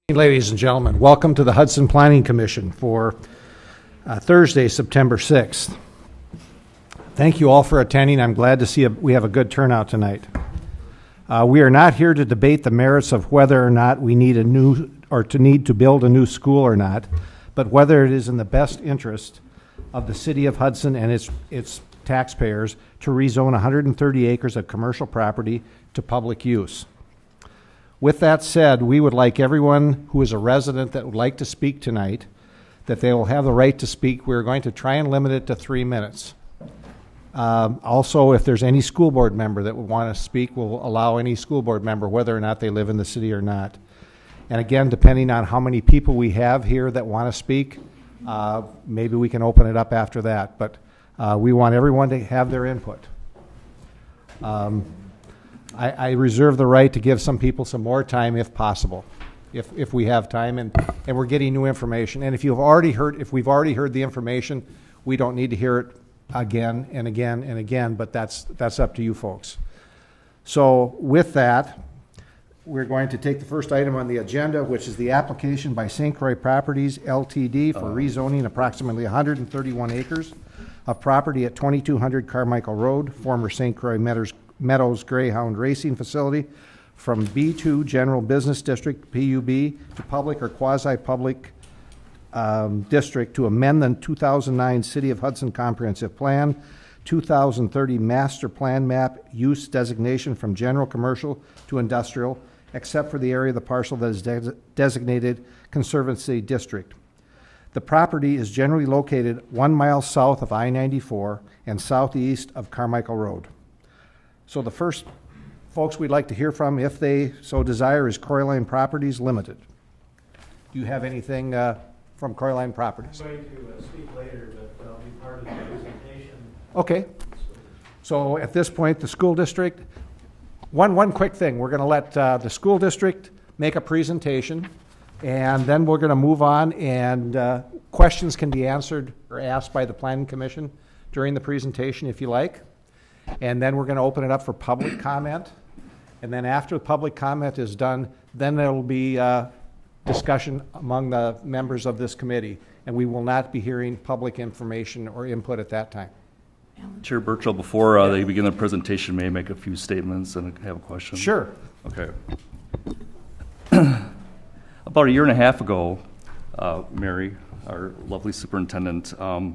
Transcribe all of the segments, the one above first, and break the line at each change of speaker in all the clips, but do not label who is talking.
Ladies and gentlemen, welcome to the Hudson Planning Commission for Thursday, September 6th. Thank you all for attending. I'm glad to see we have a good turnout tonight. We are not here to debate the merits of whether or not we need to build a new school or not, but whether it is in the best interest of the city of Hudson and its taxpayers to rezone 130 acres of commercial property to public use. With that said, we would like everyone who is a resident that would like to speak tonight, that they will have the right to speak. We're going to try and limit it to 3 minutes. Also, if there's any school board member that would want to speak, we'll allow any school board member, whether or not they live in the city or not. And again, depending on how many people we have here that want to speak, maybe we can open it up after that. But we want everyone to have their input. I reserve the right to give some people some more time if possible, if we have time and we're getting new information. And if we've already heard the information, we don't need to hear it again and again and again, but that's up to you folks. So with that, we're going to take the first item on the agenda, which is the application by St. Croix Properties Ltd. for rezoning approximately 131 acres of property at 2200 Carmichael Road, former St. Croix Meadows Greyhound Racing Facility, from B2 General Business District, PUB, to public or quasi-public district to amend the 2009 City of Hudson Comprehensive Plan, 2030 Master Plan Map use designation from general commercial to industrial, except for the area of the parcel that is designated Conservancy District. The property is generally located 1 mile south of I-94 and southeast of Carmichael Road. So the first folks we'd like to hear from, if they so desire, is Croyline Properties Limited. Do you have anything from Croyline Properties?
I'm going to speak later, but I'll be part of the presentation.
Okay. So at this point, the school district, one quick thing. We're going to let the school district make a presentation, and then we're going to move on, and questions can be answered or asked by the Planning Commission during the presentation if you like. And then we're going to open it up for public comment. And then after the public comment is done, then there will be discussion among the members of this committee. And we will not be hearing public information or input at that time.
Chair Burchell, before they begin the presentation, may I make a few statements and have a question?
Sure.
Okay. About a year and a half ago, Mary, our lovely superintendent, I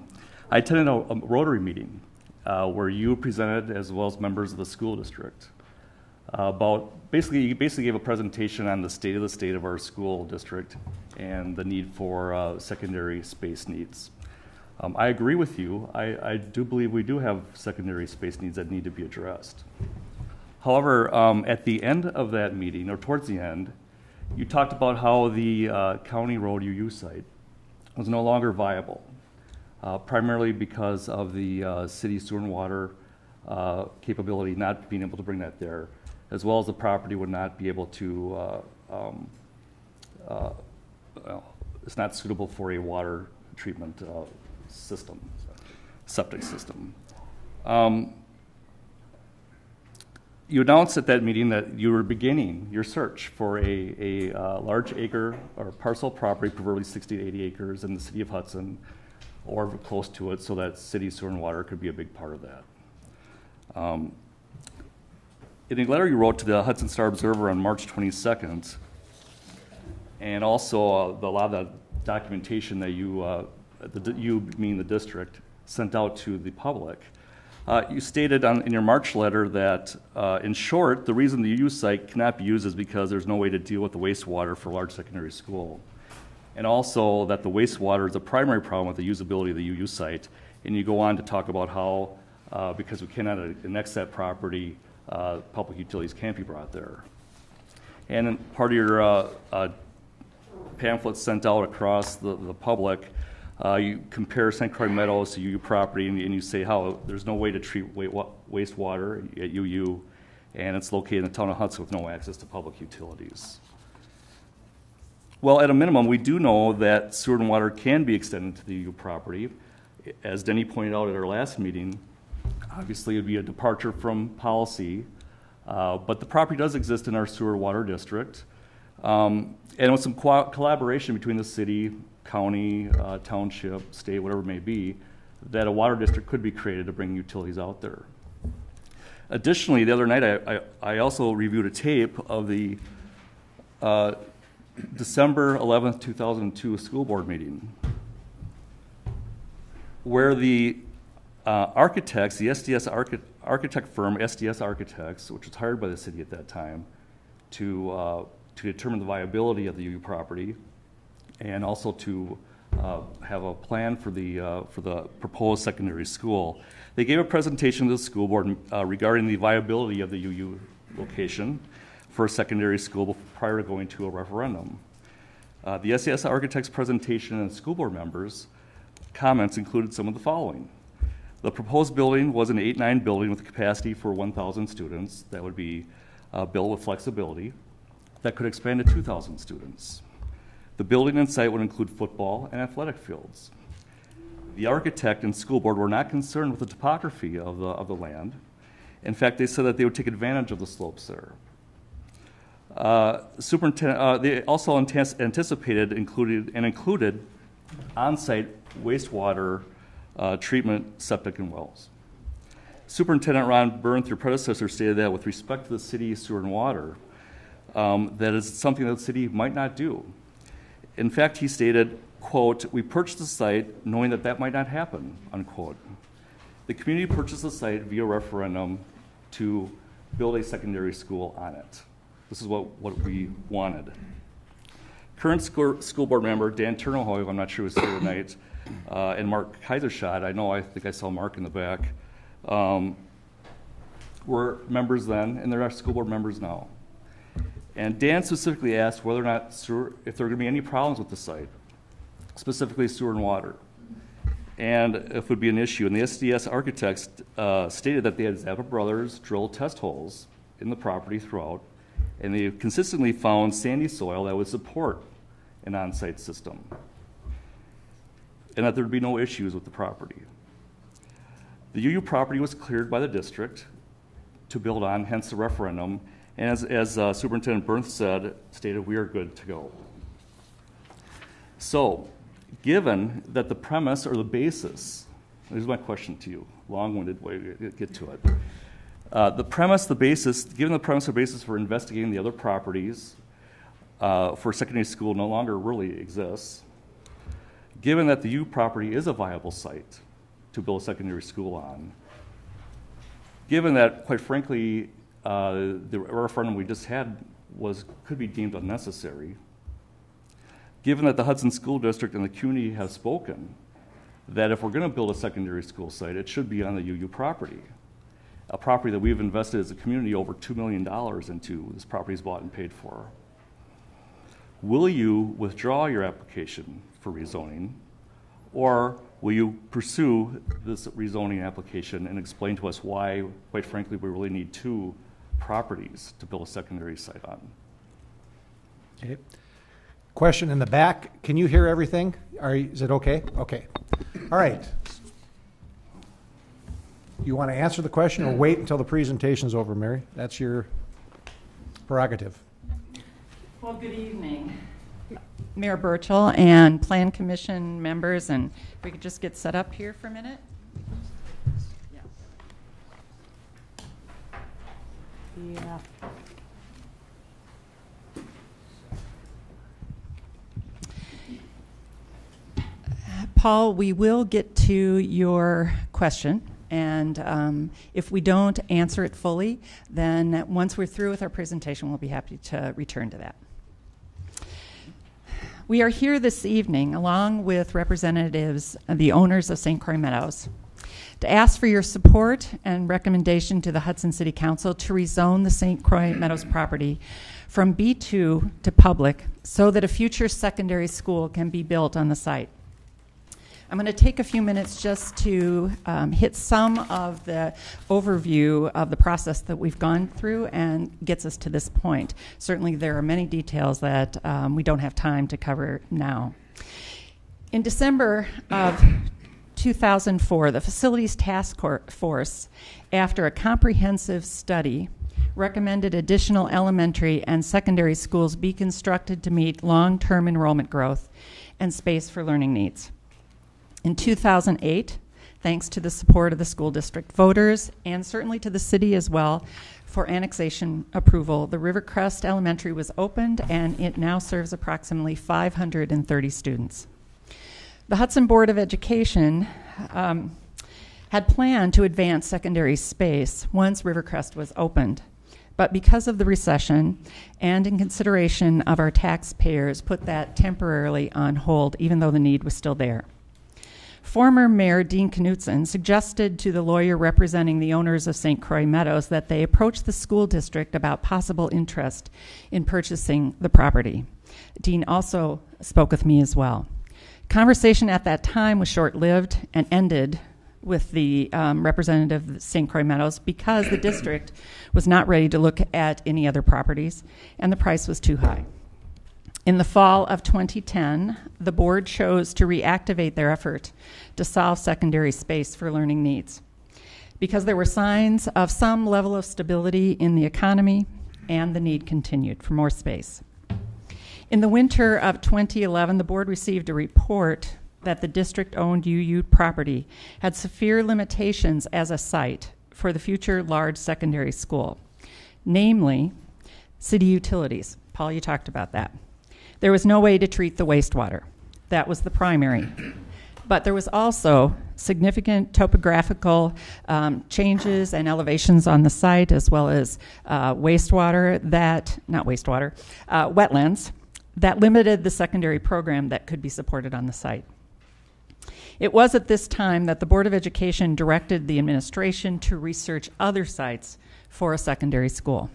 attended a Rotary meeting where you presented, as well as members of the school district, about you basically gave a presentation on the state of our school district and the need for secondary space needs. I agree with you. I do believe we do have secondary space needs that need to be addressed. However, at the end of that meeting, or towards the end, you talked about how the county road UU site was no longer viable. Primarily because of the city sewer and water capability not being able to bring that there, as well as the property would not be able to, it's not suitable for a water treatment system, septic system. You announced at that meeting that you were beginning your search for a large acre or parcel property, preferably 60 to 80 acres in the city of Hudson, or close to it, so that city sewer and water could be a big part of that. In a letter you wrote to the Hudson Star Observer on March 22nd, and also a lot of the documentation that you meaning the district, sent out to the public, you stated in your March letter that, in short, the reason the UU site cannot be used is because there's no way to deal with the wastewater for a large secondary school. And also that the wastewater is a primary problem with the usability of the UU site. And you go on to talk about how, because we cannot annex that property, public utilities can't be brought there. And in part of your pamphlet sent out across the public, you compare St. Croix Meadows to UU property, and you say how there's no way to treat wastewater at UU, and it's located in the town of Hudson with no access to public utilities. Well, at a minimum, we do know that sewer and water can be extended to the UU property. As Denny pointed out at our last meeting, obviously it would be a departure from policy, but the property does exist in our sewer water district. And with some collaboration between the city, county, township, state, whatever it may be, that a water district could be created to bring utilities out there. Additionally, the other night I also reviewed a tape of the December 11th, 2002 school board meeting, where the architects, the SDS architect firm, SDS Architects, which was hired by the city at that time to determine the viability of the UU property, and also to have a plan for the proposed secondary school. They gave a presentation to the school board regarding the viability of the UU location for a secondary school prior to going to a referendum. The SDS Architects presentation and school board members' comments included some of the following. The proposed building was an 8-9 building with a capacity for 1,000 students that would be built with flexibility that could expand to 2,000 students. The building and site would include football and athletic fields. The architect and school board were not concerned with the topography of the land. In fact, they said that they would take advantage of the slopes there. They also anticipated included on-site wastewater treatment, septic, and wells. Superintendent Ron Byrne, their predecessor, stated that with respect to the city sewer and water, that is something that the city might not do. In fact, he stated, quote, "We purchased the site knowing that that might not happen," unquote. The community purchased the site via referendum to build a secondary school on it. This is what we wanted. Current school board member Dan Turno, however, I'm not sure who's here tonight, and Mark Kaisershot, I think I saw Mark in the back, were members then, and they're school board members now. And Dan specifically asked whether or not if there were going to be any problems with the site, specifically sewer and water, and if it would be an issue. And the SDS architects stated that they had Zappa Brothers drill test holes in the property throughout, and they consistently found sandy soil that would support an on-site system, and that there would be no issues with the property. The UU property was cleared by the district to build on, hence the referendum, and as Superintendent Byrne stated, we are good to go. So, given that the premise or the basis, here's my question to you, long-winded way to get to it. Given the premise or basis for investigating the other properties for secondary school no longer really exists, given that the U property is a viable site to build a secondary school on, given that, quite frankly, the referendum we just had could be deemed unnecessary, given that the Hudson School District and the community have spoken that if we're going to build a secondary school site, it should be on the UU property, a property that we've invested as a community over $2 million into. This property is bought and paid for. Will you withdraw your application for rezoning, or will you pursue this rezoning application and explain to us why, quite frankly, we really need two properties to build a secondary site on?
Okay. Question in the back. Can you hear everything? Is it okay? Okay. All right. You want to answer the question or wait until the presentation's over, Mary? That's your prerogative.
Well, good evening, Mayor Burchell and Plan Commission members, and if we could just get set up here for a minute. Yeah. Paul, we will get to your question, and if we don't answer it fully, then once we're through with our presentation, we'll be happy to return to that. We are here this evening, along with representatives of the owners of St. Croix Meadows, to ask for your support and recommendation to the Hudson City Council to rezone the St. Croix Meadows property from B2 to public so that a future secondary school can be built on the site. I'm going to take a few minutes just to hit some of the overview of the process that we've gone through and gets us to this point. Certainly there are many details that we don't have time to cover now. In December of 2004, the Facilities Task Force, after a comprehensive study, recommended additional elementary and secondary schools be constructed to meet long-term enrollment growth and space for learning needs. In 2008, thanks to the support of the school district voters and certainly to the city as well, for annexation approval, the Rivercrest Elementary was opened, and it now serves approximately 530 students. The Hudson Board of Education had planned to advance secondary space once Rivercrest was opened, but because of the recession and in consideration of our taxpayers, put that temporarily on hold, even though the need was still there. Former Mayor Dean Knutson suggested to the lawyer representing the owners of St. Croix Meadows that they approach the school district about possible interest in purchasing the property. Dean also spoke with me as well. Conversation at that time was short-lived and ended with the representative of St. Croix Meadows because the district was not ready to look at any other properties and the price was too high. In the fall of 2010, the board chose to reactivate their effort to solve secondary space for learning needs because there were signs of some level of stability in the economy and the need continued for more space. In the winter of 2011, the board received a report that the district-owned UU property had severe limitations as a site for the future large secondary school, namely city utilities. Paul, you talked about that. There was no way to treat the wastewater. That was the primary. But there was also significant topographical changes and elevations on the site, as well as wetlands that limited the secondary program that could be supported on the site. It was at this time that the Board of Education directed the administration to research other sites for a secondary school.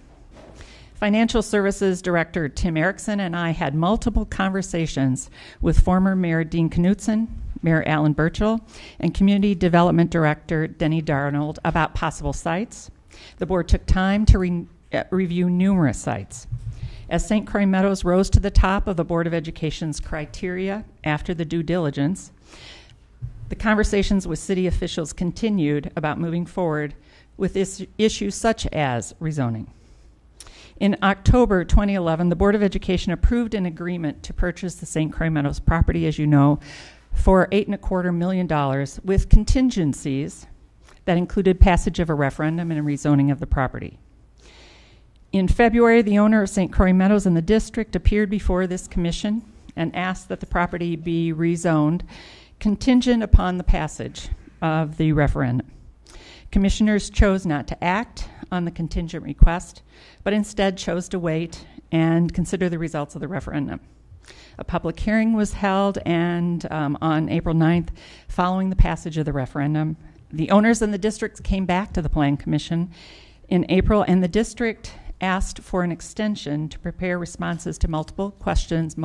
Financial Services Director Tim Erickson and I had multiple conversations with former Mayor Dean Knutson, Mayor Alan Burchell, and Community Development Director Denny Darnold about possible sites. The board took time to review numerous sites. As St. Croix Meadows rose to the top of the Board of Education's criteria after the due diligence, the conversations with city officials continued about moving forward with issues such as rezoning. In October 2011, the Board of Education approved an agreement to purchase the St. Croix Meadows property, as you know, for $8.25 million with contingencies that included passage of a referendum and a rezoning of the property. In February, the owner of St. Croix Meadows and the district appeared before this commission and asked that the property be rezoned contingent upon the passage of the referendum. Commissioners chose not to act on the contingent request, but instead chose to wait and consider the results of the referendum. A public hearing was held, and on April 9th, following the passage of the referendum, the owners and the districts came back to the Plan Commission in April, and the district asked for an extension to prepare responses to multiple questions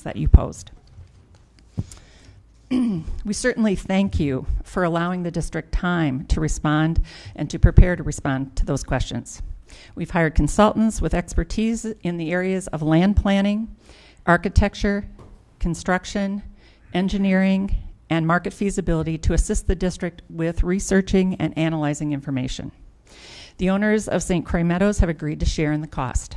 that you posed. We certainly thank you for allowing the district time to respond and to prepare to respond to those questions. We've hired consultants with expertise in the areas of land planning, architecture, construction, engineering, and market feasibility to assist the district with researching and analyzing information. The owners of St. Croix Meadows have agreed to share in the cost.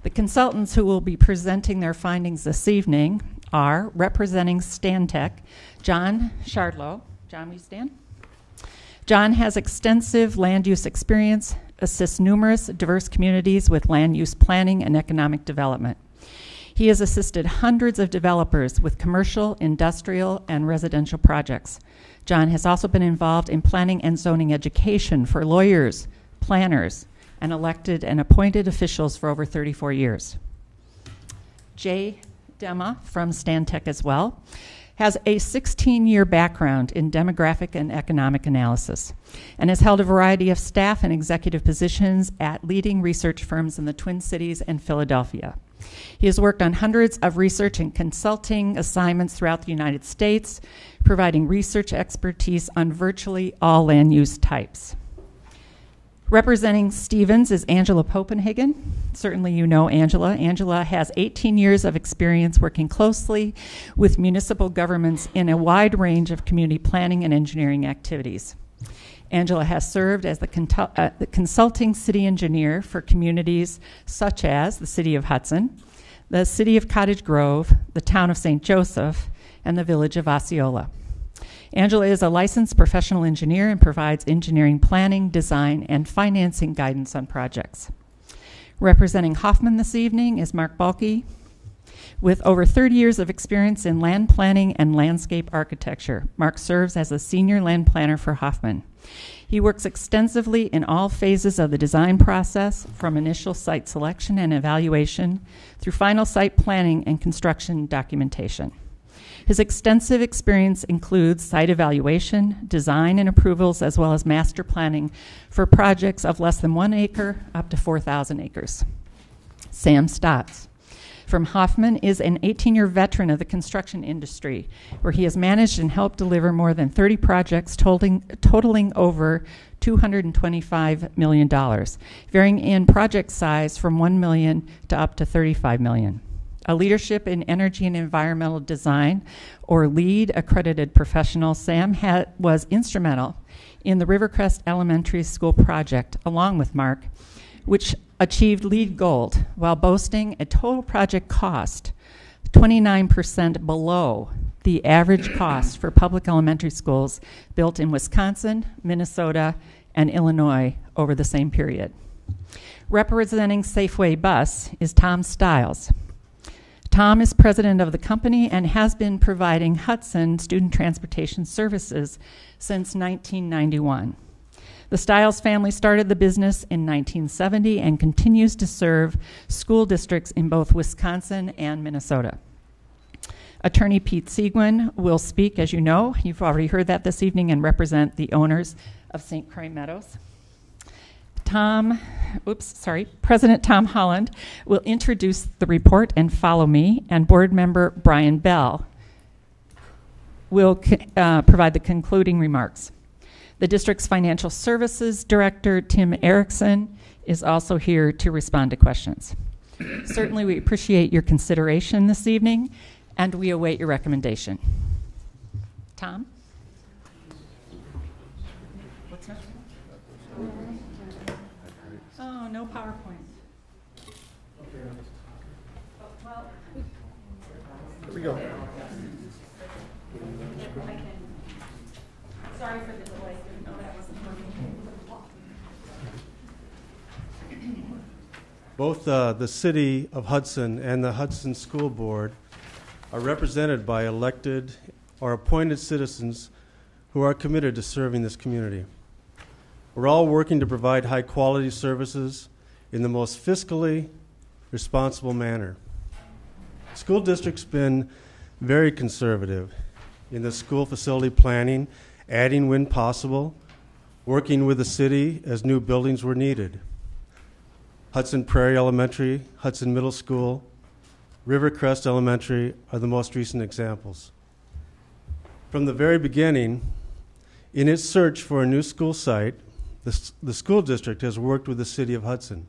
The consultants who will be presenting their findings this evening are representing Stantec, John Shardlow. John, will you stand? John has extensive land use experience, assists numerous diverse communities with land use planning and economic development. He has assisted hundreds of developers with commercial, industrial, and residential projects. John has also been involved in planning and zoning education for lawyers, planners, and elected and appointed officials for over 34 years. Jay Dema from Stantec as well has a 16-year background in demographic and economic analysis and has held a variety of staff and executive positions at leading research firms in the Twin Cities and Philadelphia. He has worked on hundreds of research and consulting assignments throughout the United States, providing research expertise on virtually all land use types. Representing Stevens is Angela Popenhagen. Certainly you know Angela. Angela has 18 years of experience working closely with municipal governments in a wide range of community planning and engineering activities. Angela has served as the consulting city engineer for communities such as the City of Hudson, the City of Cottage Grove, the Town of St. Joseph, and the Village of Osceola. Angela is a licensed professional engineer and provides engineering planning, design, and financing guidance on projects. Representing Hoffman this evening is Mark Balke, with over 30 years of experience in land planning and landscape architecture. Mark serves as a senior land planner for Hoffman. He works extensively in all phases of the design process, from initial site selection and evaluation through final site planning and construction documentation. His extensive experience includes site evaluation, design and approvals, as well as master planning for projects of less than 1 acre up to 4,000 acres. Sam Stotts from Hoffman is an 18-year veteran of the construction industry, where he has managed and helped deliver more than 30 projects totaling over $225 million, varying in project size from $1 million to up to $35 million. A leadership in energy and environmental design, or LEED accredited professional, Sam was instrumental in the Rivercrest Elementary School project, along with Mark, which achieved LEED Gold while boasting a total project cost 29% below the average cost for public elementary schools built in Wisconsin, Minnesota, and Illinois over the same period. Representing Safeway Bus is Tom Stiles. Tom is president of the company and has been providing Hudson student transportation services since 1991. The Stiles family started the business in 1970 and continues to serve school districts in both Wisconsin and Minnesota. Attorney Pete Seguin will speak, as you know. You've already heard that this evening, and represent the owners of St. Croix Meadows. President Tom Holland will introduce the report and follow me, and board member Brian Bell will provide the concluding remarks. The district's financial services director, Tim Erickson, is also here to respond to questions. Certainly, we appreciate your consideration this evening, and we await your recommendation. Tom? What's that? Oh, no PowerPoint. Well,
Here we go.
sorry for the delay. Didn't know that wasn't working.
Both the City of Hudson and the Hudson School Board are represented by elected or appointed citizens who are committed to serving this community. We're all working to provide high-quality services in the most fiscally responsible manner. The school district's been very conservative in the school facility planning, adding when possible, working with the city as new buildings were needed. Hudson Prairie Elementary, Hudson Middle School, Rivercrest Elementary are the most recent examples. From the very beginning, in its search for a new school site, the school district has worked with the City of Hudson.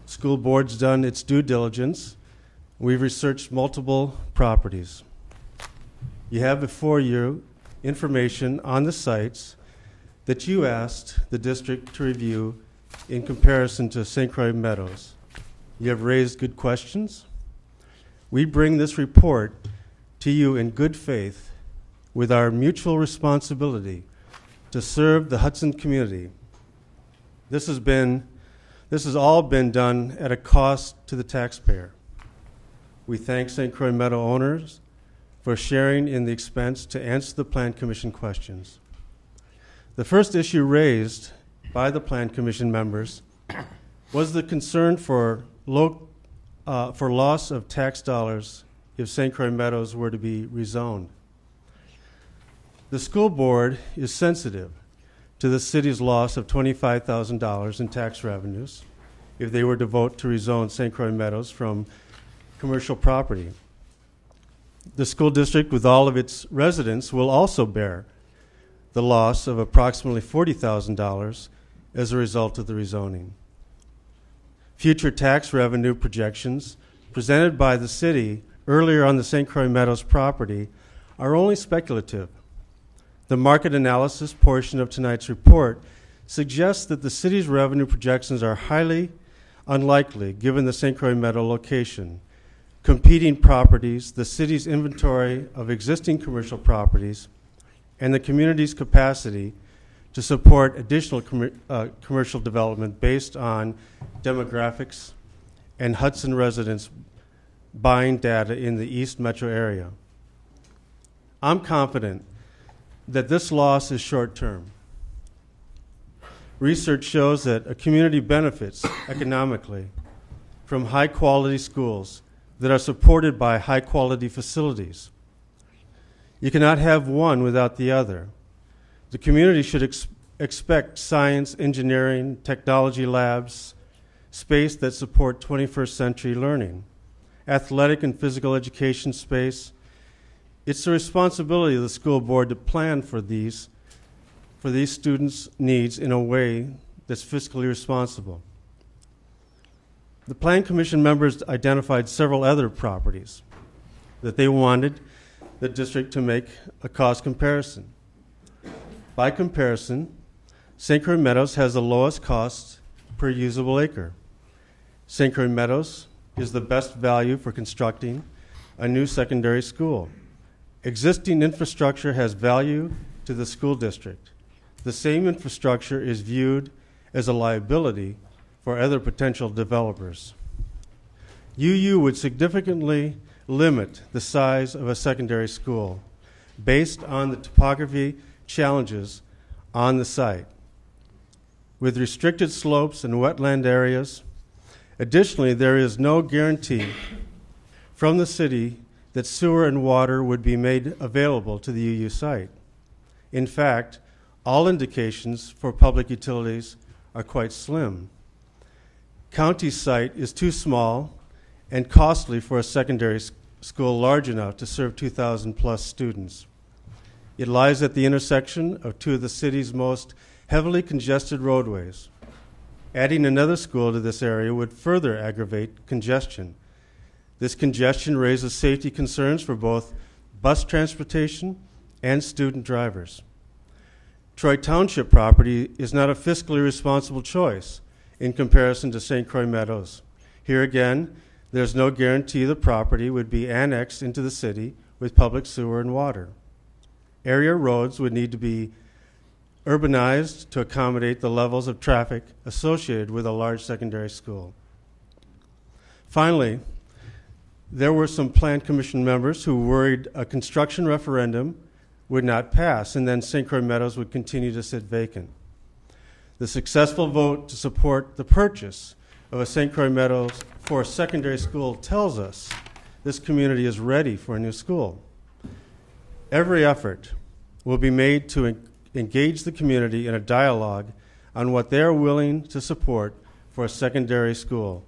School board's done its due diligence. We've researched multiple properties. You have before you information on the sites that you asked the district to review in comparison to St. Croix Meadows. You have raised good questions. We bring this report to you in good faith with our mutual responsibility to serve the Hudson community. This has all been done at a cost to the taxpayer. We thank St. Croix Meadow owners for sharing in the expense to answer the Plan Commission questions. The first issue raised by the Plan Commission members was the concern for loss of tax dollars if St. Croix Meadows were to be rezoned. The school board is sensitive to the city's loss of $25,000 in tax revenues if they were to vote to rezone St. Croix Meadows from commercial property. The school district, with all of its residents, will also bear the loss of approximately $40,000 as a result of the rezoning. Future tax revenue projections presented by the city earlier on the St. Croix Meadows property are only speculative. The market analysis portion of tonight's report suggests that the city's revenue projections are highly unlikely given the St. Croix Meadow location, competing properties, the city's inventory of existing commercial properties, and the community's capacity to support additional commercial development based on demographics and Hudson residents buying data in the East Metro area. I'm confident that this loss is short-term. Research shows that a community benefits economically from high-quality schools that are supported by high-quality facilities. You cannot have one without the other. The community should expect science, engineering, technology labs, space that support 21st century learning, athletic and physical education space. It's the responsibility of the school board to plan for these students' needs in a way that's fiscally responsible. The Plan Commission members identified several other properties that they wanted the district to make a cost comparison. By comparison, St. Croix Meadows has the lowest cost per usable acre. St. Croix Meadows is the best value for constructing a new secondary school. Existing infrastructure has value to the school district. The same infrastructure is viewed as a liability for other potential developers. UU would significantly limit the size of a secondary school based on the topography challenges on the site, with restricted slopes and wetland areas. Additionally, there is no guarantee from the city that sewer and water would be made available to the UU site. In fact, all indications for public utilities are quite slim. County site is too small and costly for a secondary school large enough to serve 2,000 plus students. It lies at the intersection of two of the city's most heavily congested roadways. Adding another school to this area would further aggravate congestion. This congestion raises safety concerns for both bus transportation and student drivers. Troy Township property is not a fiscally responsible choice in comparison to St. Croix Meadows. Here again, there's no guarantee the property would be annexed into the city with public sewer and water. Area roads would need to be urbanized to accommodate the levels of traffic associated with a large secondary school. Finally, there were some Plan Commission members who worried a construction referendum would not pass, and then St. Croix Meadows would continue to sit vacant. The successful vote to support the purchase of a St. Croix Meadows for a secondary school tells us this community is ready for a new school. Every effort will be made to engage the community in a dialogue on what they are willing to support for a secondary school.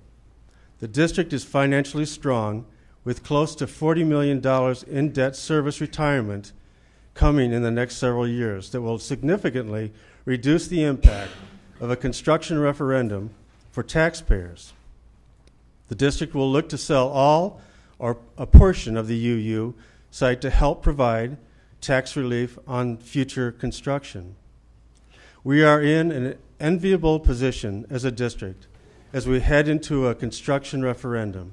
The district is financially strong, with close to $40 million in debt service retirement coming in the next several years that will significantly reduce the impact of a construction referendum for taxpayers. The district will look to sell all or a portion of the UU site to help provide tax relief on future construction. We are in an enviable position as a district as we head into a construction referendum.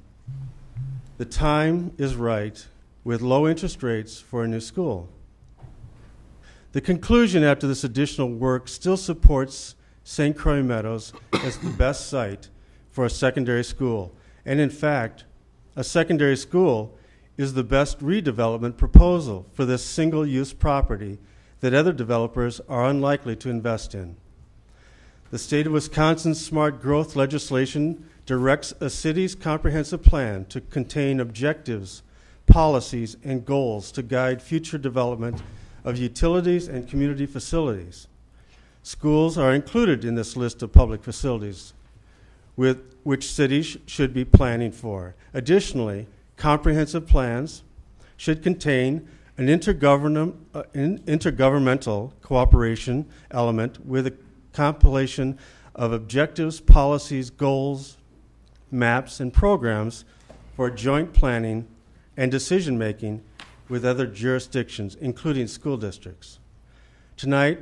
The time is right with low interest rates for a new school. The conclusion after this additional work still supports St. Croix Meadows as the best site for a secondary school. And in fact, a secondary school is the best redevelopment proposal for this single-use property that other developers are unlikely to invest in. The state of Wisconsin's smart growth legislation directs a city's comprehensive plan to contain objectives, policies, and goals to guide future development of utilities and community facilities. Schools are included in this list of public facilities with which cities should be planning for. Additionally, comprehensive plans should contain an intergovernmental cooperation element with a compilation of objectives, policies, goals, maps, and programs for joint planning and decision-making with other jurisdictions, including school districts. Tonight,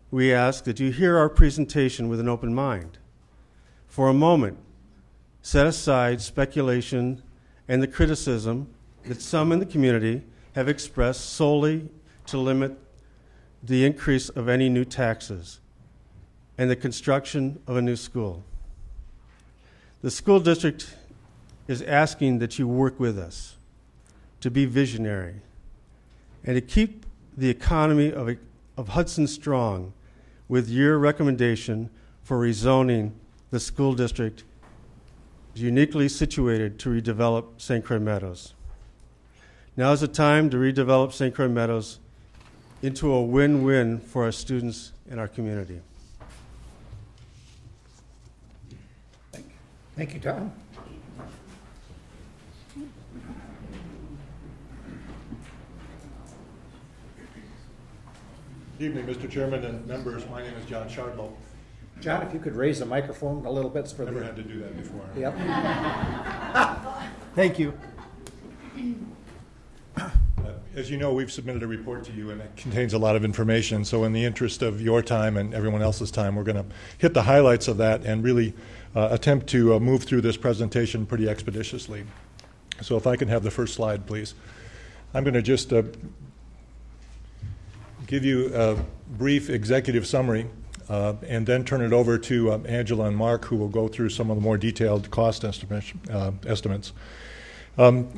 we ask that you hear our presentation with an open mind. For a moment, set aside speculation and the criticism that some in the community have expressed solely to limit the increase of any new taxes and the construction of a new school. The school district is asking that you work with us to be visionary and to keep the economy of Hudson strong with your recommendation for rezoning the school district uniquely situated to redevelop St. Croix Meadows. Now is the time to redevelop St. Croix Meadows into a win-win for our students and our community.
Thank you, Tom.
Good evening, Mr. Chairman and members. My name is John Shardlow.
John, if you could raise the microphone a little bit for
Never had to do that before.
Yep. Thank you.
As you know, we've submitted a report to you, and it contains a lot of information. So in the interest of your time and everyone else's time, we're going to hit the highlights of that and really attempt to move through this presentation pretty expeditiously. So if I can have the first slide, please. I'm going to just give you a brief executive summary and then turn it over to Angela and Mark, who will go through some of the more detailed cost estimates.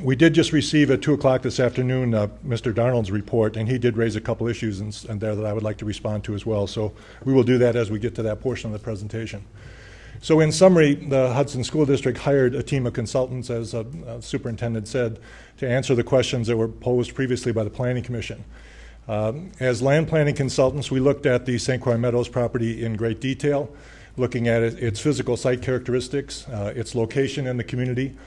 We did just receive at 2 o'clock this afternoon Mr. Darnold's report, and he did raise a couple issues and there that I would like to respond to as well. So we will do that as we get to that portion of the presentation. So in summary, the Hudson School District hired a team of consultants, as Superintendent said, to answer the questions that were posed previously by the Planning Commission. As land planning consultants, we looked at the St. Croix Meadows property in great detail, looking at its physical site characteristics, its location in the community,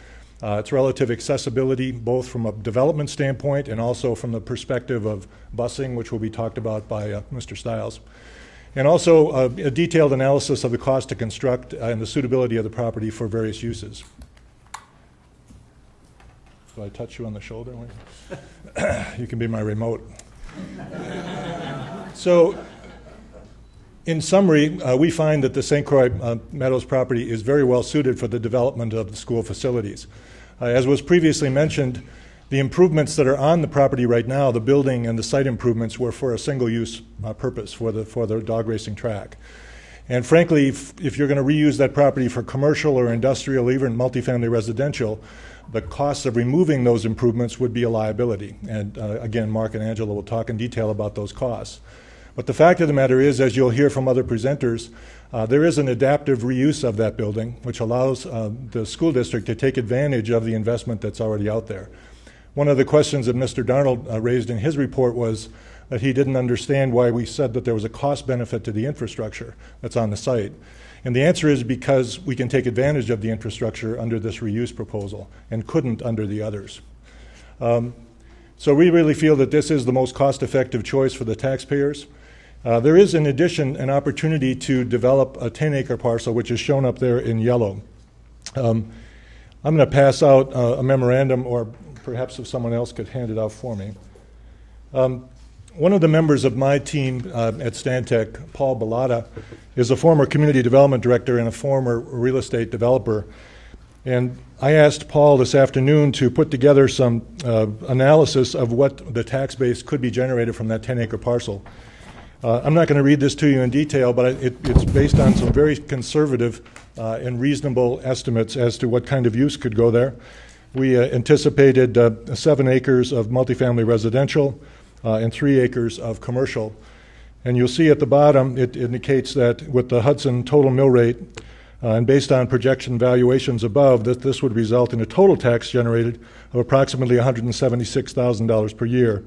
its relative accessibility, both from a development standpoint and also from the perspective of busing, which will be talked about by Mr. Stiles. And also a detailed analysis of the cost to construct and the suitability of the property for various uses. Do I touch you on the shoulder? You can be my remote. So, in summary, we find that the St. Croix Meadows property is very well suited for the development of the school facilities. As was previously mentioned, the improvements that are on the property right now, the building and the site improvements, were for a single-use purpose for the dog racing track. And frankly, if you're going to reuse that property for commercial or industrial, even multifamily residential, the costs of removing those improvements would be a liability. And again, Mark and Angela will talk in detail about those costs. But the fact of the matter is, as you'll hear from other presenters, there is an adaptive reuse of that building, which allows the school district to take advantage of the investment that's already out there. One of the questions that Mr. Darnold raised in his report was that he didn't understand why we said that there was a cost benefit to the infrastructure that's on the site. And the answer is because we can take advantage of the infrastructure under this reuse proposal and couldn't under the others. So we really feel that this is the most cost-effective choice for the taxpayers. There is, in addition, an opportunity to develop a 10-acre parcel, which is shown up there in yellow. I'm going to pass out a memorandum, or perhaps if someone else could hand it out for me. One of the members of my team at Stantec, Paul Bellata, is a former community development director and a former real estate developer. And I asked Paul this afternoon to put together some analysis of what the tax base could be generated from that 10-acre parcel. I'm not going to read this to you in detail, but it's based on some very conservative and reasonable estimates as to what kind of use could go there. We anticipated 7 acres of multifamily residential and 3 acres of commercial. And you'll see at the bottom, it indicates that with the Hudson total mill rate, and based on projection valuations above, that this would result in a total tax generated of approximately $176,000 per year.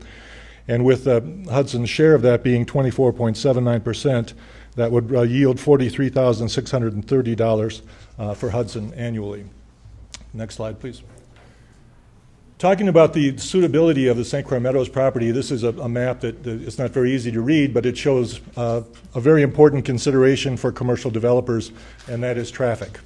And with Hudson's share of that being 24.79%, that would yield $43,630 for Hudson annually. Next slide, please. Talking about the suitability of the St. Croix Meadows property, this is a map that it's not very easy to read, but it shows a very important consideration for commercial developers, and that is traffic.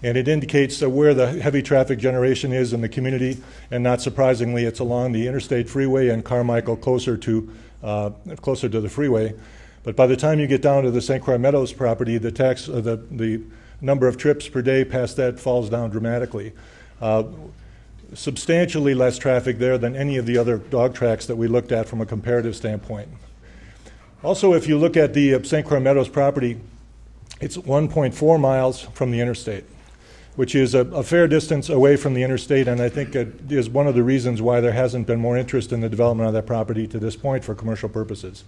And it indicates where the heavy traffic generation is in the community, and not surprisingly, it's along the interstate freeway and Carmichael, closer to closer to the freeway. But by the time you get down to the St. Croix Meadows property, the number of trips per day past that falls down dramatically. Substantially less traffic there than any of the other dog tracks that we looked at from a comparative standpoint. Also, if you look at the St. Croix Meadows property, it's 1.4 miles from the interstate, which is a fair distance away from the interstate, and I think it is one of the reasons why there hasn't been more interest in the development of that property to this point for commercial purposes.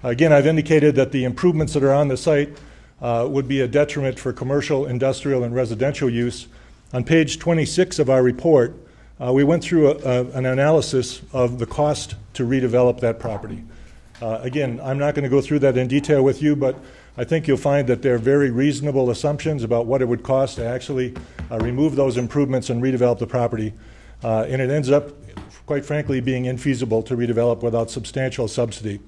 Again, I've indicated that the improvements that are on the site would be a detriment for commercial, industrial, and residential use. On page 26 of our report, we went through an analysis of the cost to redevelop that property. Again, I'm not going to go through that in detail with you, but I think you'll find that they're very reasonable assumptions about what it would cost to actually remove those improvements and redevelop the property. And it ends up, quite frankly, being infeasible to redevelop without substantial subsidy.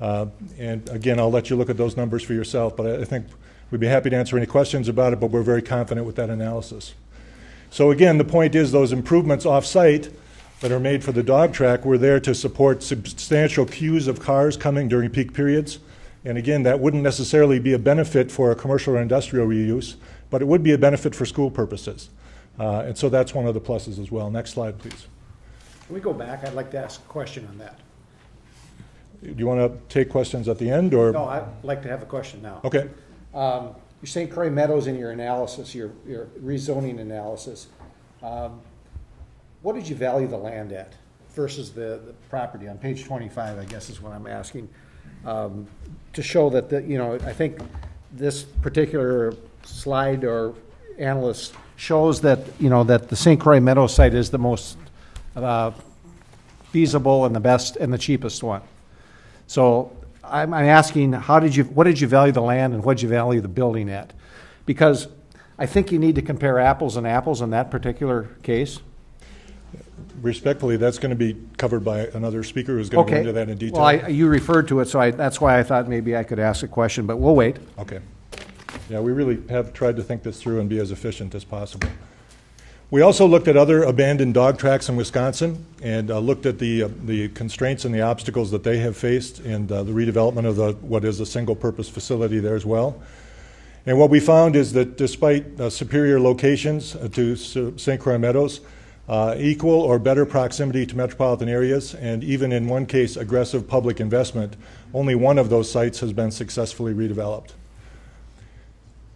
And again, I'll let you look at those numbers for yourself, but I think we'd be happy to answer any questions about it, but we're very confident with that analysis. So again, the point is those improvements off-site that are made for the dog track were there to support substantial queues of cars coming during peak periods. And again, that wouldn't necessarily be a benefit for a commercial or industrial reuse, but it would be a benefit for school purposes. And so that's one of the pluses as well. Next slide, please.
Can we go back? I'd like to ask a question on that.
Do you want to take questions at the end, or?
No, I'd like to have a question now.
Okay.
Your St. Croix Meadows in your analysis, your rezoning analysis, what did you value the land at versus the property? On page 25, I guess is what I'm asking, to show that, I think this particular slide or analyst shows that, that the St. Croix Meadows site is the most feasible and the best and the cheapest one. So I'm asking, what did you value the land and what did you value the building at? Because I think you need to compare apples and apples in that particular case.
Respectfully, that's going to be covered by another speaker who's going to go into that in detail.
Well, you referred to it, so that's why I thought maybe I could ask a question, but we'll wait.
Okay. Yeah, we really have tried to think this through and be as efficient as possible. We also looked at other abandoned dog tracks in Wisconsin and looked at the constraints and the obstacles that they have faced in the redevelopment of what is a single-purpose facility there as well. And what we found is that despite superior locations to St. Croix Meadows, equal or better proximity to metropolitan areas, and even in one case, aggressive public investment, only one of those sites has been successfully redeveloped.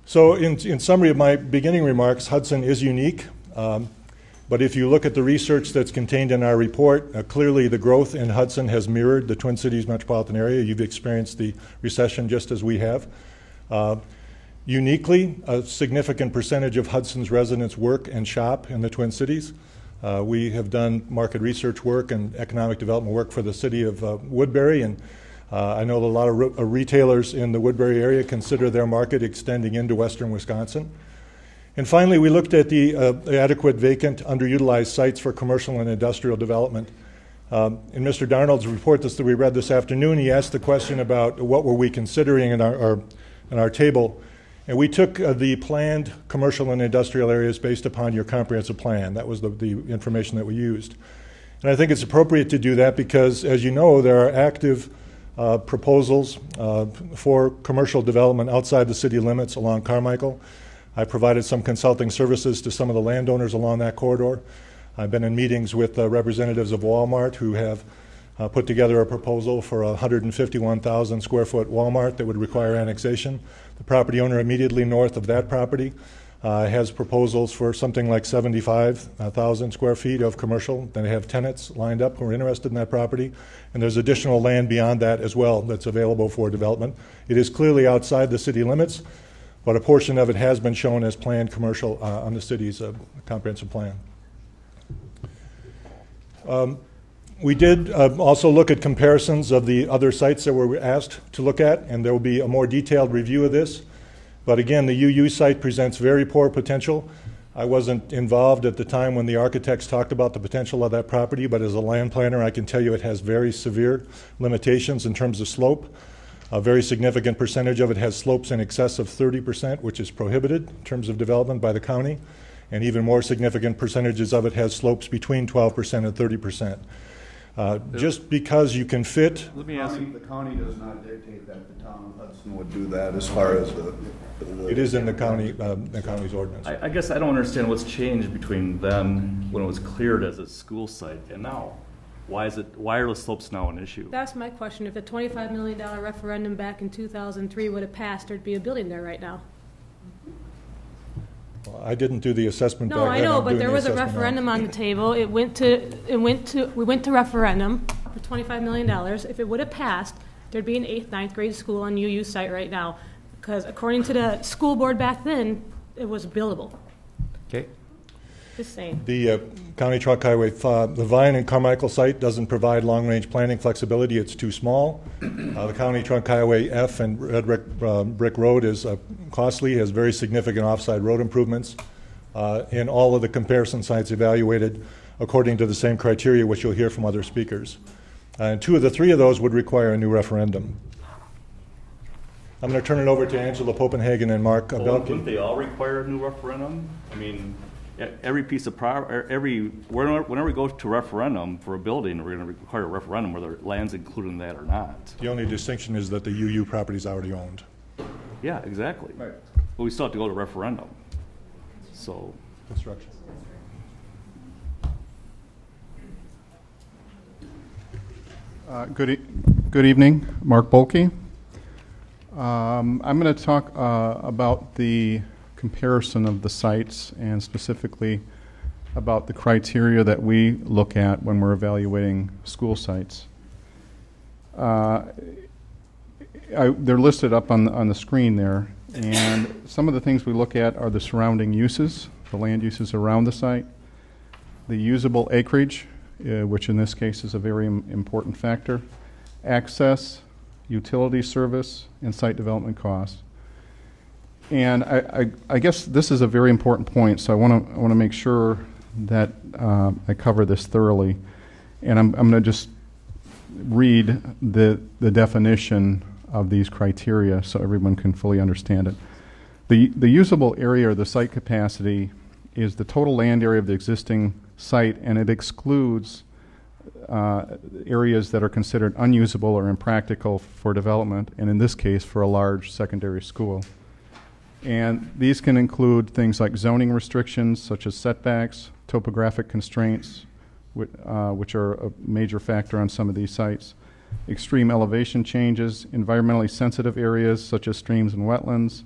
So in summary of my beginning remarks, Hudson is unique. But if you look at the research that's contained in our report, clearly the growth in Hudson has mirrored the Twin Cities metropolitan area. You've experienced the recession just as we have. Uniquely, a significant percentage of Hudson's residents work and shop in the Twin Cities. We have done market research work and economic development work for the city of Woodbury, and I know a lot of retailers in the Woodbury area consider their market extending into western Wisconsin. And finally, we looked at the adequate vacant, underutilized sites for commercial and industrial development. In Mr. Darnold's report that we read this afternoon, he asked the question about what were we considering in our table. And we took the planned commercial and industrial areas based upon your comprehensive plan. That was the information that we used. And I think it's appropriate to do that because, as you know, there are active proposals for commercial development outside the city limits along Carmichael. I provided some consulting services to some of the landowners along that corridor. I've been in meetings with representatives of Walmart who have put together a proposal for a 151,000 square foot Walmart that would require annexation. The property owner immediately north of that property has proposals for something like 75,000 square feet of commercial. Then they have tenants lined up who are interested in that property. And there's additional land beyond that as well that's available for development. It is clearly outside the city limits, but a portion of it has been shown as planned commercial on the city's comprehensive plan. We did also look at comparisons of the other sites that we were asked to look at, and there will be a more detailed review of this. But again, the UU site presents very poor potential. I wasn't involved at the time when the architects talked about the potential of that property, but as a land planner, I can tell you it has very severe limitations in terms of slope. A very significant percentage of it has slopes in excess of 30%, which is prohibited in terms of development by the county. And even more significant percentages of it has slopes between 12% and 30%. Just because you can fit,
Let me ask you.
The county does not dictate that the town of Hudson would do that as far as
it is in the county's ordinance.
I guess I don't understand what's changed between then, when it was cleared as a school site, and now. Why are the slopes now an issue?
That's my question. If the $25 million referendum back in 2003 would have passed, there'd be a building there right now.
Well, I didn't do the assessment back
No,
then.
I know,
I'm
but
doing
there
the
was a
assessment now.
referendum on the table. We went to referendum for $25 million. If it would have passed, there'd be an 8th, 9th grade school on UU site right now. Because according to the school board back then, it was buildable.
Okay.
Just saying.
The County Truck Highway, the Vine and Carmichael site doesn't provide long-range planning flexibility. It's too small. The County Trunk Highway F and Red Brick Road is costly, has very significant offside road improvements. And all of the comparison sites evaluated according to the same criteria, which you'll hear from other speakers. And 2 of the 3 of those would require a new referendum. I'm going to turn it over to Angela Popenhagen and Mark
Well,
Belke.
wouldn't they all require a new referendum? I mean, every piece of whenever we go to referendum for a building, we're going to require a referendum whether land's included in that or not.
The only distinction is that the UU property is already owned.
Yeah, exactly.
Right.
But we still have to go to referendum. So,
Construction.
Good evening, Mark Bolke. I'm going to talk about the comparison of the sites and specifically about the criteria that we look at when we're evaluating school sites. They're listed up on the screen there, and some of the things we look at are the surrounding uses, the land uses around the site, the usable acreage, which in this case is a very important factor, access, utility service, and site development costs. And I guess this is a very important point, so I want to make sure that I cover this thoroughly. And I'm going to just read the definition of these criteria so everyone can fully understand it. The usable area or the site capacity is the total land area of the existing site, and it excludes areas that are considered unusable or impractical for development, and in this case for a large secondary school. And these can include things like zoning restrictions such as setbacks, topographic constraints, which are a major factor on some of these sites, extreme elevation changes, environmentally sensitive areas such as streams and wetlands,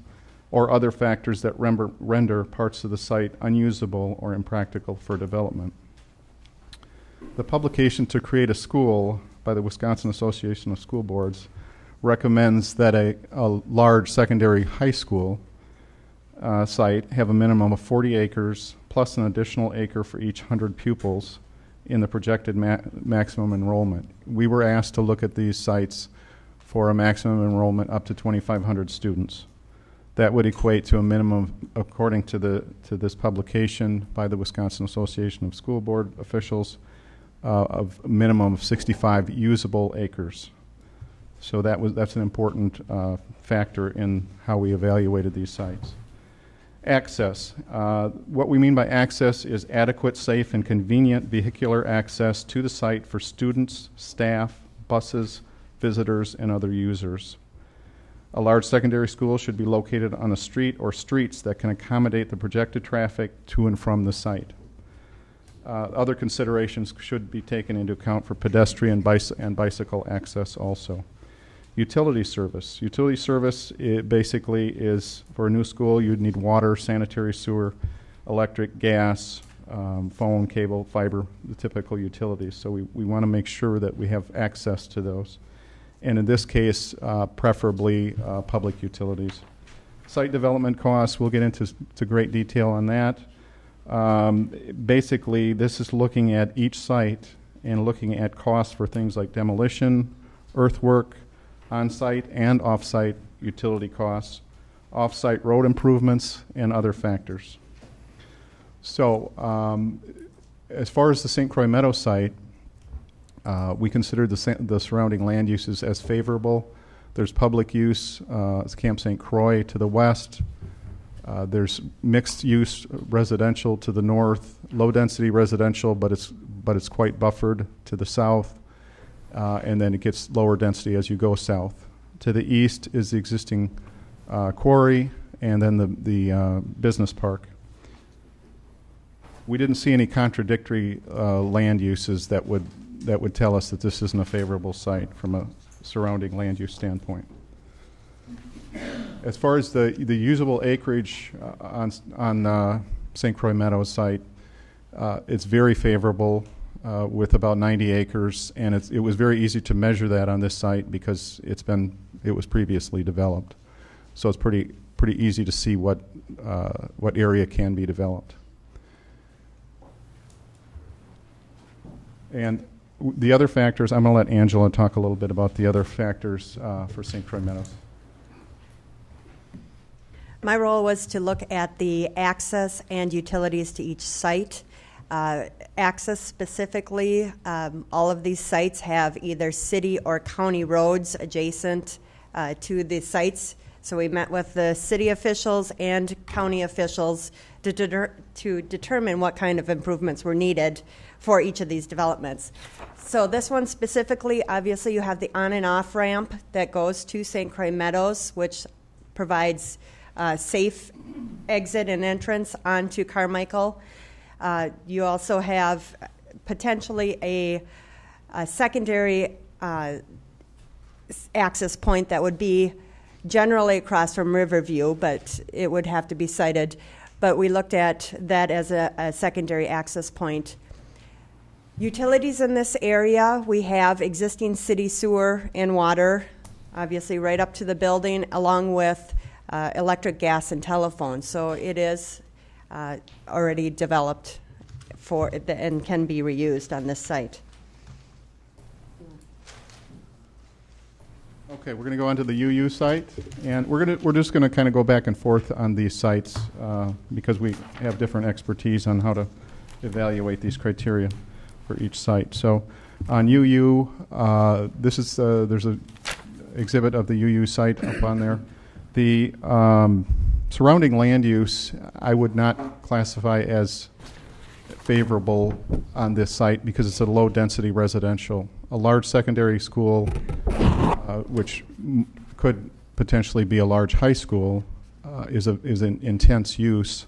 or other factors that render parts of the site unusable or impractical for development. The publication to create a school by the Wisconsin Association of School Boards recommends that a large secondary high school site have a minimum of 40 acres plus an additional acre for each 100 pupils in the projected maximum enrollment. We were asked to look at these sites for a maximum enrollment up to 2,500 students. That would equate to a minimum, according to this publication by the Wisconsin Association of School Board officials, of a minimum of 65 usable acres. So that's an important factor in how we evaluated these sites. Access. What we mean by access is adequate, safe, and convenient vehicular access to the site for students, staff, buses, visitors, and other users. A large secondary school should be located on a street or streets that can accommodate the projected traffic to and from the site. Other considerations should be taken into account for pedestrian and bicycle access also. Utility service. Utility service basically is, for a new school, you'd need water, sanitary sewer, electric, gas, phone, cable, fiber, the typical utilities. So we want to make sure that we have access to those. And in this case, preferably public utilities. Site development costs, we'll get into great detail on that. Basically, this is looking at each site and looking at costs for things like demolition, earthwork, on-site and off-site utility costs, off-site road improvements, and other factors. So as far as the St. Croix Meadows site, we consider the surrounding land uses as favorable. There's public use, it's Camp St. Croix to the west. There's mixed use residential to the north, low density residential, but it's quite buffered to the south. and then it gets lower density as you go south. To the east is the existing quarry, and then the business park. We didn't see any contradictory land uses that would tell us that this isn't a favorable site from a surrounding land use standpoint. As far as the usable acreage on St. Croix Meadows site, it's very favorable with about 90 acres, and it was very easy to measure that on this site because it was previously developed. So it's pretty easy to see what area can be developed. And the other factors, I'm going to let Angela talk a little bit about the other factors for St. Croix Meadows.
My role was to look at the access and utilities to each site. Access specifically, all of these sites have either city or county roads adjacent to the sites. So we met with the city officials and county officials to determine what kind of improvements were needed for each of these developments. So this one specifically, obviously you have the on and off ramp that goes to St. Croix Meadows, which provides safe exit and entrance onto Carmichael. You also have potentially a secondary access point that would be generally across from Riverview, but it would have to be sited. But we looked at that as a secondary access point. Utilities in this area, we have existing city sewer and water, obviously right up to the building, along with electric, gas, and telephone. So it is already developed and can be reused on this site.
Okay, we're going to go on to the UU site, and we're just going to kind of go back and forth on these sites because we have different expertise on how to evaluate these criteria for each site. So on UU, there's an exhibit of the UU site up on there. The surrounding land use I would not classify as favorable on this site because it's a low-density residential. A large secondary school, which could potentially be a large high school, is an intense use,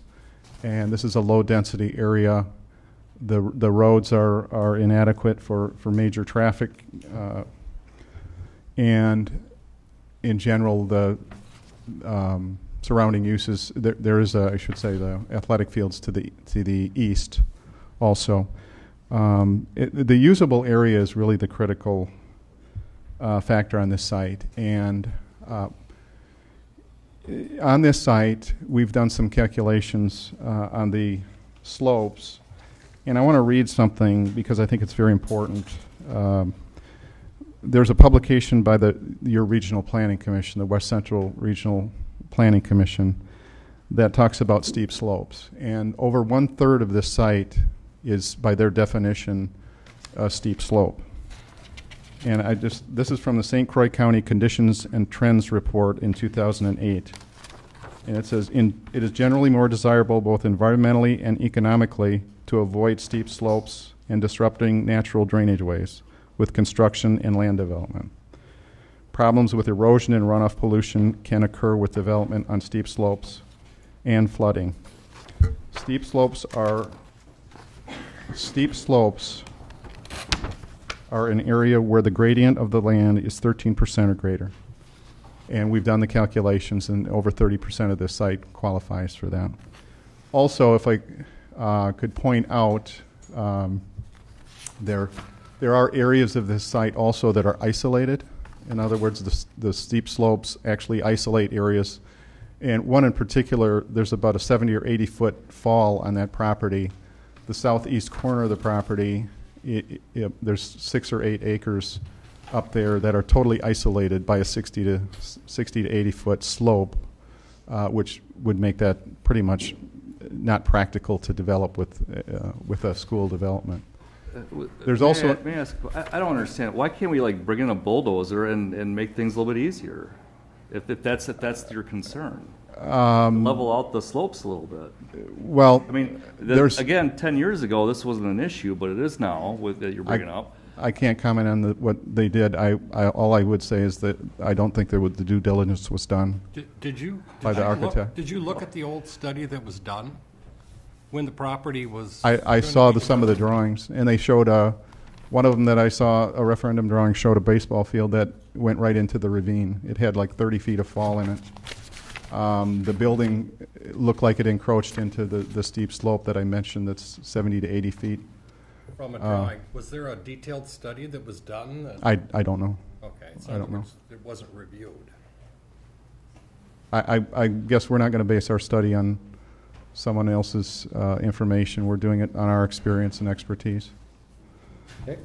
and this is a low-density area. The roads are inadequate for major traffic, and in general, the surrounding uses. There is the athletic fields to the east, also. The usable area is really the critical factor on this site, and on this site, we've done some calculations on the slopes. And I want to read something because I think it's very important. There's a publication by your Regional Planning Commission, the West Central Regional Planning Commission, that talks about steep slopes. And over 1/3 of this site is, by their definition, a steep slope. And this is from the St. Croix County Conditions and Trends Report in 2008. And it says, it is generally more desirable both environmentally and economically to avoid steep slopes and disrupting natural drainage ways with construction and land development. Problems with erosion and runoff pollution can occur with development on steep slopes and flooding. Steep slopes are an area where the gradient of the land is 13% or greater. And we've done the calculations, and over 30% of this site qualifies for that. Also, if I could point out, there are areas of this site also that are isolated. In other words, the steep slopes actually isolate areas. And one in particular, there's about a 70 or 80 foot fall on that property. The southeast corner of the property, there's 6 or 8 acres up there that are totally isolated by a 60 to 80 foot slope, which would make that pretty much not practical to develop with a school development. There's also.
May I ask? I don't understand. Why can't we bring in a bulldozer and make things a little bit easier? If that's your concern, level out the slopes a little bit.
Well,
I mean, again, 10 years ago this wasn't an issue, but it is now that you're bringing up.
I can't comment on what they did. All I would say is that I don't think the due diligence was done by the architect.
Did you look at the old study that was done when the property was?
I saw some of the drawings, and they showed one of them that I saw, a referendum drawing, showed a baseball field that went right into the ravine. It had like 30 feet of fall in it. The building looked like it encroached into the steep slope that I mentioned that's 70 to 80 feet.
From a drawing. Was there a detailed study that was done?
I don't know.
Okay, so
I don't know.
It wasn't reviewed.
I guess we're not going to base our study on someone else's information. We're doing it on our experience and expertise.
Okay.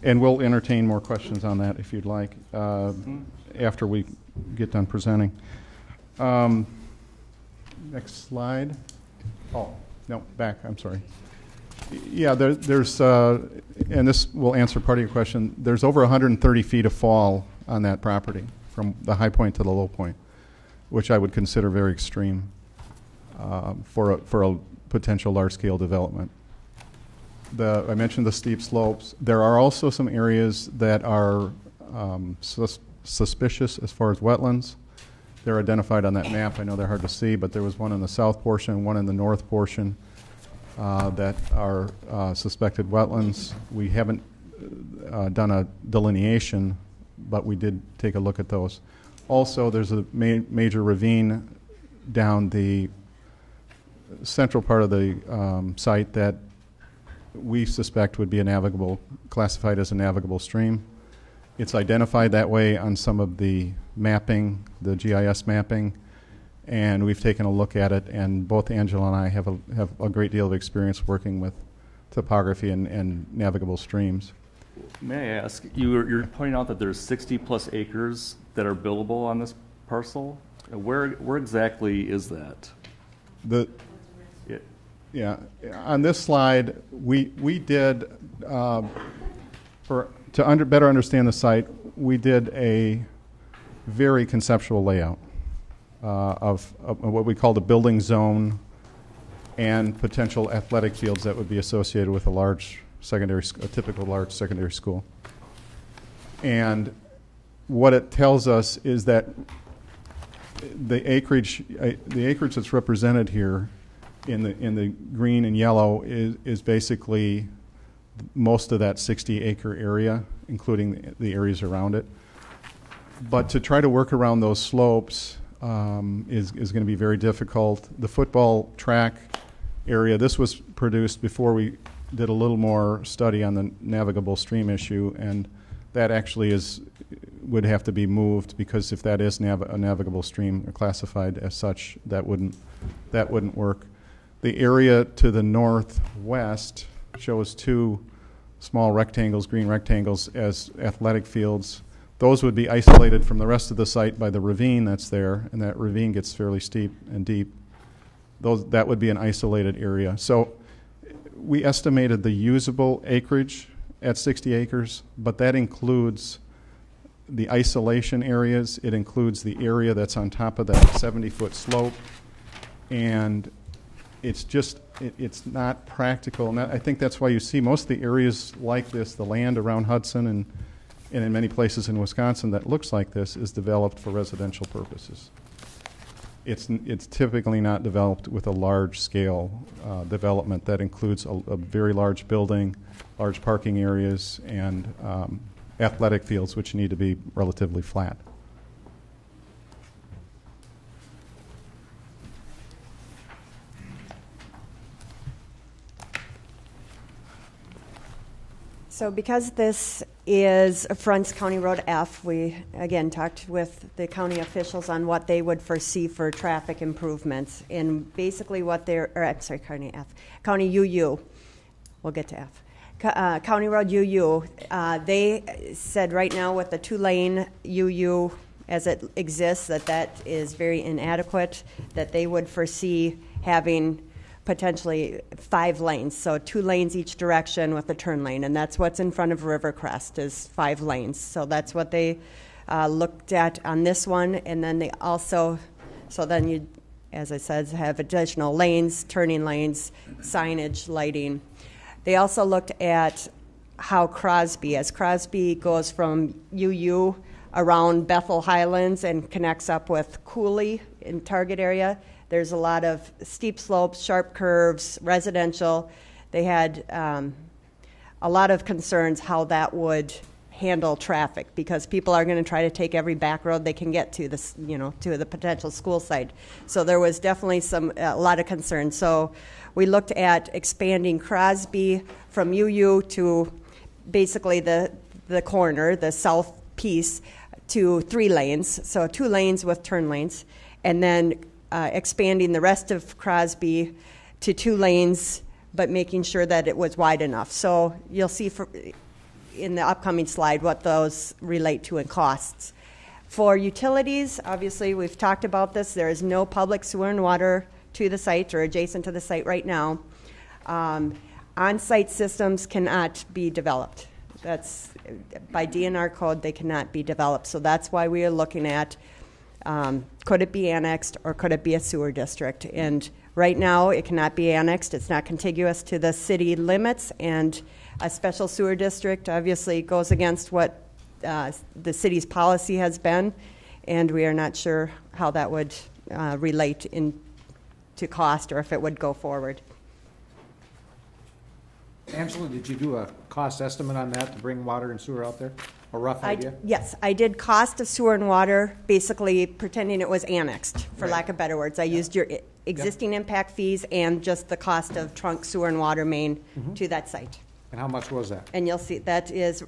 And we'll entertain more questions on that if you'd like after we get done presenting. Next slide. Oh, no, back. I'm sorry. Yeah, there's, and this will answer part of your question, there's over 130 feet of fall on that property from the high point to the low point, which I would consider very extreme for a potential large-scale development. I mentioned the steep slopes. There are also some areas that are suspicious as far as wetlands. They're identified on that map. I know they're hard to see, but there was one in the south portion, one in the north portion that are suspected wetlands. We haven't done a delineation, but we did take a look at those. Also, there's a major ravine down the central part of the site that we suspect would be classified as a navigable stream. It's identified that way on some of the mapping, the GIS mapping, and we've taken a look at it, and both Angela and I have a great deal of experience working with topography and navigable streams.
May I ask, you're pointing out that there's 60-plus acres that are buildable on this parcel. Where exactly is that?
Yeah, on this slide, we did, better understand the site, we did a very conceptual layout of what we call the building zone and potential athletic fields that would be associated with a typical large secondary school. And what it tells us is that the acreage that's represented here in the green and yellow is basically most of that 60-acre area, including the areas around it. But to try to work around those slopes is going to be very difficult. The football track area, this was produced before we did a little more study on the navigable stream issue, and that actually would have to be moved, because if that is a navigable stream classified as such, that wouldn't work. The area to the northwest shows two small rectangles, green rectangles, as athletic fields. Those would be isolated from the rest of the site by the ravine that's there, and that ravine gets fairly steep and deep. That would be an isolated area. So we estimated the usable acreage at 60 acres, but that includes the isolation areas. It includes the area that's on top of that 70-foot slope, and it's not practical. And I think that's why you see most of the areas like this, the land around Hudson and in many places in Wisconsin that looks like this, is developed for residential purposes. It's typically not developed with a large-scale development that includes a very large building, large parking areas, and athletic fields, which need to be relatively flat.
So because this is fronts County Road F, we again talked with the county officials on what they would foresee for traffic improvements, and basically what County UU. We'll get to F. County Road UU, they said right now with the 2-lane UU as it exists, that is very inadequate, that they would foresee having potentially 5 lanes, so 2 lanes each direction with a turn lane, and that's what's in front of Rivercrest is 5 lanes. So that's what they looked at on this one, and then they also, so then you as I said, have additional lanes, turning lanes, signage, lighting. They also looked at how Crosby, as Crosby goes from UU around Bethel Highlands and connects up with Cooley in Target area, there's a lot of steep slopes, sharp curves, residential. They had a lot of concerns how that would handle traffic, because people are going to try to take every back road they can get to this, to the potential school site. So there was definitely a lot of concern. So we looked at expanding Crosby from UU to basically the corner, the south piece, to 3 lanes, so 2 lanes with turn lanes, and then expanding the rest of Crosby to 2 lanes, but making sure that it was wide enough. So you'll see in the upcoming slide what those relate to in costs. For utilities, obviously we've talked about this. There is no public sewer and water to the site or adjacent to the site right now. On-site systems cannot be developed. That's by DNR code, they cannot be developed. So that's why we are looking at could it be annexed or could it be a sewer district? And right now it cannot be annexed. It's not contiguous to the city limits, and a special sewer district obviously goes against what the city's policy has been, and we are not sure how that would relate to cost or if it would go forward.
Angela, did you do a cost estimate on that to bring water and sewer out there? A rough idea?
Yes, I did cost of sewer and water, basically pretending it was annexed, for lack of better words. I used your existing impact fees and just the cost of trunk sewer and water main to that site.
And how much was that?
And you'll see that is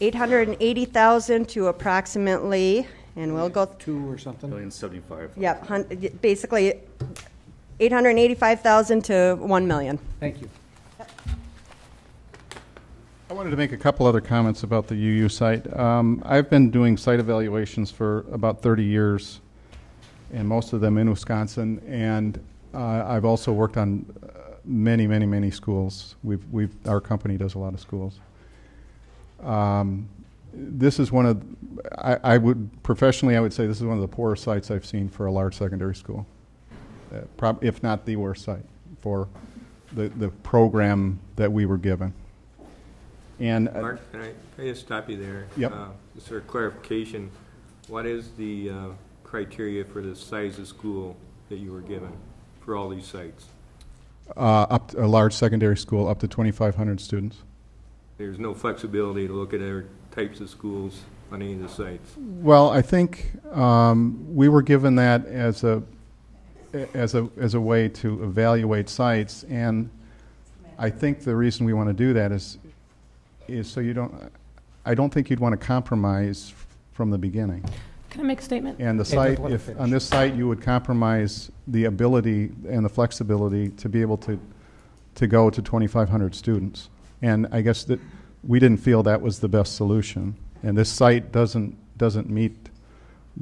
$880,000 to approximately, and we'll go
2 or something.
$1,075,000.
Yep, basically $885,000 to $1 million.
Thank you.
I wanted to make a couple other comments about the UU site. I've been doing site evaluations for about 30 years, and most of them in Wisconsin, and I've also worked on many schools. Our company does a lot of schools. This is one of, I would say this is one of the poorer sites I've seen for a large secondary school, if not the worst site for the program that we were given. And
Mark, can I just stop you there?
Yep.
Just for clarification, what is the criteria for the size of school that you were given for all these sites?
Up to a large secondary school, up to 2,500 students.
There's no flexibility to look at other types of schools on any of the sites.
Well, I think we were given that as a way to evaluate sites, and I think the reason we want to do that is so I don't think you'd want to compromise from the beginning.
Can I make a statement?
And the site, if on this site you would compromise the ability and the flexibility to be able to go to 2,500 students. And I guess that we didn't feel that was the best solution. And this site doesn't meet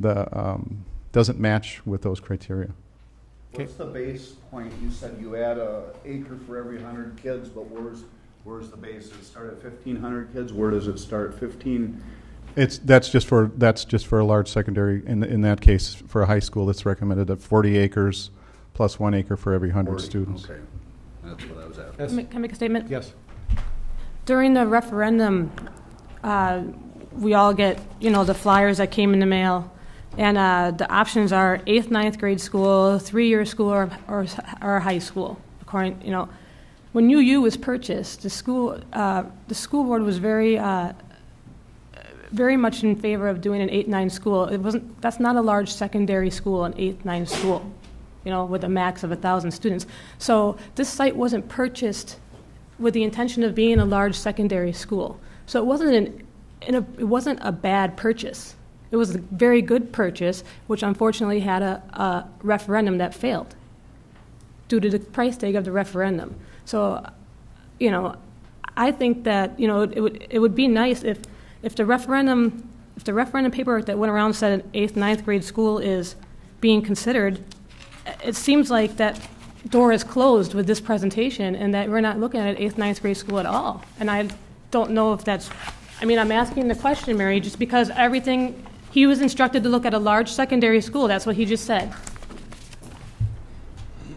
doesn't match with those criteria.
What's the base point? You said you add an acre for every 100 kids, but where's the base? Does it start at 1,500 kids? Where does it start? 15?
That's just for a large secondary. In that case, for a high school, it's recommended at 40 acres plus 1 acre for every 100 students.
Okay, that's what I was asking.
Yes.
Can I make a statement?
Yes.
During the referendum, we all get, the flyers that came in the mail, and the options are 8th, 9th grade school, 3-year school, or high school. According, when UU was purchased, the school board was very much in favor of doing an 8-9 school. That's not a large secondary school, an 8-9 school, with a max of 1,000 students. So this site wasn't purchased with the intention of being a large secondary school. So it wasn't a bad purchase. It was a very good purchase, which unfortunately had a referendum that failed due to the price tag of the referendum. So, I think that it would be nice if the referendum paperwork that went around said an 8th, 9th grade school is being considered. It seems like that door is closed with this presentation, and that we're not looking at an 8th, 9th grade school at all. And I don't know if that's. I'm asking the question, Mary, just because he was instructed to look at a large secondary school. That's what he just said.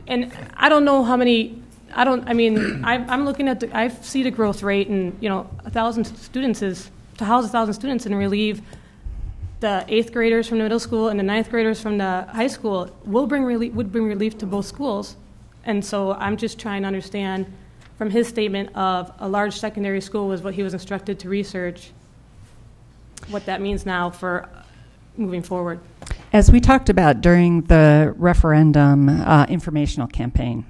And I don't know how many, I'm looking at, I see the growth rate, and, 1,000 students is, to house 1,000 students and relieve the 8th graders from the middle school and the 9th graders from the high school would bring relief to both schools. And so I'm just trying to understand from his statement of a large secondary school was what he was instructed to research, what that means now for moving forward.
As we talked about during the referendum informational campaign,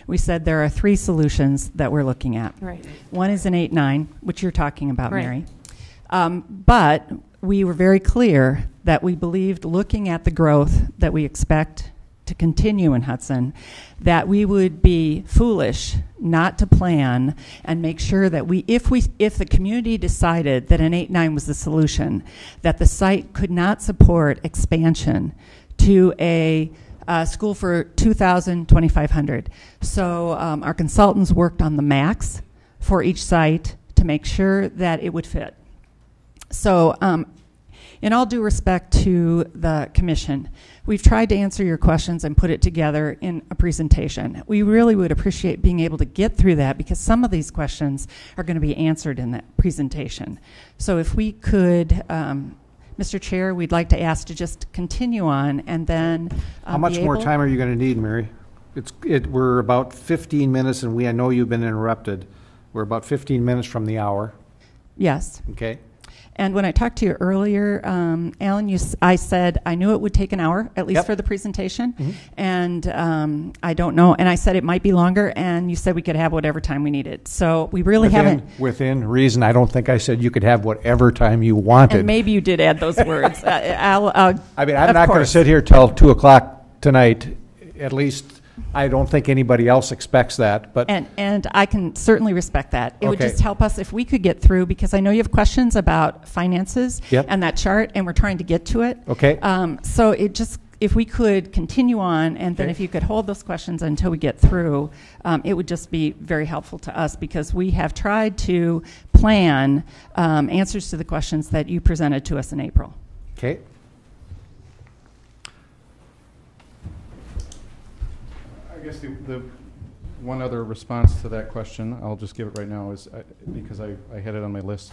we said there are 3 solutions that we're looking at.
Right.
One is an 8-9, which you're talking about,
Right.
Mary. But we were very clear that we believed, looking at the growth that we expect to continue in Hudson, that we would be foolish not to plan and make sure that if the community decided that an 8-9 was the solution, that the site could not support expansion to a school for 2,000, 2,500. So our consultants worked on the max for each site to make sure that it would fit. So in all due respect to the commission, we've tried to answer your questions and put it together in a presentation. We really would appreciate being able to get through that, because some of these questions are going to be answered in that presentation. So if we could, Mr. Chair, we'd like to ask to just continue on, and then
How much more time are you going to need, Mary? We're about 15 minutes, and I know you've been interrupted. We're about 15 minutes from the hour.
Yes.
Okay.
And when I talked to you earlier, Alan, I said I knew it would take an hour, at least for the presentation. Mm-hmm. And I don't know. And I said it might be longer, and you said we could have whatever time we needed. So we really haven't.
Within reason. I don't think I said you could have whatever time you wanted.
And maybe you did add those words. I'm
not going to sit here till 2 o'clock tonight. At least I don't think anybody else expects that. But
and I can certainly respect that. It would just help us if we could get through, because I know you have questions about finances and that chart, and we're trying to get to it.
Okay.
So if we could continue on, and then if you could hold those questions until we get through, it would just be very helpful to us, because we have tried to plan answers to the questions that you presented to us in April.
Okay.
I guess the one other response to that question, I'll just give it right now, is because I had it on my list,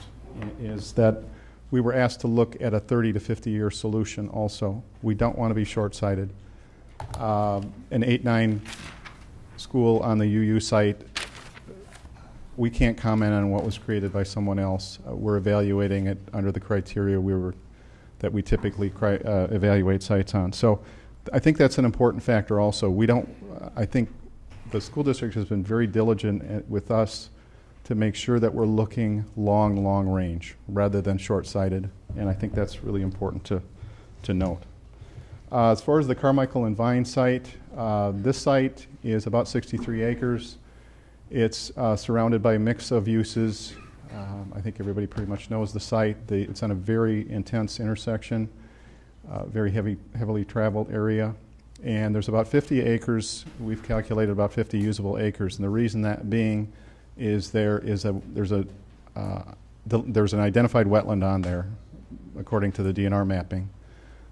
is that we were asked to look at a 30 to 50-year solution also. We don't want to be short-sighted. An 8-9 school on the UU site, we can't comment on what was created by someone else. We're evaluating it under the criteria that we typically evaluate sites on. So I think that's an important factor also. I think the school district has been very diligent with us to make sure that we're looking long range rather than short-sighted, and I think that's really important to note. As far as the Carmichael and Vine site, this site is about 63 acres. It's surrounded by a mix of uses. I think everybody pretty much knows the site. It's on a very intense intersection, very heavily traveled area. And there's about 50 acres. We've calculated about 50 usable acres, and the reason that being is there's an identified wetland on there, according to the DNR mapping.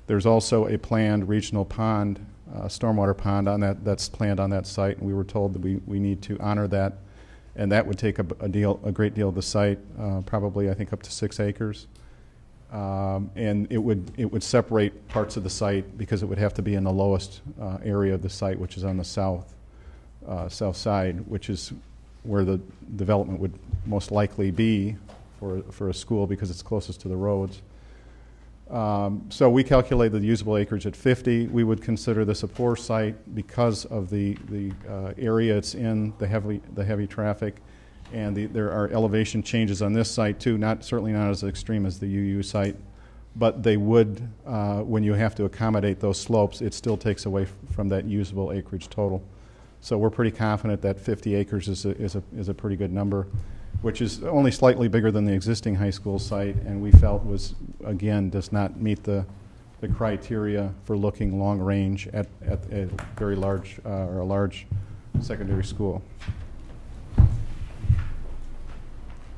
There's also a planned regional pond, stormwater pond that's planned on that site, and we were told that we need to honor that, and that would take a great deal of the site, probably I think up to 6 acres. And it would separate parts of the site, because it would have to be in the lowest area of the site, which is on the south side, which is where the development would most likely be for a school, because it's closest to the roads. So we calculated the usable acreage at 50. We would consider this a poor site because of the area it's in, the heavy traffic. And there are elevation changes on this site too, certainly not as extreme as the UU site, but they would, when you have to accommodate those slopes, it still takes away from that usable acreage total. So we're pretty confident that 50 acres is a pretty good number, which is only slightly bigger than the existing high school site, and we felt does not meet the criteria for looking long range at a very large or a large secondary school.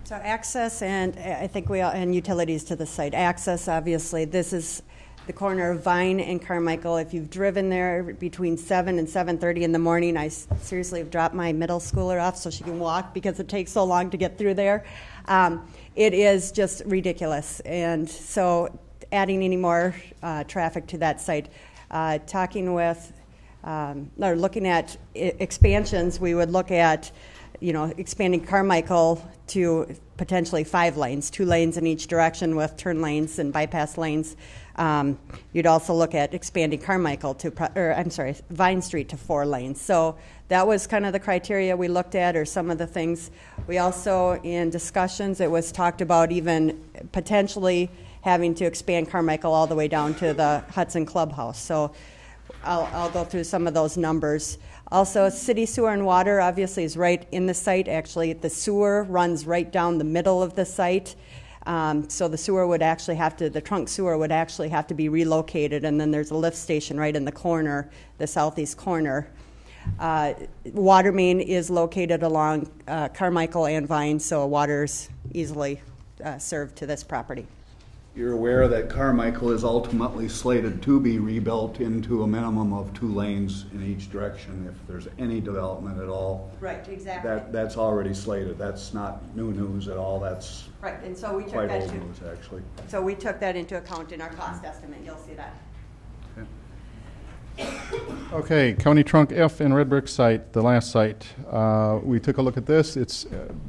So access, and I think and utilities to the site. Access, obviously, this is the corner of Vine and Carmichael. If you've driven there between 7 and 7:30 in the morning, I seriously have dropped my middle schooler off so she can walk because it takes so long to get through there. It is just ridiculous. And so adding any more traffic to that site, talking with, or looking at expansions, we would look at, expanding Carmichael to potentially 5 lanes, 2 lanes in each direction with turn lanes and bypass lanes. You'd also look at expanding Carmichael Vine Street to 4 lanes. So that was kind of the criteria we looked at, or some of the things. We also, in discussions, it was talked about even potentially having to expand Carmichael all the way down to the Hudson Clubhouse. So I'll go through some of those numbers. Also, city sewer and water obviously is right in the site. Actually, the sewer runs right down the middle of the site. So the sewer would actually the trunk sewer would actually have to be relocated, and then there's a lift station right in the corner, the southeast corner. Water main is located along Carmichael and Vine, so water's easily served to this property.
You're aware that Carmichael is ultimately slated to be rebuilt into a minimum of 2 lanes in each direction if there's any development at all.
Right, exactly.
That's already slated. That's not new news at all. That's
right, and so we took
quite
that
old news, actually.
So we took that into account in our cost estimate. You'll see that.
Okay, County Trunk F and Red Brick site, the last site. We took a look at this. It's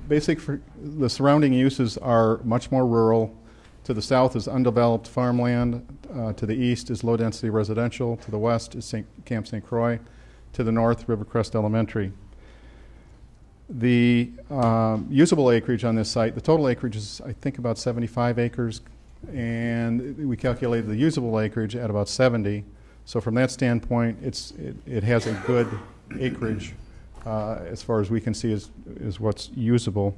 basic for the surrounding uses are much more rural. To the south is undeveloped farmland. To the east is low-density residential. To the west is Camp St. Croix. To the north, Rivercrest Elementary. The usable acreage on this site, the total acreage is, I think, about 75 acres, and we calculated the usable acreage at about 70. So from that standpoint, it has a good acreage as far as we can see is what's usable.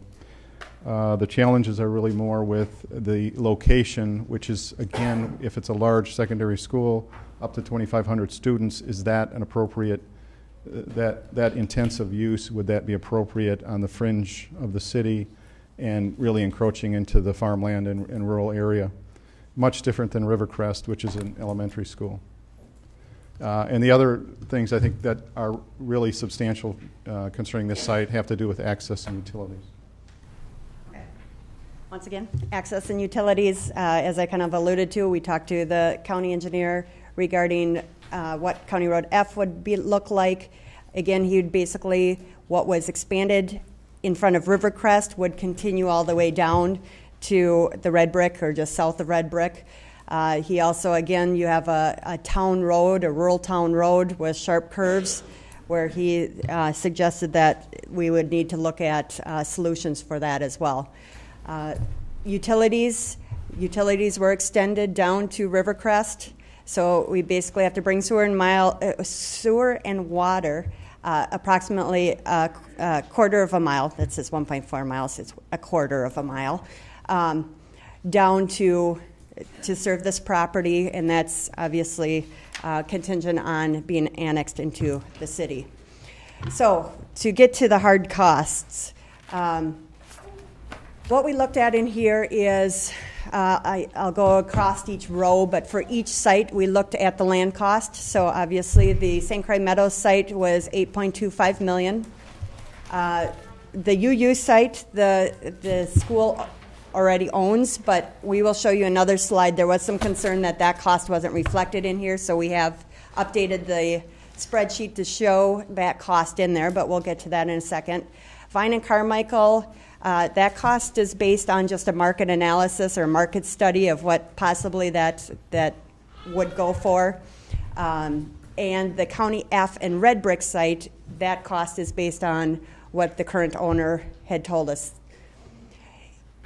The challenges are really more with the location, which is, again, if it's a large secondary school, up to 2,500 students, is that an appropriate, that intensive use, would that be appropriate on the fringe of the city and really encroaching into the farmland and rural area? Much different than Rivercrest, which is an elementary school. And the other things I think that are really substantial concerning this site have to do with access and utilities.
Once again, access and utilities, as I kind of alluded to, we talked to the county engineer regarding what County Road F would look like. Again, he'd basically, what was expanded in front of Rivercrest would continue all the way down to the Red Brick, or just south of Red Brick. He also, again, you have a town road, a rural town road with sharp curves, where he suggested that we would need to look at solutions for that as well. Utilities were extended down to Rivercrest, so we basically have to bring sewer and water approximately a quarter of a mile. That says 1.4 miles. It's a quarter of a mile down to serve this property, and that's obviously contingent on being annexed into the city. So to get to the hard costs. What we looked at in here is, I'll go across each row, but for each site we looked at the land cost. So obviously the St. Croix Meadows site was $8.25 million. The UU site, the school already owns, but we will show you another slide. There was some concern that cost wasn't reflected in here, so we have updated the spreadsheet to show that cost in there, but we'll get to that in a second. Vine and Carmichael, that cost is based on just a market analysis or market study of what possibly that would go for. And the County F and Red Brick site, that cost is based on what the current owner had told us.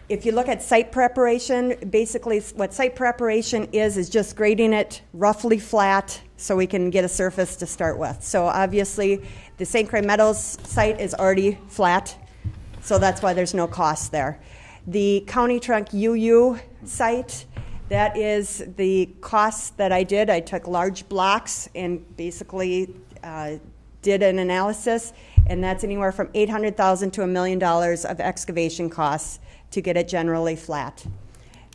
If you look at site preparation, basically what site preparation is just grading it roughly flat so we can get a surface to start with. So obviously the St. Croix Meadows site is already flat, so that's why there's no cost there. The County Trunk UU site, that is the costs that I did. I took large blocks and basically did an analysis, and that's anywhere from $800,000 to $1 million of excavation costs to get it generally flat.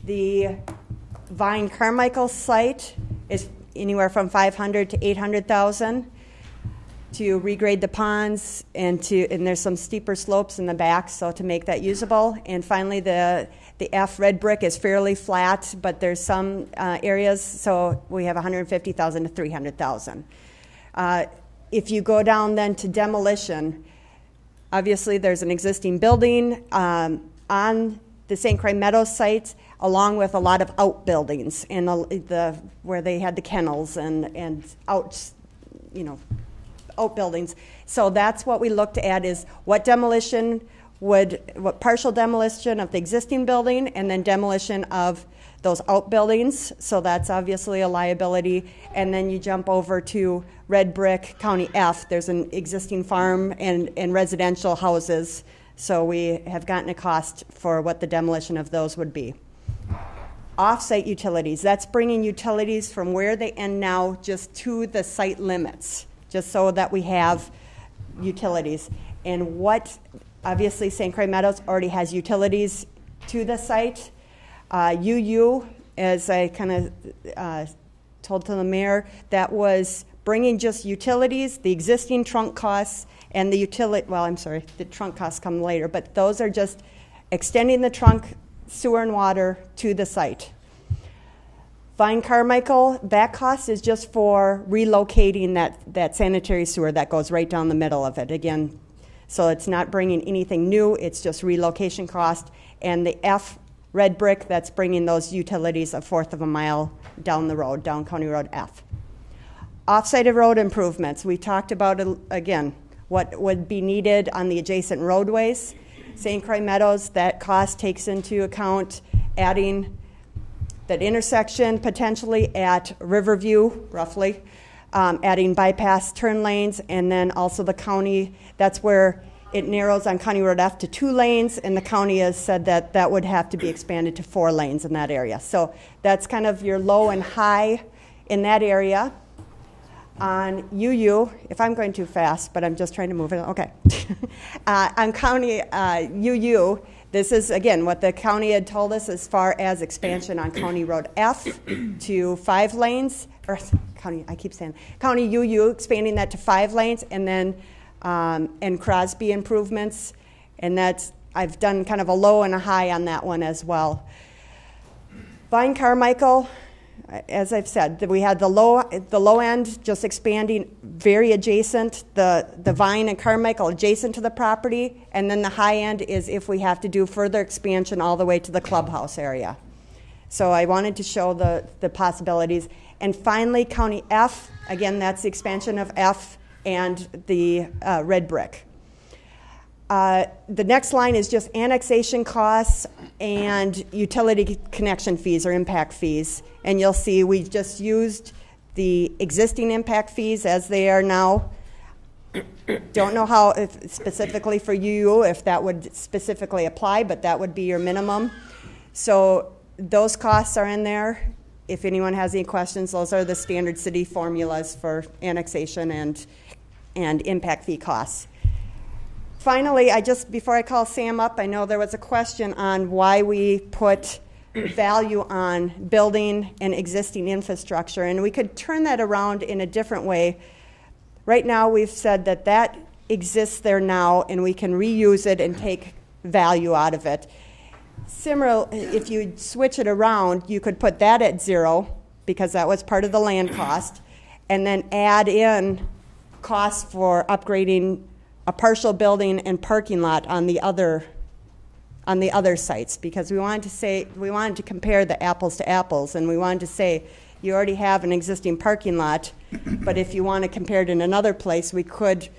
The Vine Carmichael site, is anywhere from 500 to 800,000 to regrade the ponds and there's some steeper slopes in the back, so to make that usable. And finally, the F red brick is fairly flat, but there's some areas, so we have 150,000 to 300,000. If you go down then to demolition, obviously there's an existing building on the St. Croix Meadows site, along with a lot of outbuildings and where they had the kennels and outbuildings. So that's what we looked at, is what partial demolition of the existing building and then demolition of those outbuildings. So that's obviously a liability. And then you jump over to red brick, County F. There's an existing farm and residential houses. So we have gotten a cost for what the demolition of those would be. Off-site utilities, that's bringing utilities from where they end now just to the site limits, just so that we have utilities. And obviously St. Croix Meadows already has utilities to the site. UU, as I kind of told to the mayor, that was bringing just utilities, the existing trunk costs, and the trunk costs come later, but those are just extending the trunk, sewer and water to the site. Vine Carmichael, that cost is just for relocating that sanitary sewer that goes right down the middle of it. Again, so it's not bringing anything new, it's just relocation cost. And the F red brick, that's bringing those utilities a fourth of a mile down the road, down County Road F. Off-site road improvements, we talked about, again, what would be needed on the adjacent roadways. St. Croix Meadows, that cost takes into account adding that intersection potentially at Riverview, roughly, adding bypass turn lanes, and then also the county, that's where it narrows on County Road F to 2 lanes, and the county has said that that would have to be expanded to 4 lanes in that area. So that's kind of your low and high in that area. On UU, if I'm going too fast, but I'm just trying to move it, okay. On County UU, this is, again, what the county had told us as far as expansion on County Road F to 5 lanes, or County, I keep saying, County UU, expanding that to 5 lanes, and then, and Crosby improvements, and that's, I've done kind of a low and a high on that one as well. Vine Carmichael, as I've said, we had the low end just expanding very adjacent, the Vine and Carmichael adjacent to the property, and then the high end is if we have to do further expansion all the way to the clubhouse area. So I wanted to show the possibilities. And finally, County F, again, that's the expansion of F and the red brick. The next line is just annexation costs and utility connection fees or impact fees. And you'll see we just used the existing impact fees as they are now. Don't know how, specifically for you, if that would specifically apply, but that would be your minimum. So those costs are in there. If anyone has any questions, those are the standard city formulas for annexation and impact fee costs. Finally, before I call Sam up, I know there was a question on why we put value on building and existing infrastructure, and we could turn that around in a different way. Right now, we've said that exists there now, and we can reuse it and take value out of it. Similar, if you switch it around, you could put that at 0, because that was part of the land cost, and then add in costs for upgrading a partial building and parking lot on the other sites, because we wanted to compare the apples to apples, and we wanted to say you already have an existing parking lot, but if you want to compare it in another place, we could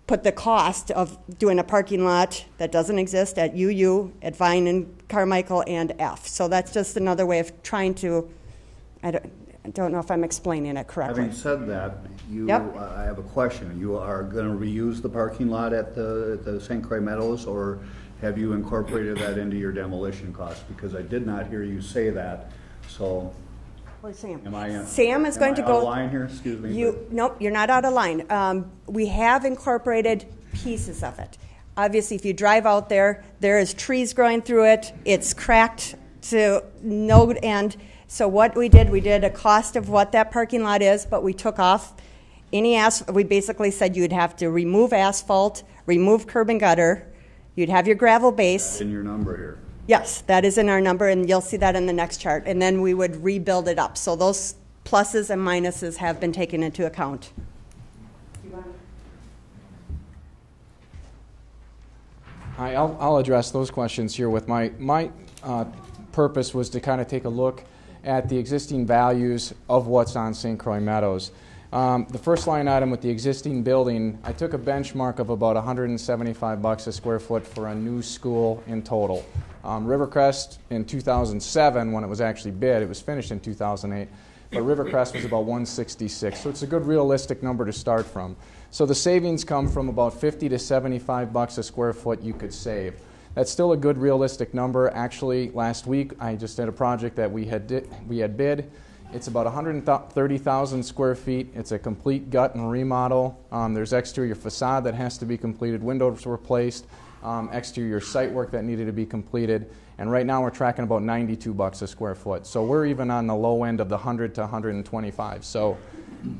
put the cost of doing a parking lot that doesn't exist at UU, at Vine and Carmichael, and F. So that's just another way of trying to, I don't know if I'm explaining it correctly.
Having said that,
Yep.
I have a question. You are going to reuse the parking lot at the St. Croix Meadows, or have you incorporated that into your demolition costs? Because I did not hear you say that. So,
Where's Sam?
Sam
is going to go.
Out of line here? Excuse me.
Nope, you're not out of line. We have incorporated pieces of it. Obviously, if you drive out there is trees growing through it. It's cracked to no end. So what we did a cost of what that parking lot is, but we took off any we basically said you'd have to remove asphalt, remove curb and gutter, you'd have your gravel base.
In your number here.
Yes, that is in our number, and you'll see that in the next chart. And then we would rebuild it up. So those pluses and minuses have been taken into account.
Hi, I'll address those questions here with my purpose was to kind of take a look at the existing values of what's on St. Croix Meadows. The first line item with the existing building, I took a benchmark of about $175 a square foot for a new school in total. Rivercrest in 2007, when it was actually bid, it was finished in 2008, but Rivercrest was about $166. So it's a good realistic number to start from. So the savings come from about $50 to $75 a square foot you could save. That's still a good realistic number. Actually, last week I just did a project that we had bid. It's about 130,000 square feet. It's a complete gut and remodel. There's exterior facade that has to be completed, windows replaced, exterior site work that needed to be completed. And right now we're tracking about $92 a square foot. So we're even on the low end of the 100 to 125. So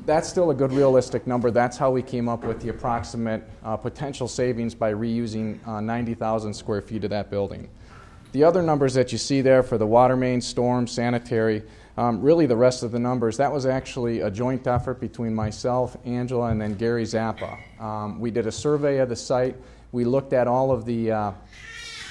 that's still a good realistic number. That's how we came up with the approximate potential savings by reusing 90,000 square feet of that building. The other numbers that you see there for the water main, storm, sanitary, really the rest of the numbers, that was actually a joint effort between myself, Angela, and then Gary Zappa. We did a survey of the site. We looked at all of the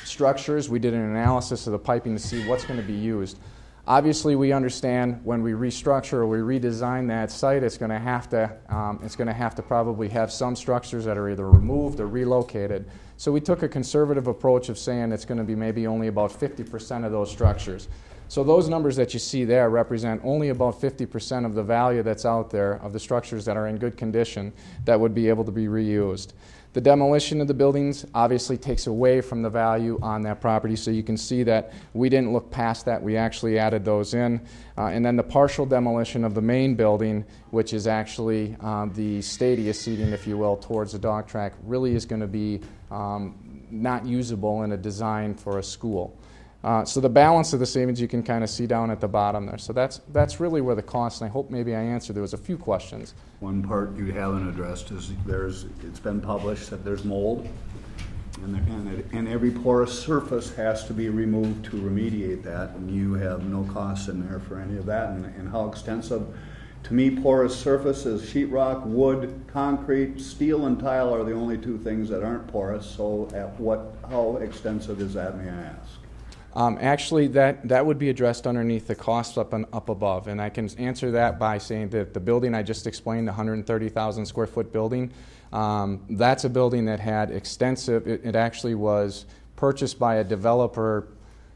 structures. We did an analysis of the piping to see what's going to be used. Obviously, we understand when we restructure or we redesign that site, it's going to have to probably have some structures that are either removed or relocated. So we took a conservative approach of saying it's going to be maybe only about 50% of those structures. So those numbers that you see there represent only about 50% of the value that's out there of the structures that are in good condition that would be able to be reused. The demolition of the buildings obviously takes away from the value on that property, so you can see that we didn't look past that. We actually added those in. And then the partial demolition of the main building, which is actually the stadia seating, if you will, towards the dog track, really is going to be not usable in a design for a school. So the balance of the savings you can kind of see down at the bottom there. So that's really where the cost, and I hope maybe I answered. There was a few questions.
One part you haven't addressed is it's been published that there's mold, and every porous surface has to be removed to remediate that, and you have no costs in there for any of that. And how extensive? To me, porous surfaces, sheetrock, wood, concrete, steel, and tile are the only two things that aren't porous. So how extensive is that, may I ask?
Actually, that would be addressed underneath the costs up above, and I can answer that by saying that the building I just explained, the 130,000 square foot building, that's a building that had extensive. It actually was purchased by a developer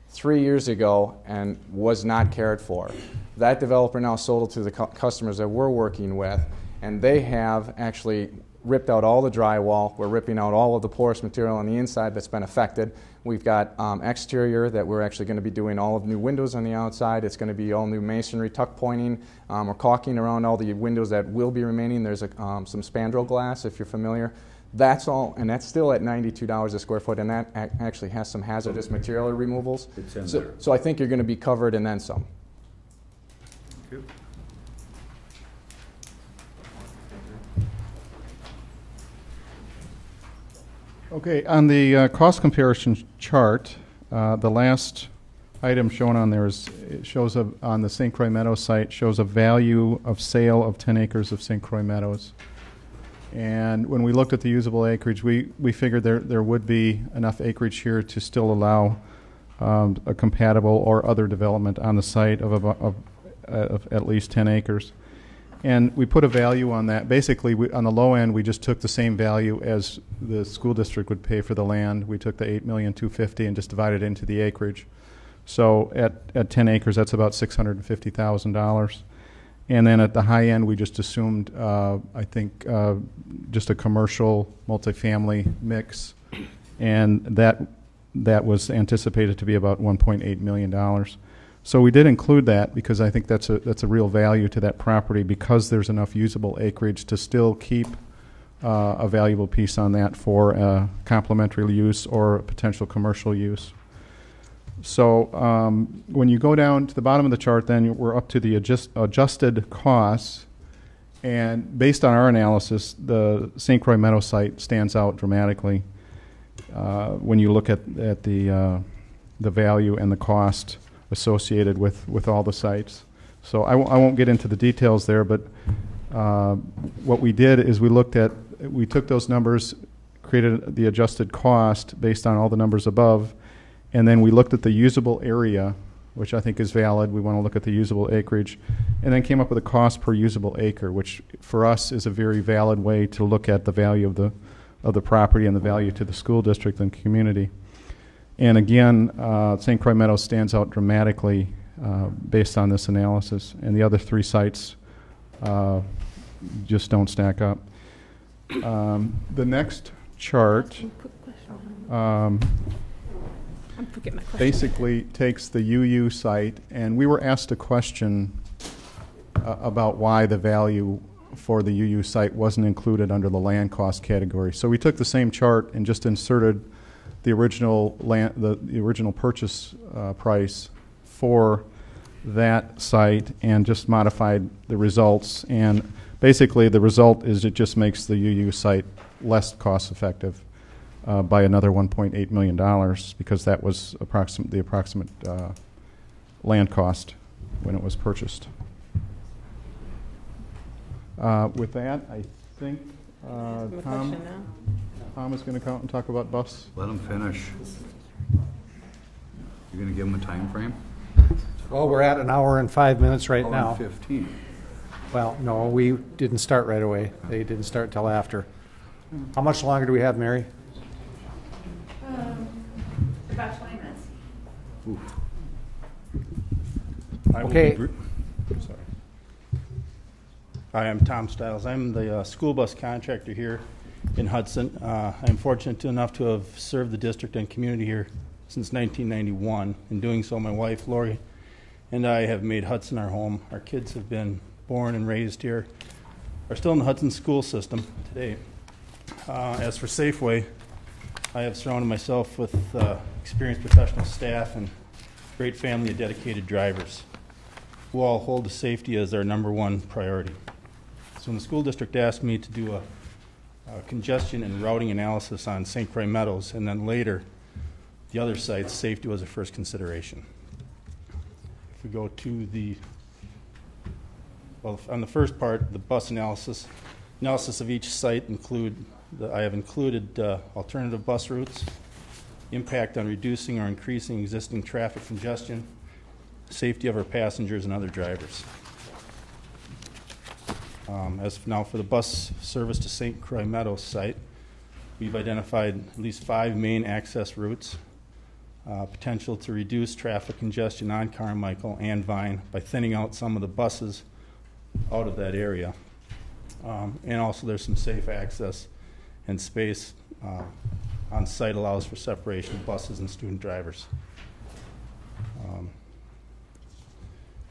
3 years ago and was not cared for. That developer now sold it to the customers that we're working with, and they have actually ripped out all the drywall. We're ripping out all of the porous material on the inside that's been affected. We've got exterior that we're actually going to be doing all of new windows on the outside. It's going to be all new masonry, tuck pointing. We're caulking around all the windows that will be remaining. There's some spandrel glass, if you're familiar. That's all, and that's still at $92 a square foot, and that actually has some hazardous material removals.
It's in there.
So I think you're going to be covered and then some.
Thank you.
Okay, on the cost comparison chart, the last item shown on there shows on the St. Croix Meadows site shows a value of sale of 10 acres of St. Croix Meadows. And when we looked at the usable acreage, we figured there would be enough acreage here to still allow a compatible or other development on the site of at least 10 acres. And we put a value on that. Basically, on the low end, we just took the same value as the school district would pay for the land. We took the $8,250,000 and just divided it into the acreage. So at 10 acres, that's about $650,000. And then at the high end, we just assumed, I think, just a commercial multifamily mix, and that was anticipated to be about $1.8 million. So we did include that because I think that's a real value to that property because there's enough usable acreage to still keep a valuable piece on that for complementary use or potential commercial use. So when you go down to the bottom of the chart, then we're up to the adjusted costs. And based on our analysis, the St. Croix Meadow site stands out dramatically when you look at the value and the cost associated with all the sites. So I won't get into the details there, but what we did is we took those numbers, created the adjusted cost based on all the numbers above, and then we looked at the usable area, which I think is valid. We want to look at the usable acreage, and then came up with a cost per usable acre, which for us is a very valid way to look at the value of the property and the value to the school district and community. And again, St. Croix Meadows stands out dramatically based on this analysis, and the other three sites just don't stack up. The next chart basically takes the UU site, and we were asked a question about why the value for the UU site wasn't included under the land cost category. So we took the same chart and just inserted the original the original purchase price for that site and just modified the results. And basically the result is it just makes the UU site less cost effective by another $1.8 million, because that was the approximate land cost when it was purchased. With that, I think Tom is going to come out and talk about bus.
Let him finish. You're going to give him a time frame?
Well, we're at 1 hour and 5 minutes right now.
15.
Well, no, we didn't start right away. They didn't start till after. How much longer do we have, Mary?
About 20 minutes.
Oof.
Okay.
Sorry. Hi, I'm Tom Stiles. I'm the school bus contractor here in Hudson. I'm fortunate enough to have served the district and community here since 1991. In doing so, my wife, Lori, and I have made Hudson our home. Our kids have been born and raised here, are still in the Hudson school system today. As for Safeway, I have surrounded myself with experienced professional staff and great family of dedicated drivers who all hold the safety as their #1 priority. So when the school district asked me to do a congestion and routing analysis on St. Croix Meadows, and then later the other sites, safety was a first consideration. If we go to on the first part, the bus analysis of each site I have included alternative bus routes, impact on reducing or increasing existing traffic congestion, safety of our passengers and other drivers. Now for the bus service to St. Croix Meadows site, we've identified at least 5 main access routes, potential to reduce traffic congestion on Carmichael and Vine by thinning out some of the buses out of that area. And also there's some safe access and space on site allows for separation of buses and student drivers.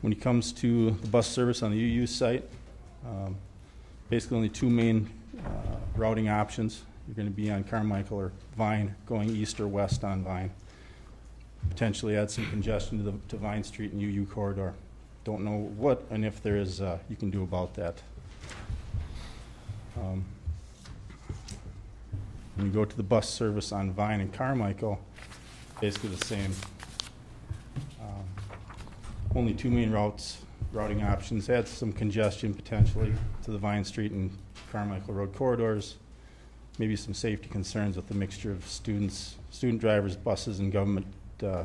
When it comes to the bus service on the UU site, basically only 2 main routing options. You're going to be on Carmichael or Vine, going east or west on Vine. Potentially add some congestion to Vine Street and UU corridor. Don't know what and if there is you can do about that. When you go to the bus service on Vine and Carmichael, basically the same. Only 2 main routing options. Add some congestion potentially to the Vine Street and Carmichael Road corridors. Maybe some safety concerns with the mixture of student drivers, buses, and government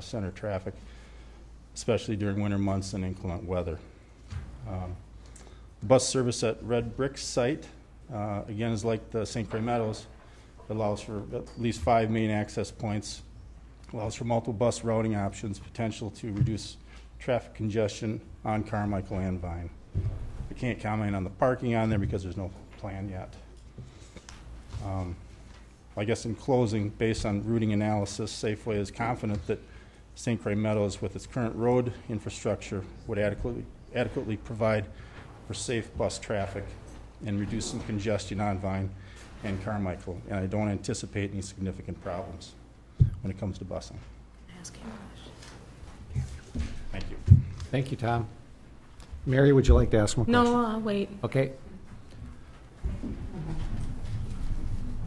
center traffic, especially during winter months and inclement weather. Bus service at Red Brick site, again, is like the St. Croix Meadows. It allows for at least 5 main access points, allows for multiple bus routing options, potential to reduce traffic congestion on Carmichael and Vine. I can't comment on the parking on there because there's no plan yet. I guess in closing, based on routing analysis, Safeway is confident that St. Croix Meadows, with its current road infrastructure, would adequately provide for safe bus traffic and reduce some congestion on Vine and Carmichael. And I don't anticipate any significant problems when it comes to busing.
Thank you, Tom. Mary, would you like to ask one question?
No, I'll wait.
Okay.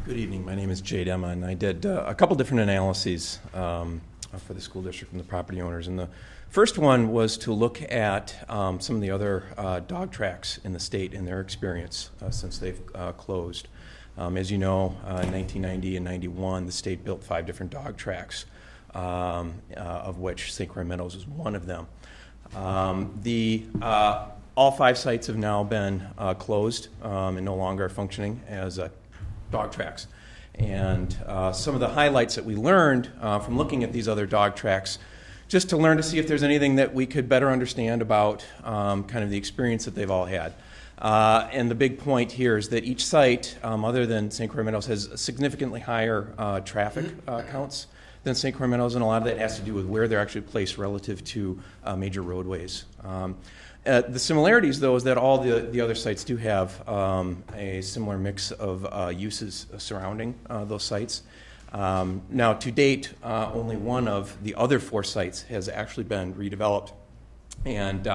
Good evening. My name is Jade Emma, and I did a couple different analyses for the school district and the property owners. And the first one was to look at some of the other dog tracks in the state and their experience since they've closed. As you know, in 1990 and 91, the state built 5 different dog tracks, of which St. Croix Meadows was one of them. All 5 sites have now been closed and no longer functioning as dog tracks. And some of the highlights that we learned from looking at these other dog tracks, just to learn to see if there's anything that we could better understand about kind of the experience that they've all had. And the big point here is that each site, other than St. Croix Meadows, has significantly higher traffic counts than St. Croix Meadows, and a lot of that has to do with where they're actually placed relative to major roadways. The similarities, though, is that all the other sites do have a similar mix of uses surrounding those sites. Now, to date, only one of the other 4 sites has actually been redeveloped. And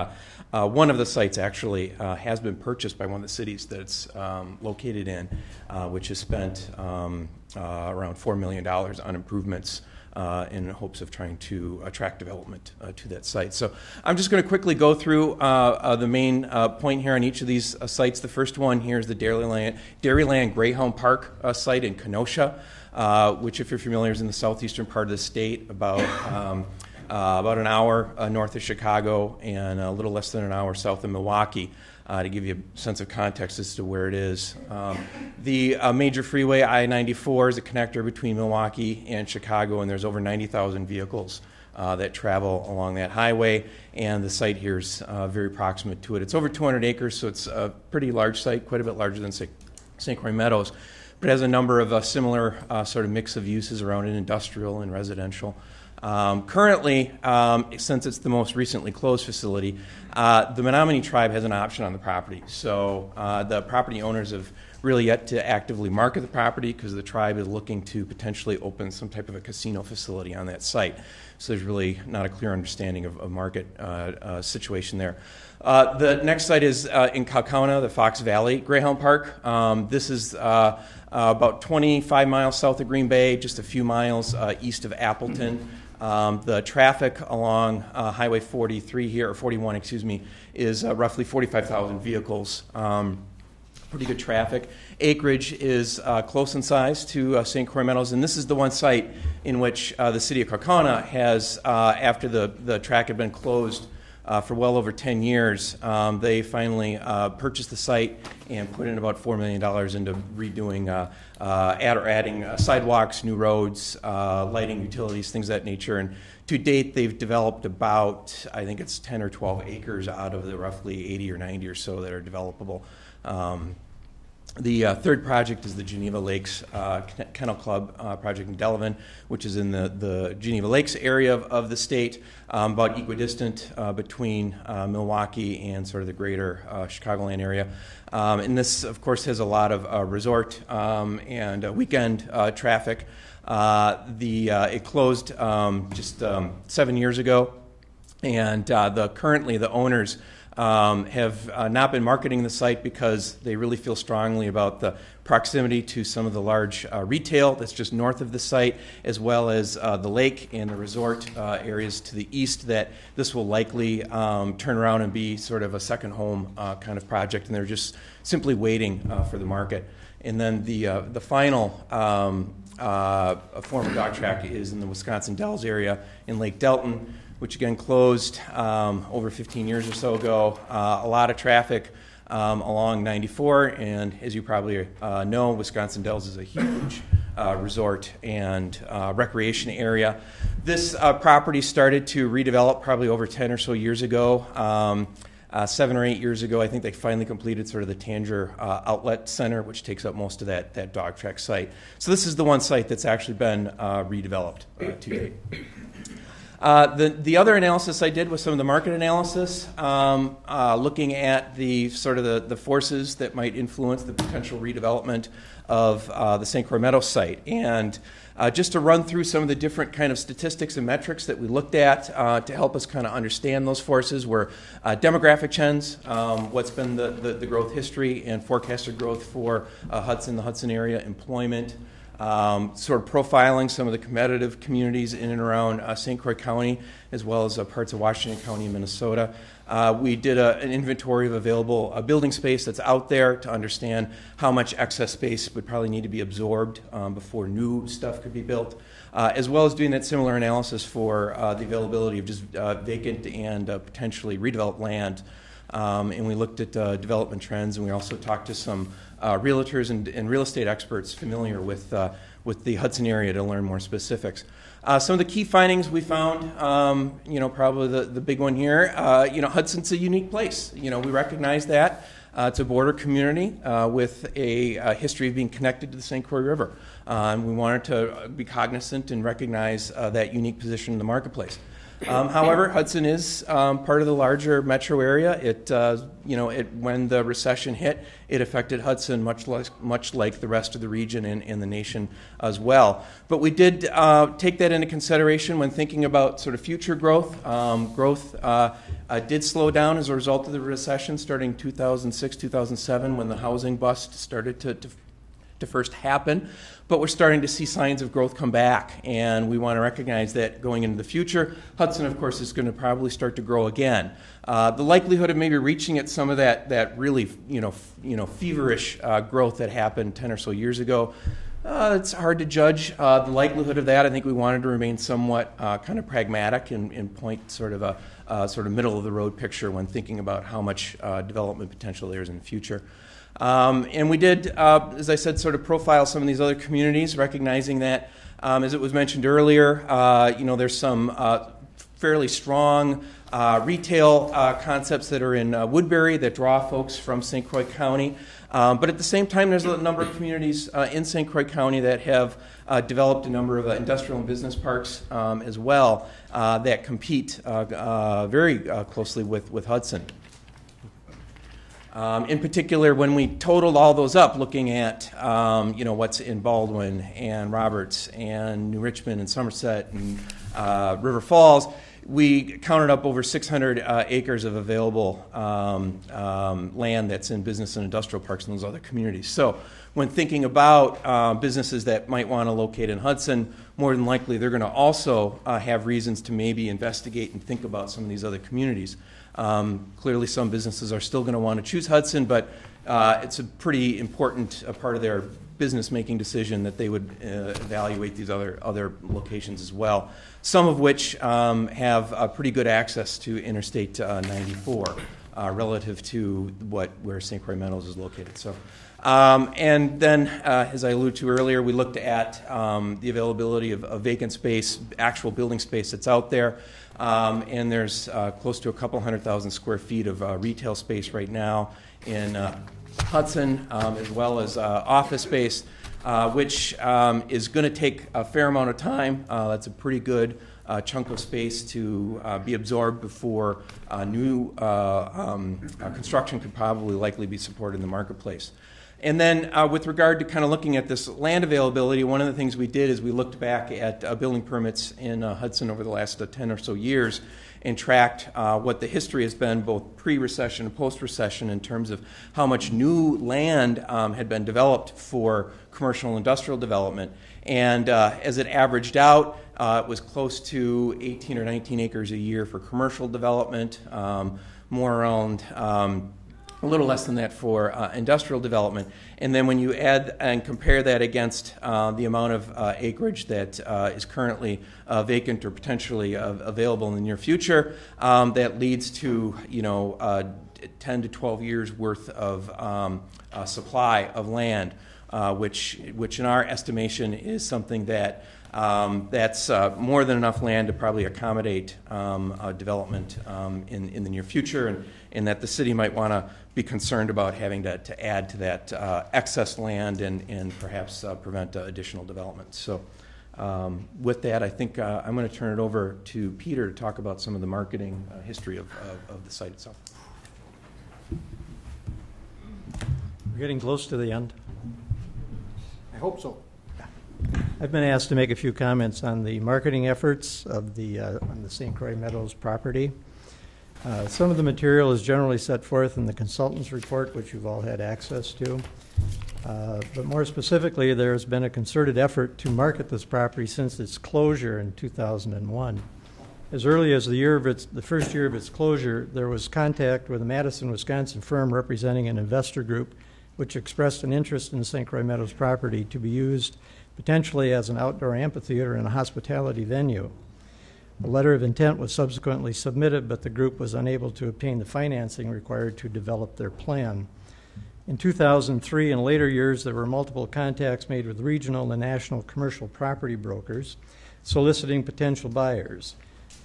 one of the sites actually has been purchased by one of the cities that it's located in, which has spent around $4 million on improvements in hopes of trying to attract development to that site. So I'm just going to quickly go through the main point here on each of these sites. The first one here is the Dairyland Greyhound Park site in Kenosha, which, if you're familiar, is in the southeastern part of the state, about an hour north of Chicago and a little less than an hour south of Milwaukee. To give you a sense of context as to where it is. The major freeway, I-94, is a connector between Milwaukee and Chicago, and there's over 90,000 vehicles that travel along that highway, and the site here is very proximate to it. It's over 200 acres, so it's a pretty large site, quite a bit larger than St. Croix Meadows, but it has a number of similar sort of mix of uses around it, industrial and residential. Currently, since it's the most recently closed facility, the Menominee tribe has an option on the property. So the property owners have really yet to actively market the property because the tribe is looking to potentially open some type of a casino facility on that site. So there's really not a clear understanding of market situation there. The next site is in Kaukauna, the Fox Valley Greyhound Park. This is about 25 miles south of Green Bay, just a few miles east of Appleton. The traffic along Highway 43 here, or 41, excuse me, is roughly 45,000 vehicles. Pretty good traffic. Acreage is close in size to St. Croix Meadows, and this is the one site in which the city of Kaukauna has, after the track had been closed for well over 10 years, they finally purchased the site and put in about $4 million into redoing, adding sidewalks, new roads, lighting, utilities, things of that nature. And to date, they've developed about, I think it's 10 or 12 acres out of the roughly 80 or 90 or so that are developable. The third project is the Geneva Lakes Kennel Club project in Delavan, which is in the Geneva Lakes area of the state, about equidistant between Milwaukee and sort of the greater Chicagoland area. And this, of course, has a lot of resort and weekend traffic. It closed just 7 years ago, and currently the owners have not been marketing the site because they really feel strongly about the proximity to some of the large retail that's just north of the site, as well as the lake and the resort areas to the east, that this will likely turn around and be sort of a second home kind of project, and they're just simply waiting for the market. And then the final form of dog track is in the Wisconsin Dells area in Lake Delton, which again closed over 15 years or so ago. A lot of traffic along 94, and as you probably know, Wisconsin Dells is a huge resort and recreation area. This property started to redevelop probably over 10 or so years ago. 7 or 8 years ago, I think they finally completed sort of the Tanger Outlet Center, which takes up most of that dog track site. So this is the one site that's actually been redeveloped to date. The other analysis I did was some of the market analysis, looking at the forces that might influence the potential redevelopment of the St. Croix Meadows site. And just to run through some of the different kind of statistics and metrics that we looked at to help us kind of understand those forces were demographic trends, what's been the growth history and forecasted growth for the Hudson area, employment, sort of profiling some of the competitive communities in and around St. Croix County, as well as parts of Washington County and Minnesota. We did an inventory of available building space that's out there to understand how much excess space would probably need to be absorbed before new stuff could be built, as well as doing that similar analysis for the availability of just vacant and potentially redeveloped land. And we looked at development trends, and we also talked to some realtors and real estate experts familiar with the Hudson area to learn more specifics. Some of the key findings we found, probably the big one here, Hudson's a unique place. We recognize that. It's a border community with a history of being connected to the St. Croix River. And we wanted to be cognizant and recognize that unique position in the marketplace. However, Hudson is part of the larger metro area. When the recession hit, it affected Hudson much like the rest of the region and the nation as well. But we did take that into consideration when thinking about sort of future growth. Growth did slow down as a result of the recession starting 2006, 2007, when the housing bust started to first happen. But we're starting to see signs of growth come back, and we want to recognize that going into the future, Hudson, of course, is going to probably start to grow again. The likelihood of maybe reaching at some of that really feverish growth that happened 10 or so years ago, it's hard to judge the likelihood of that. I think we wanted to remain somewhat kind of pragmatic and point sort of a middle of the road picture when thinking about how much development potential there is in the future. And we did, as I said, sort of profile some of these other communities, recognizing that, as it was mentioned earlier, there's some fairly strong retail concepts that are in Woodbury that draw folks from St. Croix County. But at the same time, there's a number of communities in St. Croix County that have developed a number of industrial and business parks as well that compete very closely with Hudson. In particular, when we totaled all those up, looking at what's in Baldwin and Roberts and New Richmond and Somerset and River Falls, we counted up over 600 acres of available land that's in business and industrial parks in those other communities. So when thinking about businesses that might want to locate in Hudson, more than likely they're going to also have reasons to maybe investigate and think about some of these other communities. Clearly, some businesses are still going to want to choose Hudson, but it's a pretty important part of their business-making decision that they would evaluate these other locations as well, some of which have pretty good access to Interstate 94 relative to where St. Croix Meadows is located. So, and then, as I alluded to earlier, we looked at the availability of vacant space, actual building space that's out there. And there's close to a couple 100,000 square feet of retail space right now in Hudson, as well as office space, which is going to take a fair amount of time. That's a pretty good chunk of space to be absorbed before new construction could probably likely be supported in the marketplace. And then with regard to kind of looking at this land availability, one of the things we did is we looked back at building permits in Hudson over the last 10 or so years and tracked what the history has been both pre-recession and post-recession in terms of how much new land had been developed for commercial and industrial development. And as it averaged out, it was close to 18 or 19 acres a year for commercial development, more around a little less than that for industrial development. And then when you add and compare that against the amount of acreage that is currently vacant or potentially available in the near future, that leads to 10 to 12 years worth of supply of land, which in our estimation is something that that's more than enough land to probably accommodate development in the near future, and that the city might want to be concerned about having to add to that excess land and perhaps prevent additional development. So With that, I think I'm going to turn it over to Peter to talk about some of the marketing history of the site itself.
We're getting close to the end.
I hope so.
I've been asked to make a few comments on the marketing efforts of on the St. Croix Meadows property. Some of the material is generally set forth in the consultant's report, which you've all had access to. But more specifically, there has been a concerted effort to market this property since its closure in 2001. As early as the first year of its closure, there was contact with a Madison, Wisconsin firm representing an investor group which expressed an interest in the St. Croix Meadows property to be used potentially as an outdoor amphitheater and a hospitality venue. A letter of intent was subsequently submitted, but the group was unable to obtain the financing required to develop their plan. In 2003 and later years, there were multiple contacts made with regional and national commercial property brokers soliciting potential buyers.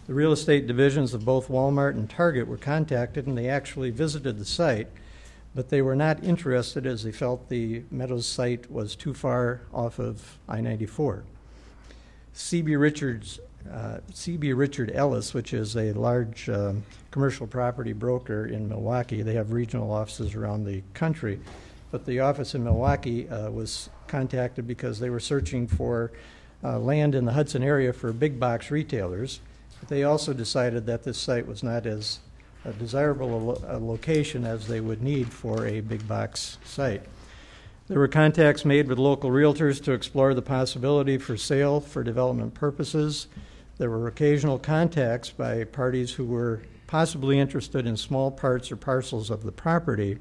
The real estate divisions of both Walmart and Target were contacted, and they actually visited the site, but they were not interested as they felt the Meadows site was too far off of I-94. C.B. Richard Ellis, which is a large commercial property broker in Milwaukee. They have regional offices around the country, but the office in Milwaukee was contacted because they were searching for land in the Hudson area for big box retailers. But they also decided that this site was not as desirable a location as they would need for a big box site. There were contacts made with local realtors to explore the possibility for sale for development purposes. There were occasional contacts by parties who were possibly interested in small parts or parcels of the property,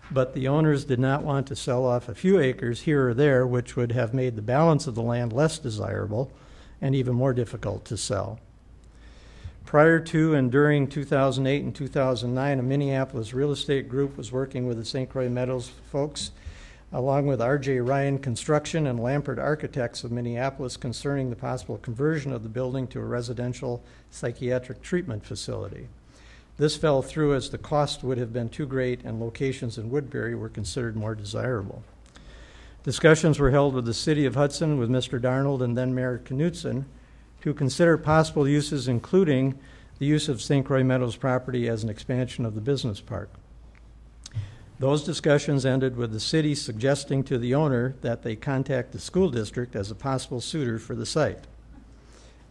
but the owners did not want to sell off a few acres here or there, which would have made the balance of the land less desirable and even more difficult to sell. Prior to and during 2008 and 2009, a Minneapolis real estate group was working with the St. Croix Meadows folks, along with R.J. Ryan Construction and Lampert Architects of Minneapolis, concerning the possible conversion of the building to a residential psychiatric treatment facility. This fell through as the cost would have been too great and locations in Woodbury were considered more desirable. Discussions were held with the City of Hudson, with Mr. Darnold and then Mayor Knutson, to consider possible uses, including the use of St. Croix Meadows property as an expansion of the business park. Those discussions ended with the city suggesting to the owner that they contact the school district as a possible suitor for the site.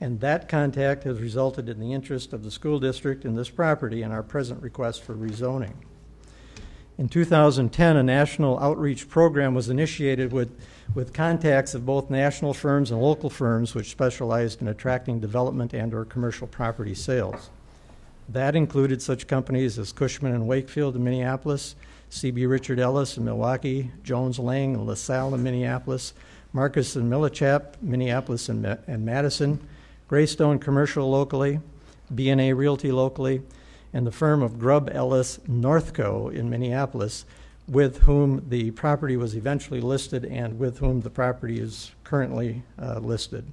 And that contact has resulted in the interest of the school district in this property and our present request for rezoning. In 2010, a national outreach program was initiated with contacts of both national firms and local firms which specialized in attracting development and or commercial property sales. That included such companies as Cushman & Wakefield in Minneapolis, C.B. Richard Ellis in Milwaukee, Jones Lang and LaSalle in Minneapolis, Marcus and Millichap, Minneapolis and Madison, Greystone Commercial locally, B&A Realty locally, and the firm of Grubb Ellis Northco in Minneapolis, with whom the property was eventually listed and with whom the property is currently listed.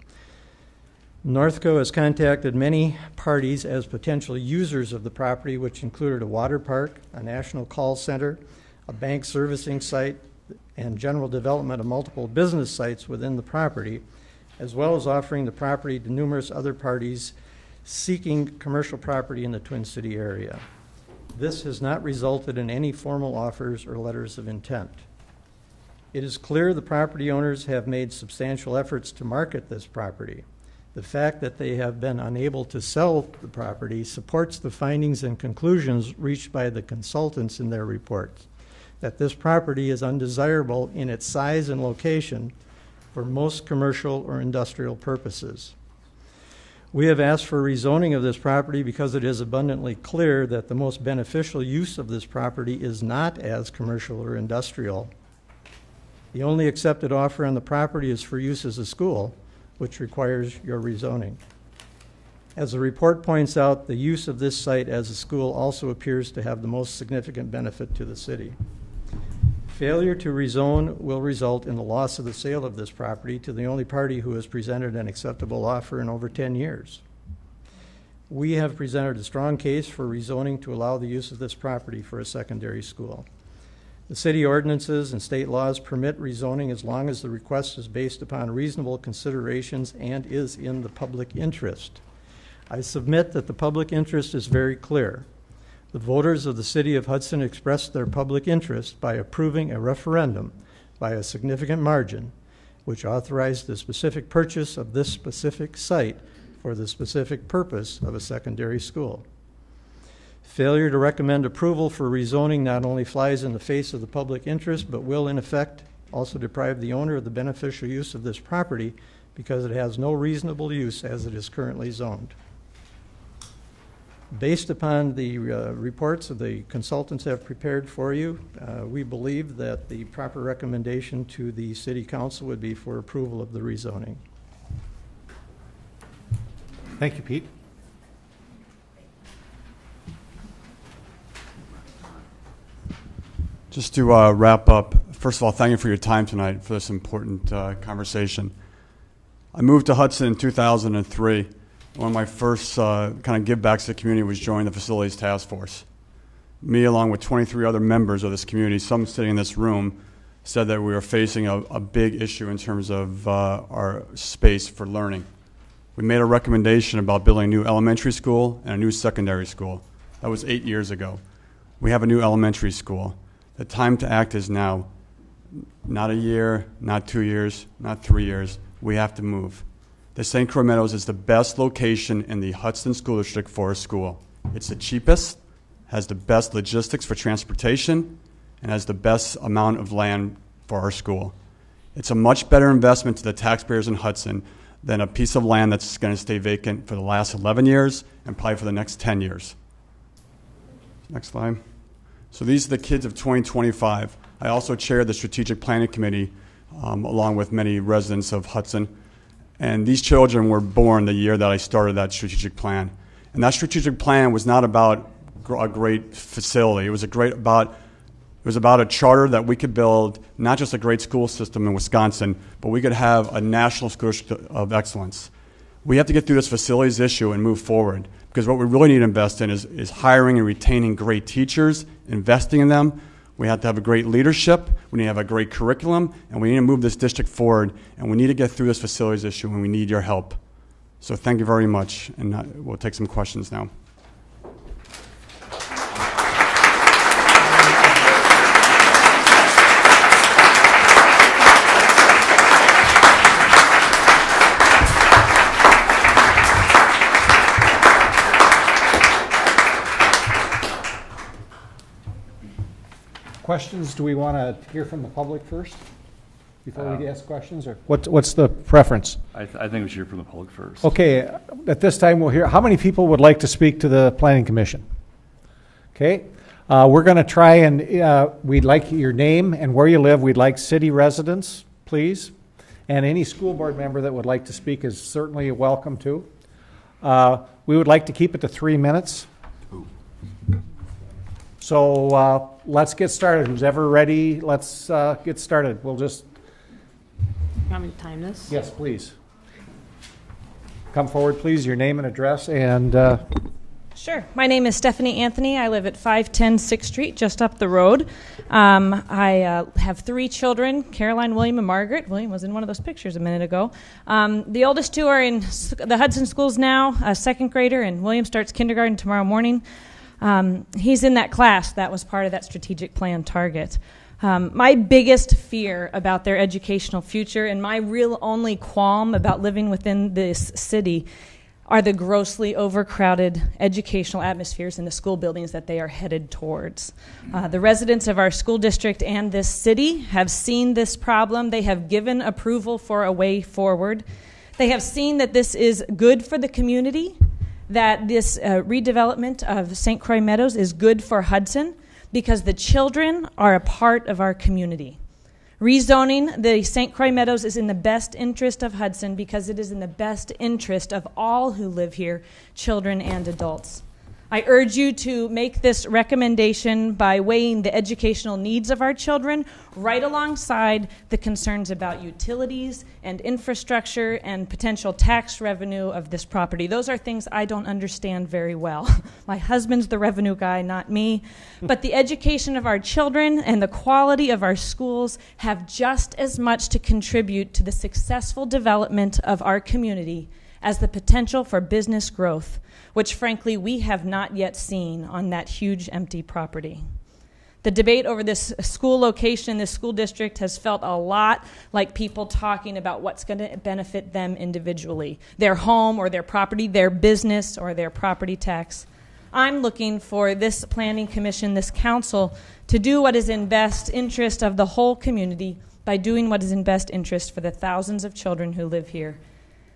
Northco has contacted many parties as potential users of the property, which included a water park, a national call center, a bank servicing site, and general development of multiple business sites within the property, as well as offering the property to numerous other parties seeking commercial property in the Twin City area. This has not resulted in any formal offers or letters of intent. It is clear the property owners have made substantial efforts to market this property. The fact that they have been unable to sell the property supports the findings and conclusions reached by the consultants in their reports, that this property is undesirable in its size and location for most commercial or industrial purposes. We have asked for rezoning of this property because it is abundantly clear that the most beneficial use of this property is not as commercial or industrial. The only accepted offer on the property is for use as a school, which requires your rezoning. As the report points out, the use of this site as a school also appears to have the most significant benefit to the city. Failure to rezone will result in the loss of the sale of this property to the only party who has presented an acceptable offer in over 10 years. We have presented a strong case for rezoning to allow the use of this property for a secondary school. The city ordinances and state laws permit rezoning as long as the request is based upon reasonable considerations and is in the public interest. I submit that the public interest is very clear. The voters of the city of Hudson expressed their public interest by approving a referendum by a significant margin, which authorized the specific purchase of this specific site for the specific purpose of a secondary school. Failure to recommend approval for rezoning not only flies in the face of the public interest, but will in effect also deprive the owner of the beneficial use of this property because it has no reasonable use as it is currently zoned. Based upon the reports that the consultants have prepared for you, we believe that the proper recommendation to the City Council would be for approval of the rezoning.
Thank you, Pete.
Just to wrap up, first of all, thank you for your time tonight for this important conversation. I moved to Hudson in 2003. One of my first kind of give-backs to the community was joining the Facilities Task Force. Me, along with 23 other members of this community, some sitting in this room, said that we were facing a big issue in terms of our space for learning. We made a recommendation about building a new elementary school and a new secondary school. That was 8 years ago. We have a new elementary school. The time to act is now. Not a year, not 2 years, not 3 years. We have to move. The St. Croix Meadows is the best location in the Hudson School District for a school. It's the cheapest, has the best logistics for transportation, and has the best amount of land for our school. It's a much better investment to the taxpayers in Hudson than a piece of land that's going to stay vacant for the last 11 years and probably for the next 10 years. Next slide. So these are the kids of 2025. I also chair the Strategic Planning Committee along with many residents of Hudson. And these children were born the year that I started that strategic plan. And that strategic plan was not about a great facility. It was about a charter that we could build not just a great school system in Wisconsin, but we could have a national school of excellence. We have to get through this facilities issue and move forward, because what we really need to invest in is hiring and retaining great teachers, investing in them. We have to have a great leadership, we need to have a great curriculum, and we need to move this district forward, and we need to get through this facilities issue, and we need your help. So thank you very much, and we'll take some questions now.
Questions? Do we want to hear from the public first before we ask questions, or what's the preference?
I think we should hear from the public first.
Okay, at this time we'll hear. How many people would like to speak to the Planning Commission? Okay, we're going to try and we'd like your name and where you live. We'd like city residents, please, and any school board member that would like to speak is certainly welcome to. We would like to keep it to 3 minutes. So let's get started. Who's ever ready, let's get started. We'll just...
You want me to time this?
Yes, please. Come forward, please, your name and address. And
Sure. My name is Stephanie Anthony. I live at 510 6th Street, just up the road. I have 3 children, Caroline, William, and Margaret. William was in one of those pictures a minute ago. The oldest 2 are in the Hudson schools now, a 2nd grader, and William starts kindergarten tomorrow morning. He's in that class that was part of that strategic plan target. My biggest fear about their educational future and my real only qualm about living within this city are the grossly overcrowded educational atmospheres in the school buildings that they are headed towards. The residents of our school district and this city have seen this problem. They have given approval for a way forward. They have seen that this is good for the community, that this redevelopment of St. Croix Meadows is good for Hudson because the children are a part of our community. Rezoning the St. Croix Meadows is in the best interest of Hudson because it is in the best interest of all who live here, children and adults. I urge you to make this recommendation by weighing the educational needs of our children right alongside the concerns about utilities and infrastructure and potential tax revenue of this property. Those are things I don't understand very well. My husband's the revenue guy, not me. But the education of our children and the quality of our schools have just as much to contribute to the successful development of our community as the potential for business growth, which frankly we have not yet seen on that huge empty property. The debate over this school location, this school district, has felt a lot like people talking about what's going to benefit them individually, their home or their property, their business or their property tax. I'm looking for this planning commission, this council, to do what is in best interest of the whole community by doing what is in best interest for the thousands of children who live here.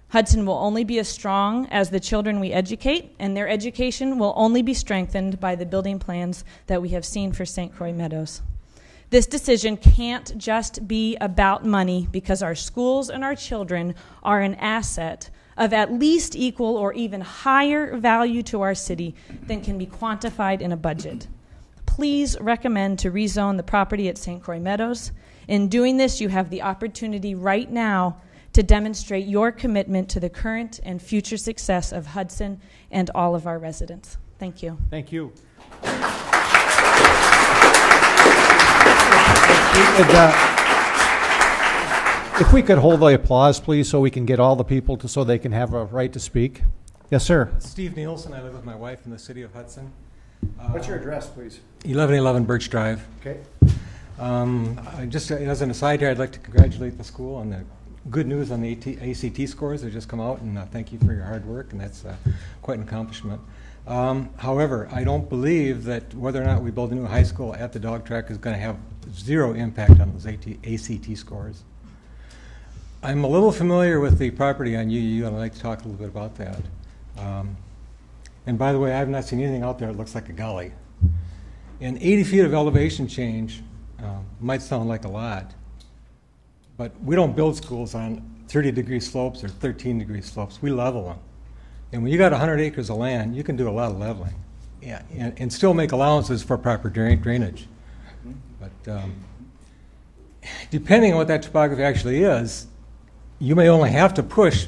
Hudson will only be as strong as the children we educate, and their education will only be strengthened by the building plans that we have seen for St. Croix Meadows. This decision can't just be about money, because our schools and our children are an asset of at least equal or even higher value to our city than can be quantified in a budget. Please recommend to rezone the property at St. Croix Meadows. In doing this, you have the opportunity right now to demonstrate your commitment to the current and future success of Hudson and all of our residents. Thank you.
Thank you. If we could hold the applause, please, so we can get all the people so they can have a right to speak. Yes, sir.
Steve Nielsen. I live with my wife in the city of Hudson.
What's your address, please?
1111 Birch Drive.
Okay.
Just as an aside here, I'd like to congratulate the school on the good news on the ACT scores that just come out, and thank you for your hard work, and that's quite an accomplishment. However, I don't believe that whether or not we build a new high school at the dog track is going to have zero impact on those ACT scores. I'm a little familiar with the property on UU, and I'd like to talk a little bit about that. And by the way, I've not seen anything out there that looks like a gully. And 80 feet of elevation change might sound like a lot, but we don't build schools on 30-degree slopes or 13-degree slopes. We level them. And when you got 100 acres of land, you can do a lot of leveling, and still make allowances for proper drainage. But depending on what that topography actually is, you may only have to push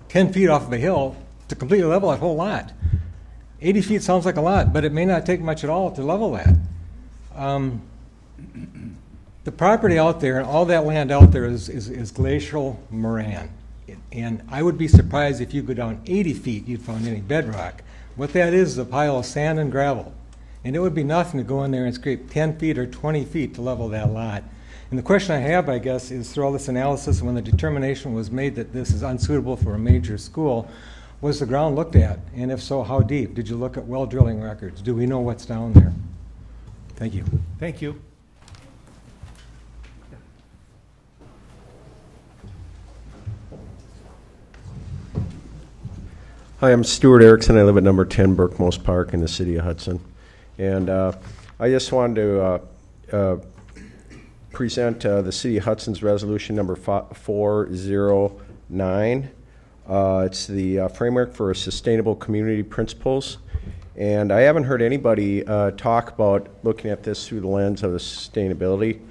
10 feet off of a hill to completely level that whole lot. 80 feet sounds like a lot, but it may not take much at all to level that. The property out there and all that land out there is glacial moraine. And I would be surprised if you go down 80 feet, you'd find any bedrock. What that is a pile of sand and gravel. And it would be nothing to go in there and scrape 10 feet or 20 feet to level that lot. And the question I have, I guess, is through all this analysis, when the determination was made that this is unsuitable for a major school, was the ground looked at? And if so, how deep? Did you look at well drilling records? Do we know what's down there? Thank you.
Thank you.
Hi, I'm Stuart Erickson. I live at number 10 Burkmost Park in the city of Hudson. And I just wanted to present the city of Hudson's resolution number 409. It's the framework for sustainable community principles. And I haven't heard anybody talk about looking at this through the lens of the sustainability.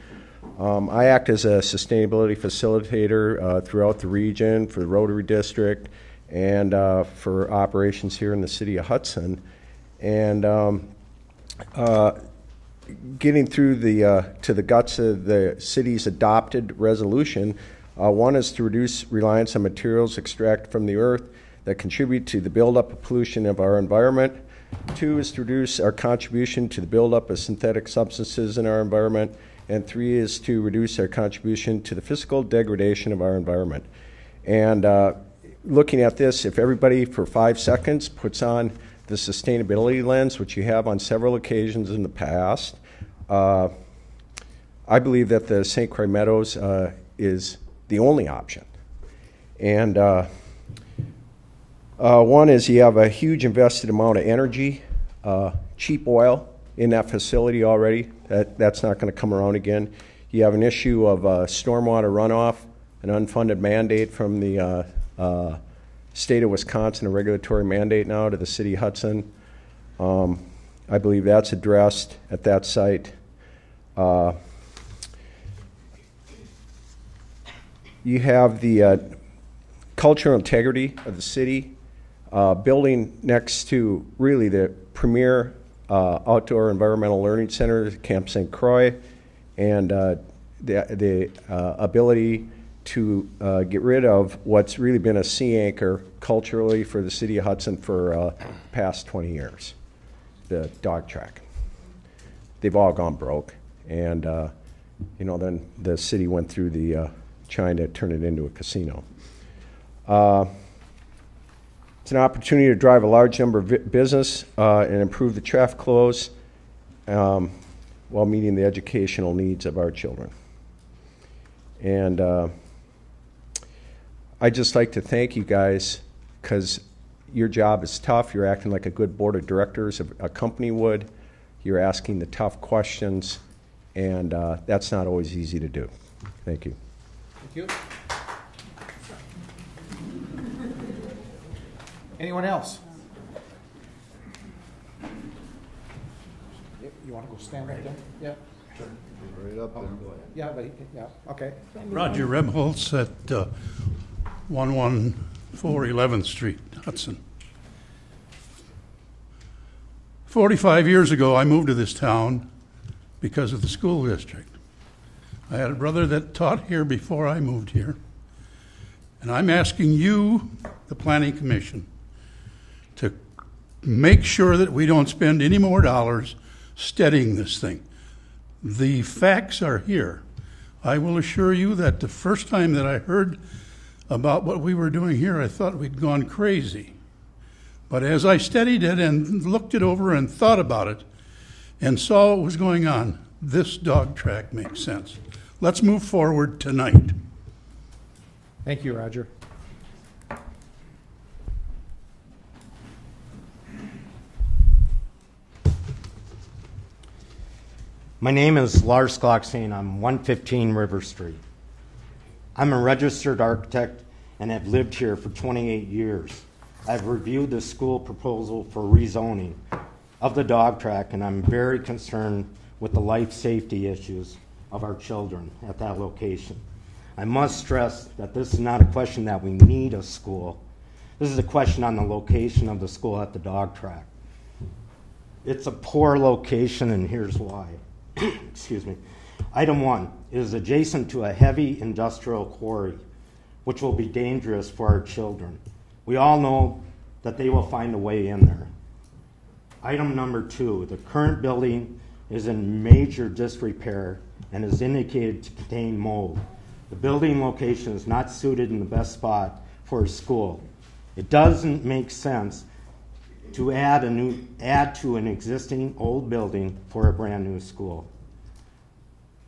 I act as a sustainability facilitator throughout the region for the Rotary District and for operations here in the city of Hudson. And getting through to the guts of the city's adopted resolution, one is to reduce reliance on materials extracted from the earth that contribute to the buildup of pollution of our environment. Two is to reduce our contribution to the buildup of synthetic substances in our environment. And three is to reduce our contribution to the physical degradation of our environment. And looking at this, if everybody for 5 seconds puts on the sustainability lens, which you have on several occasions in the past, I believe that the St. Croix Meadows is the only option. And one is you have a huge invested amount of energy, cheap oil in that facility already. That's not going to come around again. You have an issue of stormwater runoff, an unfunded mandate from the state of Wisconsin, a regulatory mandate now to the city of Hudson. I believe that's addressed at that site. You have the cultural integrity of the city, building next to really the premier outdoor environmental learning center, Camp St. Croix, and the ability to get rid of what's really been a sea anchor culturally for the city of Hudson for the past 20 years, the dog track. They've all gone broke, and then the city went through the trying to turn it into a casino. It's an opportunity to drive a large number of business and improve the traffic flows while meeting the educational needs of our children. And I'd just like to thank you guys, because your job is tough. You're acting like a good board of directors of a company would. You're asking the tough questions, and that's not always easy to do. Thank you.
Thank you. Anyone else? You want to go stand right there? Yeah. Sure.
Right up there.
Yeah, but yeah, okay.
Roger Rebholz at 114 11th Street, Hudson. 45 years ago, I moved to this town because of the school district. I had a brother that taught here before I moved here. And I'm asking you, the Planning Commission, to make sure that we don't spend any more dollars steadying this thing. The facts are here. I will assure you that the first time that I heard about what we were doing here, I thought we'd gone crazy. But as I studied it and looked it over and thought about it and saw what was going on, this dog track makes sense. Let's move forward tonight.
Thank you, Roger.
My name is Lars Glockstein. I'm 115 River Street. I'm a registered architect and have lived here for 28 years. I've reviewed the school proposal for rezoning of the dog track, and I'm very concerned with the life safety issues of our children at that location. I must stress that this is not a question that we need a school. This is a question on the location of the school at the dog track. It's a poor location, and here's why. Excuse me. Item 1, it is adjacent to a heavy industrial quarry, which will be dangerous for our children. We all know that they will find a way in there. Item number 2, the current building is in major disrepair and is indicated to contain mold. The building location is not suited in the best spot for a school. It doesn't make sense to add to an existing old building for a brand new school.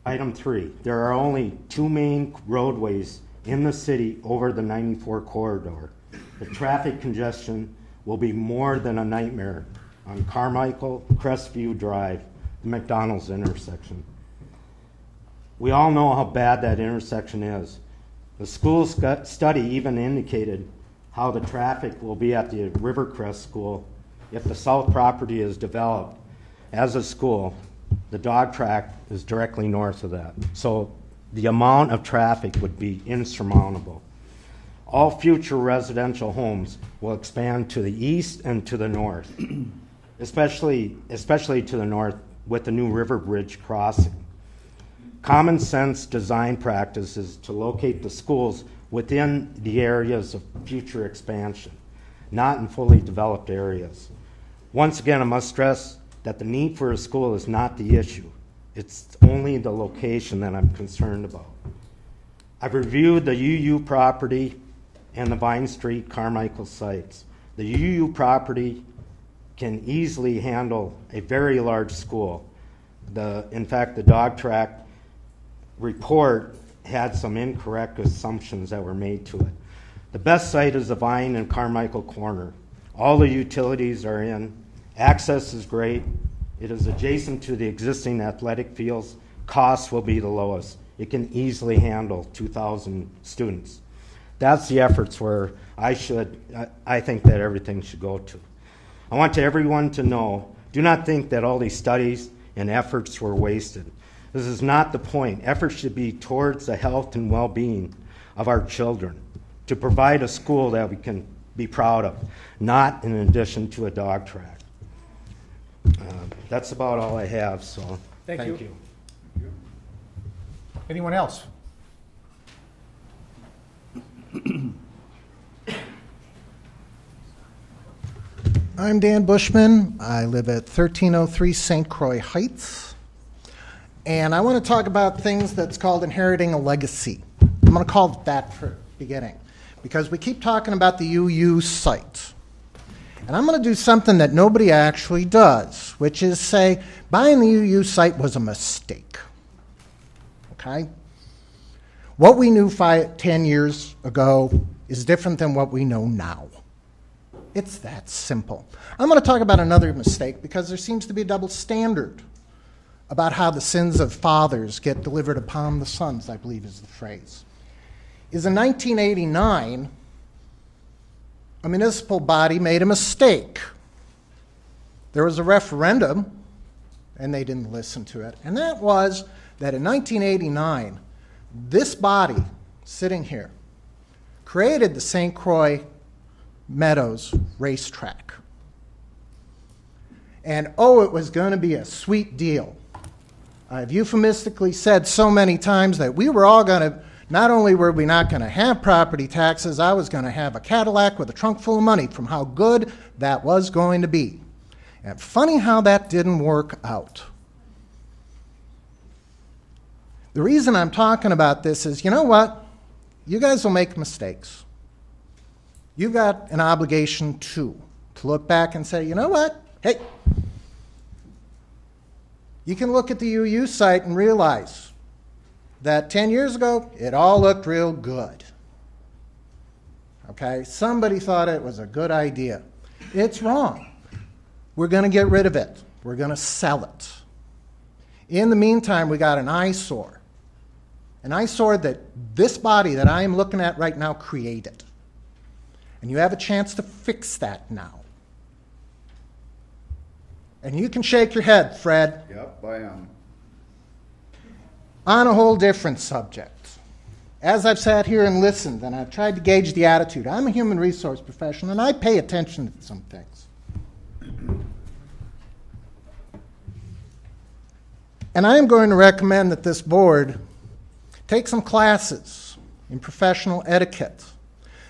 Item 3, there are only 2 main roadways in the city over the 94 corridor. The traffic congestion will be more than a nightmare on Carmichael, Crestview Drive, the McDonald's intersection. We all know how bad that intersection is. The school study even indicated how the traffic will be at the Rivercrest School if the south property is developed as a school. The dog track is directly north of that. So the amount of traffic would be insurmountable. All future residential homes will expand to the east and to the north, especially to the north with the new River Bridge crossing. Common sense design practice is to locate the schools within the areas of future expansion, not in fully developed areas. Once again, I must stress that the need for a school is not the issue. It's only the location that I'm concerned about. I've reviewed the UU property and the Vine Street Carmichael sites. The UU property can easily handle a very large school. In fact, the dog track report had some incorrect assumptions that were made to it. The best site is the Vine and Carmichael corner. All the utilities are in. Access is great. It is adjacent to the existing athletic fields. Costs will be the lowest. It can easily handle 2,000 students. That's the efforts where I think that everything should go to. I want everyone to know, do not think that all these studies and efforts were wasted. This is not the point. Efforts should be towards the health and well-being of our children, to provide a school that we can be proud of, not in addition to a dog track. That's about all I have, so thank you.
Anyone else?
I'm Dan Bushman. I live at 1303 St. Croix Heights. And I want to talk about things that's called inheriting a legacy. I'm going to call it that for beginning, because we keep talking about the UU site. And I'm going to do something that nobody actually does, which is say, buying the UU site was a mistake. Okay? What we knew 10 years ago is different than what we know now. It's that simple. I'm going to talk about another mistake because there seems to be a double standard about how the sins of fathers get delivered upon the sons, I believe is the phrase. Is in 1989, a municipal body made a mistake. There was a referendum, and they didn't listen to it, and that was that in 1989, this body sitting here created the St. Croix Meadows racetrack. And oh, it was going to be a sweet deal. I've euphemistically said so many times that we were all going to, not only were we not going to have property taxes, I was going to have a Cadillac with a trunk full of money from how good that was going to be. And funny how that didn't work out. The reason I'm talking about this is, you know what? You guys will make mistakes. You've got an obligation too, to look back and say, you know what? Hey, you can look at the UU site and realize that 10 years ago, it all looked real good. Okay? Somebody thought it was a good idea. It's wrong. We're going to get rid of it. We're going to sell it. In the meantime, we got an eyesore. An eyesore that this body that I am looking at right now created. And you have a chance to fix that now. And you can shake your head, Fred.
Yep, I am.
On a whole different subject. As I've sat here and listened, and I've tried to gauge the attitude, I'm a human resource professional, and I pay attention to some things. And I am going to recommend that this board take some classes in professional etiquette.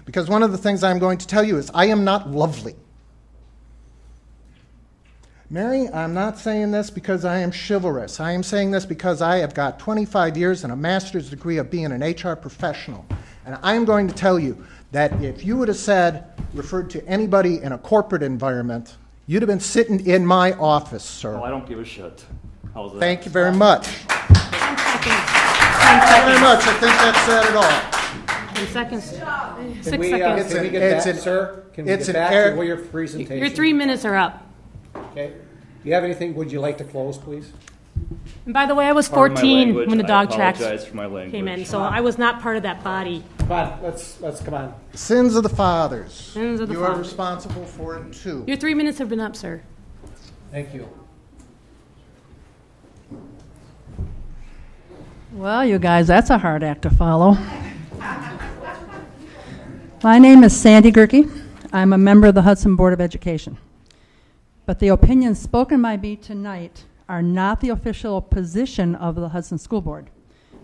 Because one of the things I'm going to tell you is I am not lovely. Mary, I'm not saying this because I am chivalrous. I am saying this because I have got 25 years and a master's degree of being an HR professional. And I'm going to tell you that if you would have referred to anybody in a corporate environment, you'd have been sitting in my office, sir.
Oh, I don't give a shit. How's that?
Thank you very much. Thank you very much. I think that said it all.
10 seconds. 6
seconds. Can we get back, sir? Can we get back to your presentation?
Your 3 minutes are up.
Okay. Do you have anything? Would you like to close, please?
And by the way, I was 14 when the dog tracks
came
in, so I was not part of that body.
Come on, let's come on.
Sins of the fathers.
Sins of the
you
fathers.
are responsible for it too.
Your 3 minutes have been up, sir.
Thank you.
Well, you guys, that's a hard act to follow. My name is Sandy Gerke. I'm a member of the Hudson Board of Education. But the opinions spoken by me tonight are not the official position of the Hudson School Board.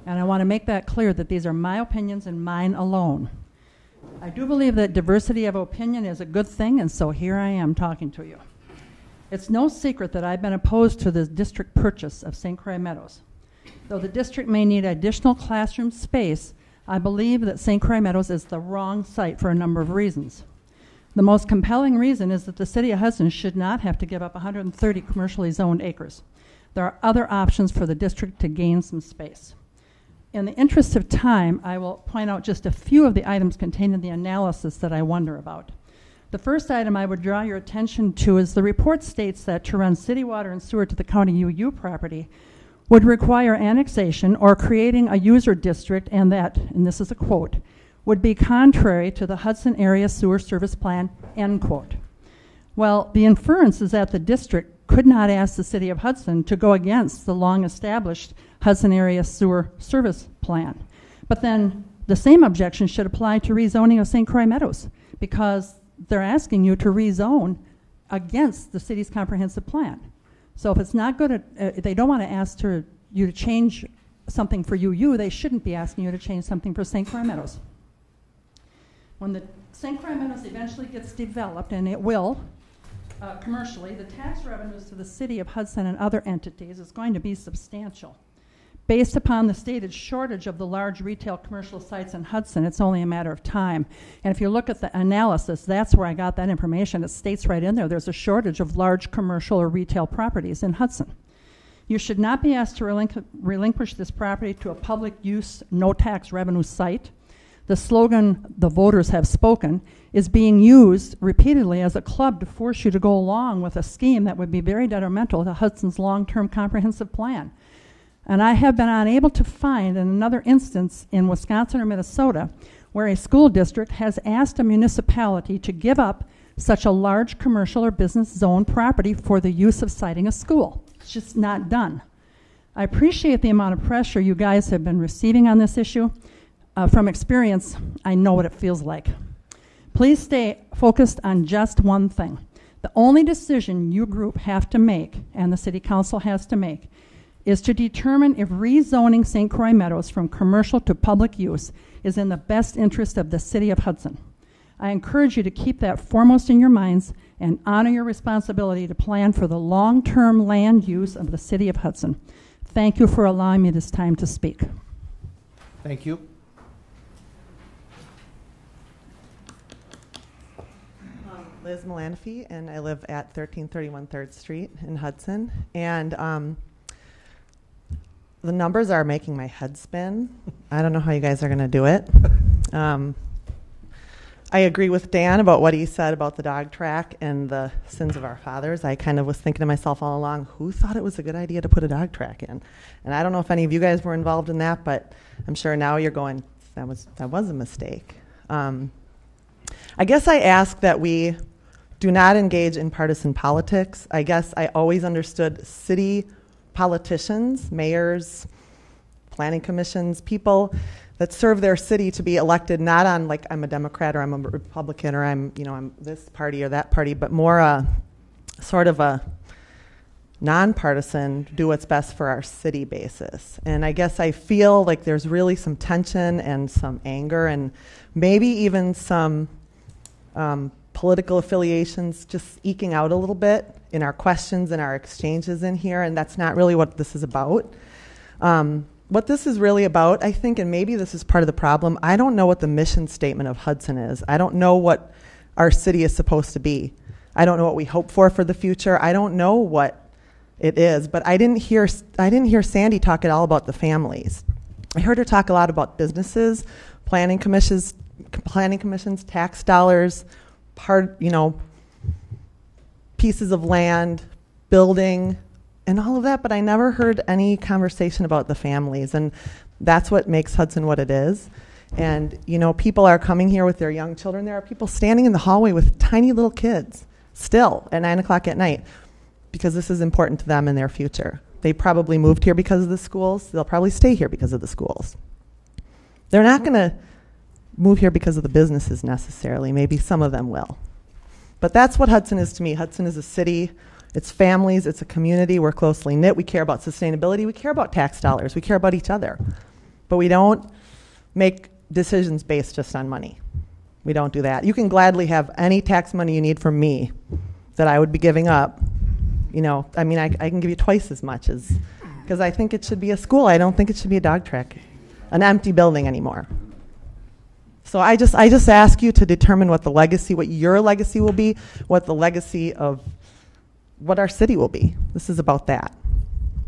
And I want to make that clear that these are my opinions and mine alone. I do believe that diversity of opinion is a good thing, and so here I am talking to you. It's no secret that I've been opposed to the district purchase of St. Croix Meadows. Though the district may need additional classroom space, I believe that St. Croix Meadows is the wrong site for a number of reasons. The most compelling reason is that the city of Hudson should not have to give up 130 commercially zoned acres. There are other options for the district to gain some space. In the interest of time, I will point out just a few of the items contained in the analysis that I wonder about. The first item I would draw your attention to is the report states that to run city water and sewer to the county UU property would require annexation or creating a user district, and that, and this is a quote, would be contrary to the Hudson Area Sewer Service Plan, end quote. Well, the inference is that the district could not ask the city of Hudson to go against the long-established Hudson Area Sewer Service Plan. But then the same objection should apply to rezoning of St. Croix Meadows, because they're asking you to rezone against the city's comprehensive plan. So if it's not good, they don't want to ask you to change something for UU, they shouldn't be asking you to change something for St. Croix Meadows. When the St. Croix Meadows eventually gets developed, and it will, commercially, the tax revenues to the city of Hudson and other entities is going to be substantial. Based upon the stated shortage of the large retail commercial sites in Hudson, it's only a matter of time. And if you look at the analysis, that's where I got that information. It states right in there, there's a shortage of large commercial or retail properties in Hudson. You should not be asked to relinquish this property to a public use, no tax revenue site. The slogan, "The voters have spoken," is being used repeatedly as a club to force you to go along with a scheme that would be very detrimental to Hudson's long-term comprehensive plan. And I have been unable to find another instance in Wisconsin or Minnesota where a school district has asked a municipality to give up such a large commercial or business zone property for the use of siting a school. It's just not done. I appreciate the amount of pressure you guys have been receiving on this issue. From experience, I know what it feels like. Please stay focused on just one thing. The only decision you group have to make, and the City Council has to make, is to determine if rezoning St. Croix Meadows from commercial to public use is in the best interest of the City of Hudson. I encourage you to keep that foremost in your minds and honor your responsibility to plan for the long-term land use of the City of Hudson. Thank you for allowing me this time to speak.
Thank you.
Liz Melanify, and I live at 1331 3rd Street in Hudson. And the numbers are making my head spin. I don't know how you guys are going to do it. I agree with Dan about what he said about the dog track and the sins of our fathers. I kind of was thinking to myself all along, who thought it was a good idea to put a dog track in? And I don't know if any of you guys were involved in that, but I'm sure now you're going, that was a mistake. I guess I ask that we do not engage in partisan politics. I guess I always understood city politicians, mayors, planning commissions, people that serve their city to be elected not on like I'm a Democrat or I'm a Republican or I'm this party or that party, but more sort of a nonpartisan, do what's best for our city basis. And I guess I feel like there's really some tension and some anger and maybe even some political affiliations just eking out a little bit in our questions and our exchanges in here, and that's not really what this is about. What this is really about, I think, and maybe this is part of the problem, I don't know what the mission statement of Hudson is. I don't know what our city is supposed to be. I don't know what we hope for the future. I don't know what it is, but I didn't hear Sandy talk at all about the families. I heard her talk a lot about businesses, planning commissions, tax dollars, pieces of land, building, and all of that, but I never heard any conversation about the families, and that's what makes Hudson what it is. And, people are coming here with their young children. There are people standing in the hallway with tiny little kids still at 9 o'clock at night because this is important to them and their future. They probably moved here because of the schools. They'll probably stay here because of the schools. They're not going to move here because of the businesses necessarily. Maybe some of them will. But that's what Hudson is to me. Hudson is a city. It's families. It's a community. We're closely knit. We care about sustainability. We care about tax dollars. We care about each other. But we don't make decisions based just on money. We don't do that. You can gladly have any tax money you need from me that I would be giving up. I can give you twice as much because I think it should be a school. I don't think it should be a dog track, an empty building anymore. So I just ask you to determine what your legacy will be, what the legacy of what our city will be. This is about that.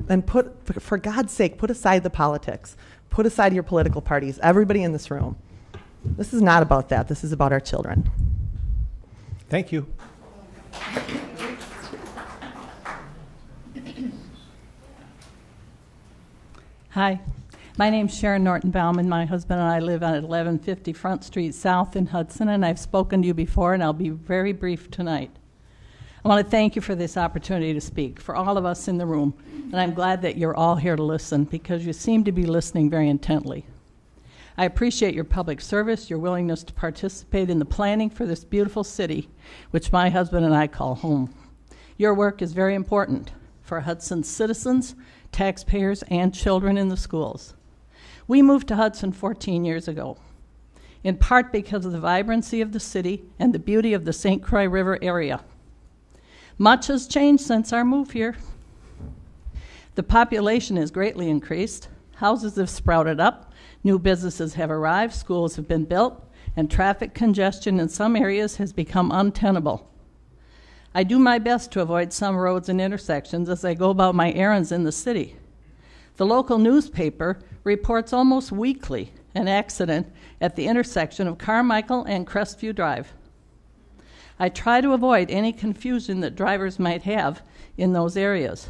And for God's sake, put aside the politics. Put aside your political parties, everybody in this room. This is not about that. This is about our children.
Thank you.
Hi. My name's Sharon Norton-Baum, and my husband and I live on 1150 Front Street South in Hudson, and I've spoken to you before, and I'll be very brief tonight. I want to thank you for this opportunity to speak, for all of us in the room, and I'm glad that you're all here to listen because you seem to be listening very intently. I appreciate your public service, your willingness to participate in the planning for this beautiful city, which my husband and I call home. Your work is very important for Hudson's citizens, taxpayers, and children in the schools. We moved to Hudson 14 years ago, in part because of the vibrancy of the city and the beauty of the St. Croix River area. Much has changed since our move here. The population has greatly increased, houses have sprouted up, new businesses have arrived, schools have been built, and traffic congestion in some areas has become untenable. I do my best to avoid some roads and intersections as I go about my errands in the city. The local newspaper reports almost weekly an accident at the intersection of Carmichael and Crestview Drive. I try to avoid any confusion that drivers might have in those areas.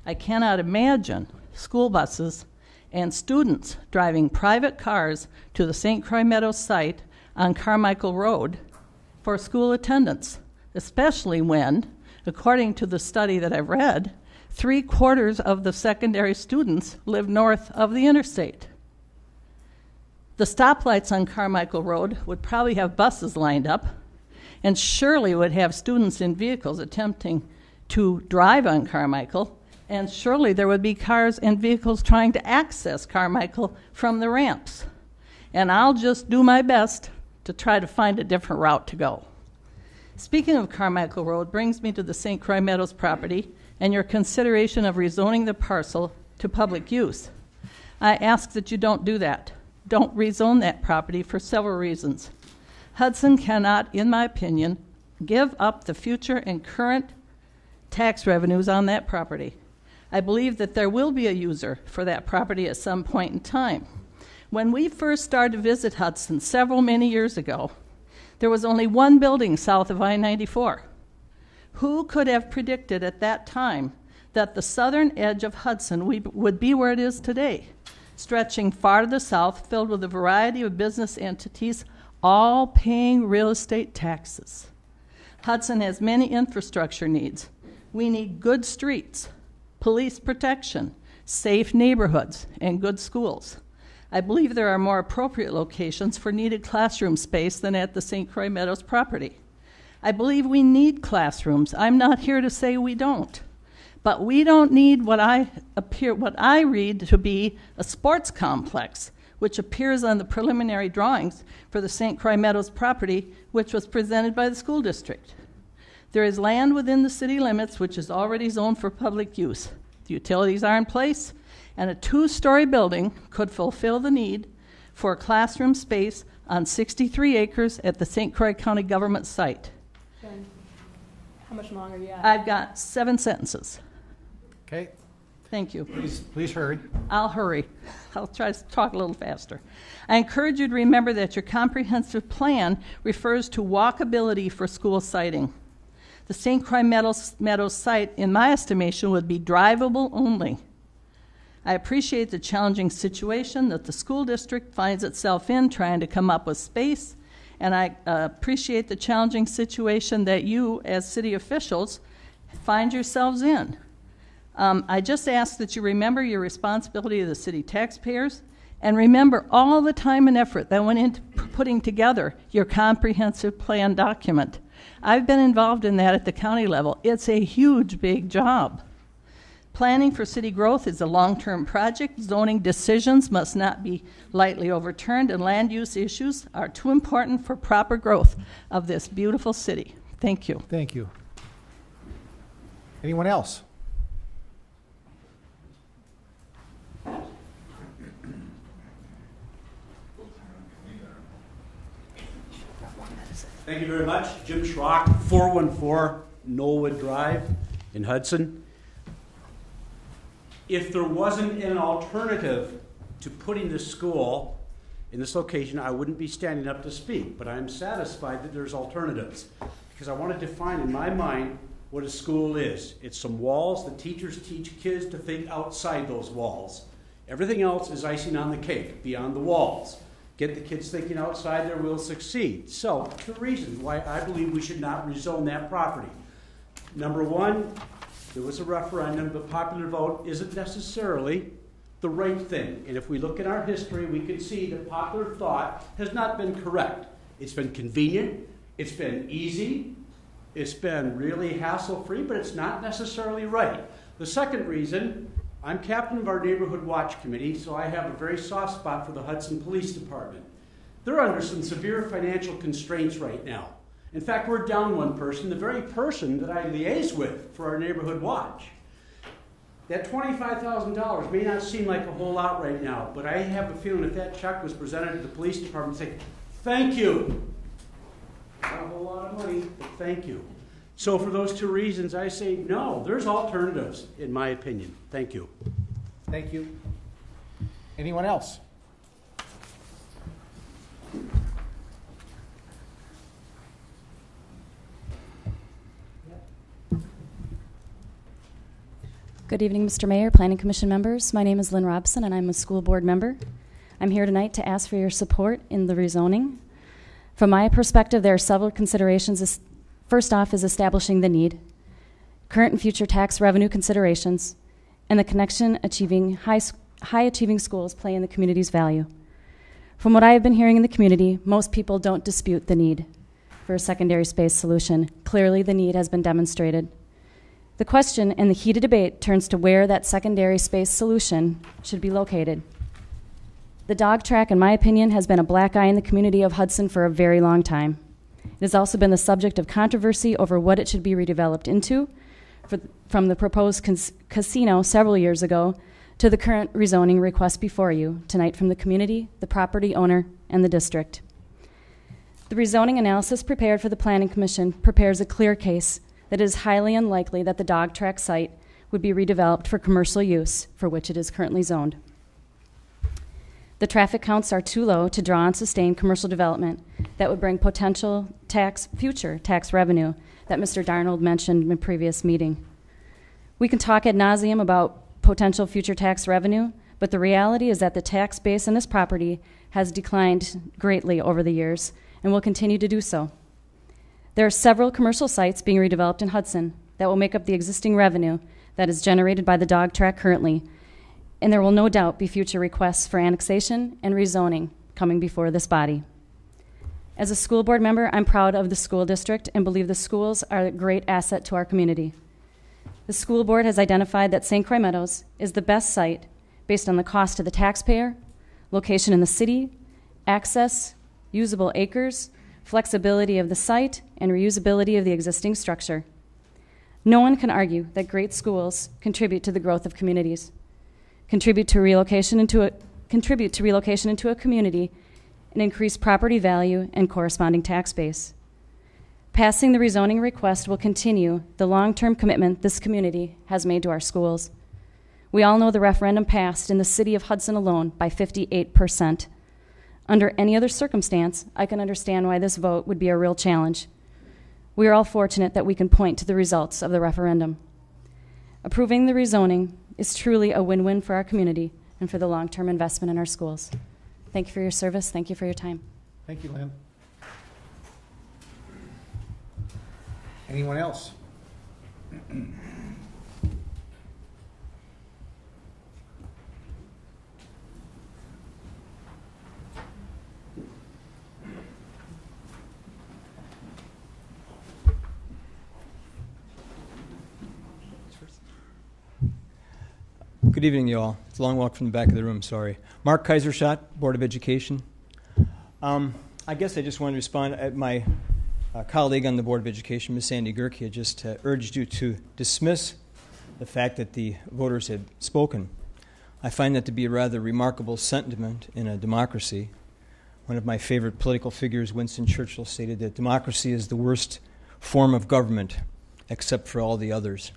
I cannot imagine school buses and students driving private cars to the St. Croix Meadows site on Carmichael Road for school attendance, especially when, according to the study that I've read, 3/4 of the secondary students live north of the interstate. The stoplights on Carmichael Road would probably have buses lined up and surely would have students in vehicles attempting to drive on Carmichael, and surely there would be cars and vehicles trying to access Carmichael from the ramps. And I'll just do my best to try to find a different route to go. Speaking of Carmichael Road brings me to the St. Croix Meadows property and your consideration of rezoning the parcel to public use. I ask that you don't do that. Don't rezone that property for several reasons. Hudson cannot, in my opinion, give up the future and current tax revenues on that property. I believe that there will be a user for that property at some point in time. When we first started to visit Hudson many years ago, there was only one building south of I-94. Who could have predicted at that time that the southern edge of Hudson would be where it is today, stretching far to the south, filled with a variety of business entities, all paying real estate taxes? Hudson has many infrastructure needs. We need good streets, police protection, safe neighborhoods, and good schools. I believe there are more appropriate locations for needed classroom space than at the St. Croix Meadows property. I believe we need classrooms. I'm not here to say we don't. But we don't need what I read to be a sports complex, which appears on the preliminary drawings for the St. Croix Meadows property, which was presented by the school district. There is land within the city limits which is already zoned for public use. The utilities are in place, and a 2-story building could fulfill the need for classroom space on 63 acres at the St. Croix County government site.
Jen, how much longer you got?
I've got 7 sentences.
Okay.
Thank you.
Please hurry.
I'll hurry. I'll try to talk a little faster. I encourage you to remember that your comprehensive plan refers to walkability for school siting. The St. Croix Meadows site, in my estimation, would be drivable only. I appreciate the challenging situation that the school district finds itself in trying to come up with space, and I appreciate the challenging situation that you, as city officials, find yourselves in. I just ask that you remember your responsibility to the city taxpayers and remember all the time and effort that went into putting together your comprehensive plan document. I've been involved in that at the county level. It's a huge, big job. Planning for city growth is a long-term project. Zoning decisions must not be lightly overturned, and land use issues are too important for proper growth of this beautiful city. Thank you.
Thank you. Anyone else?
Thank you very much. Jim Schrock, 414 Knollwood Drive in Hudson. If there wasn't an alternative to putting the school in this location, I wouldn't be standing up to speak, but I'm satisfied that there's alternatives because I want to define in my mind what a school is. It's some walls. The teachers teach kids to think outside those walls. Everything else is icing on the cake beyond the walls. Get the kids thinking outside there, we'll succeed. So, 2 reasons why I believe we should not rezone that property. Number one, there was a referendum, but popular vote isn't necessarily the right thing. And if we look at our history, we can see that popular thought has not been correct. It's been convenient, it's been easy, it's been really hassle-free, but it's not necessarily right. The second reason, I'm captain of our Neighborhood Watch Committee, so I have a very soft spot for the Hudson Police Department. They're under some severe financial constraints right now. In fact, we're down one person, the very person that I liaise with for our Neighborhood Watch. That $25,000 may not seem like a whole lot right now, but I have a feeling if that check was presented to the police department, say, thank you. Not a whole lot of money, but thank you. So for those two reasons, I say no, there's alternatives, in my opinion. Thank you.
Thank you. Anyone else?
Good evening, Mr. Mayor, Planning Commission members. My name is Lynn Robson, and I'm a school board member. I'm here tonight to ask for your support in the rezoning. From my perspective, there are several considerations. First off is establishing the need, current and future tax revenue considerations, and the connection achieving high achieving schools play in the community's value. From what I have been hearing in the community, most people don't dispute the need for a secondary space solution. Clearly, the need has been demonstrated. The question and the heated debate turns to where that secondary space solution should be located. The dog track, in my opinion, has been a black eye in the community of Hudson for a very long time. It has also been the subject of controversy over what it should be redeveloped into, from the proposed casino several years ago to the current rezoning request before you tonight from the community, the property owner, and the district. The rezoning analysis prepared for the Planning Commission prepares a clear case that it is highly unlikely that the dog track site would be redeveloped for commercial use, for which it is currently zoned. The traffic counts are too low to draw on sustained commercial development that would bring potential future tax revenue that Mr. Darnold mentioned in a previous meeting. We can talk ad nauseum about potential future tax revenue, but the reality is that the tax base on this property has declined greatly over the years and will continue to do so. There are several commercial sites being redeveloped in Hudson that will make up the existing revenue that is generated by the dog track currently, and there will no doubt be future requests for annexation and rezoning coming before this body. As a school board member, I'm proud of the school district and believe the schools are a great asset to our community. The school board has identified that St. Croix Meadows is the best site based on the cost to the taxpayer, location in the city, access, usable acres, flexibility of the site, and reusability of the existing structure. No one can argue that great schools contribute to the growth of communities, contribute to relocation into a community, and increase property value and corresponding tax base. Passing the rezoning request will continue the long-term commitment this community has made to our schools. We all know the referendum passed in the city of Hudson alone by 58%. Under any other circumstance, I can understand why this vote would be a real challenge. We are all fortunate that we can point to the results of the referendum. Approving the rezoning is truly a win-win for our community and for the long-term investment in our schools. Thank you for your service. Thank you for your time.
Thank you, Lynn. Anyone else?
Good evening, you all. It's a long walk from the back of the room, sorry. Mark Kaiserschott, Board of Education. I guess I just wanted to respond. My colleague on the Board of Education, Ms. Sandy Gerke, had just urged you to dismiss the fact that the voters had spoken. I find that to be a rather remarkable sentiment in a democracy. One of my favorite political figures, Winston Churchill, stated that democracy is the worst form of government except for all the others.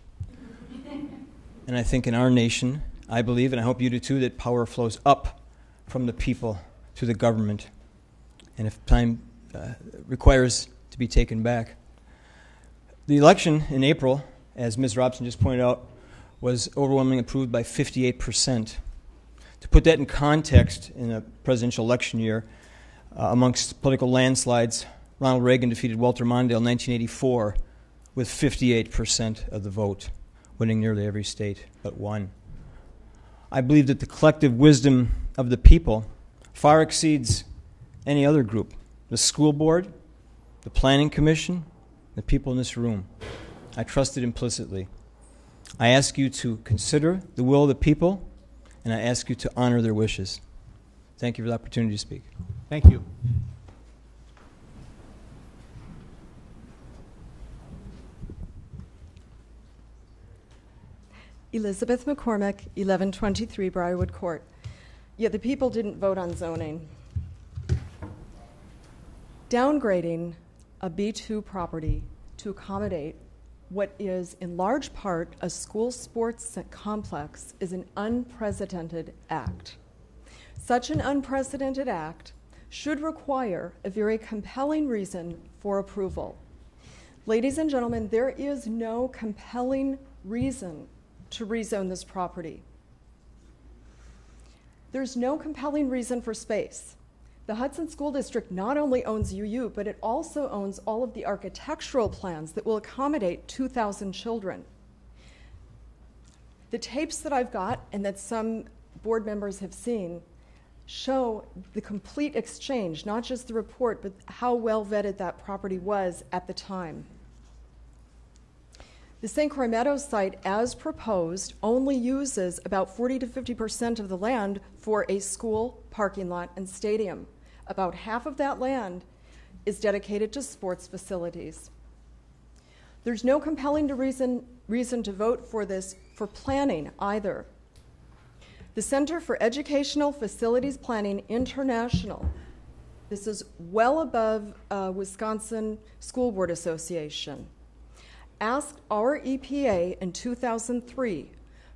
And I think in our nation, I believe, and I hope you do too, that power flows up from the people to the government. And if time requires to be taken back. The election in April, as Ms. Robson just pointed out, was overwhelmingly approved by 58%. To put that in context, in a presidential election year, amongst political landslides, Ronald Reagan defeated Walter Mondale in 1984 with 58% of the vote, winning nearly every state but one. I believe that the collective wisdom of the people far exceeds any other group. The school board, the planning commission, the people in this room. I trust it implicitly. I ask you to consider the will of the people, and I ask you to honor their wishes. Thank you for the opportunity to speak.
Thank you.
Elizabeth McCormick, 1123 Briarwood Court. Yet the people didn't vote on zoning. Downgrading a B2 property to accommodate what is in large part a school sports complex is an unprecedented act. Such an unprecedented act should require a very compelling reason for approval. Ladies and gentlemen, there is no compelling reason to rezone this property. There's no compelling reason for space. The Hudson School District not only owns UU, but it also owns all of the architectural plans that will accommodate 2,000 children. The tapes that I've got and that some board members have seen show the complete exchange, not just the report, but how well vetted that property was at the time. The St. Croix Meadows site, as proposed, only uses about 40 to 50% of the land for a school parking lot and stadium. About half of that land is dedicated to sports facilities. There's no compelling reason to vote for this for planning either. The Center for Educational Facilities Planning International, this is well above Wisconsin School Board Association, asked our EPA in 2003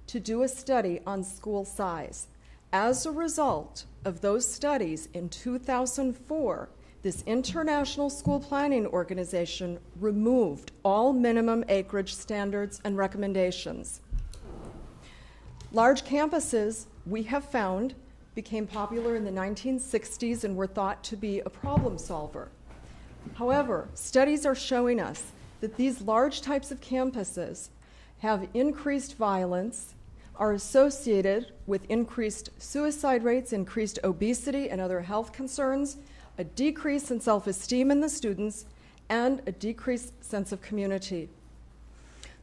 to do a study on school size. As a result of those studies in 2004, this international school planning organization removed all minimum acreage standards and recommendations. Large campuses, we have found, became popular in the 1960s and were thought to be a problem solver. However, studies are showing us that these large types of campuses have increased violence, are associated with increased suicide rates, increased obesity and other health concerns, a decrease in self-esteem in the students, and a decreased sense of community.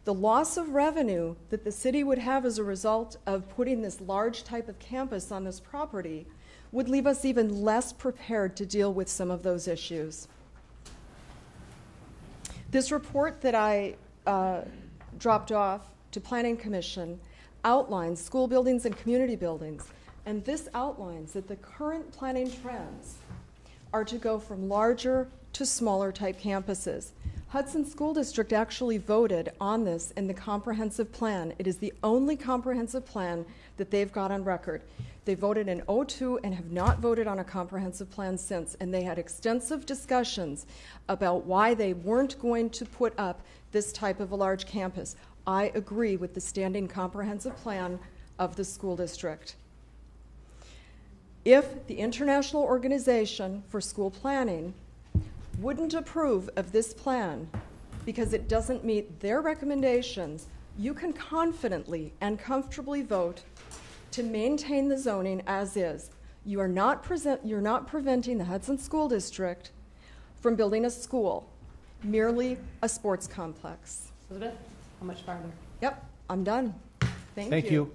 The loss of revenue that the city would have as a result of putting this large type of campus on this property would leave us even less prepared to deal with some of those issues. This report that I dropped off to Planning Commission outlines school buildings and community buildings, and this outlines that the current planning trends are to go from larger to smaller type campuses. Hudson School District actually voted on this in the comprehensive plan. It is the only comprehensive plan that they've got on record. They voted in 2002 and have not voted on a comprehensive plan since, and they had extensive discussions about why they weren't going to put up this type of a large campus. I agree with the standing comprehensive plan of the school district. If the International Organization for School Planning wouldn't approve of this plan because it doesn't meet their recommendations, you can confidently and comfortably vote to maintain the zoning as is. You're not preventing the Hudson School District from building a school, merely a sports complex.
Elizabeth, how much farther?
Yep, I'm done.
Thank you.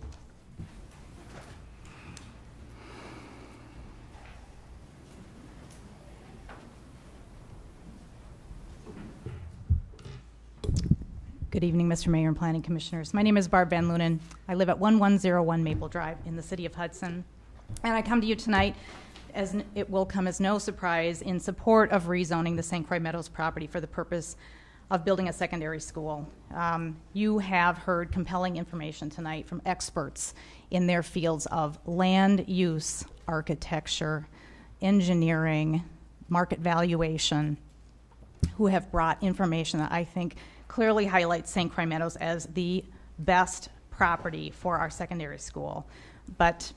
Good evening, Mr. Mayor and Planning Commissioners. My name is Barb Van Lunen. I live at 1101 Maple Drive in the city of Hudson. And I come to you tonight, as it will come as no surprise, in support of rezoning the St. Croix Meadows property for the purpose of building a secondary school. You have heard compelling information tonight from experts in their fields of land use, architecture, engineering, market valuation, who have brought information that I think clearly highlights St. Croix Meadows as the best property for our secondary school. But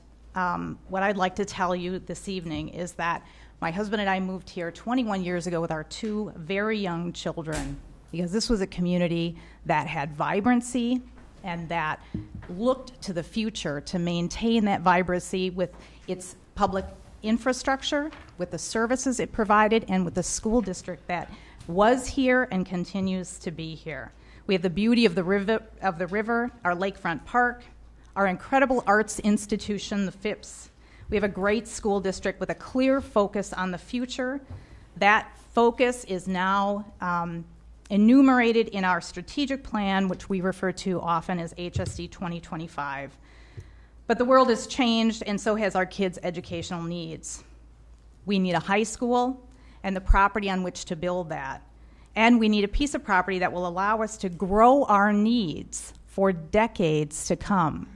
what I'd like to tell you this evening is that my husband and I moved here 21 years ago with our two very young children because this was a community that had vibrancy and that looked to the future to maintain that vibrancy with its public infrastructure, with the services it provided, and with the school district that was here and continues to be here. We have the beauty of the river, our lakefront park, our incredible arts institution, the Phipps. We have a great school district with a clear focus on the future. That focus is now enumerated in our strategic plan, which we refer to often as HSD 2025. But the world has changed, and so has our kids' educational needs. We need a high school and the property on which to build that. And we need a piece of property that will allow us to grow our needs for decades to come.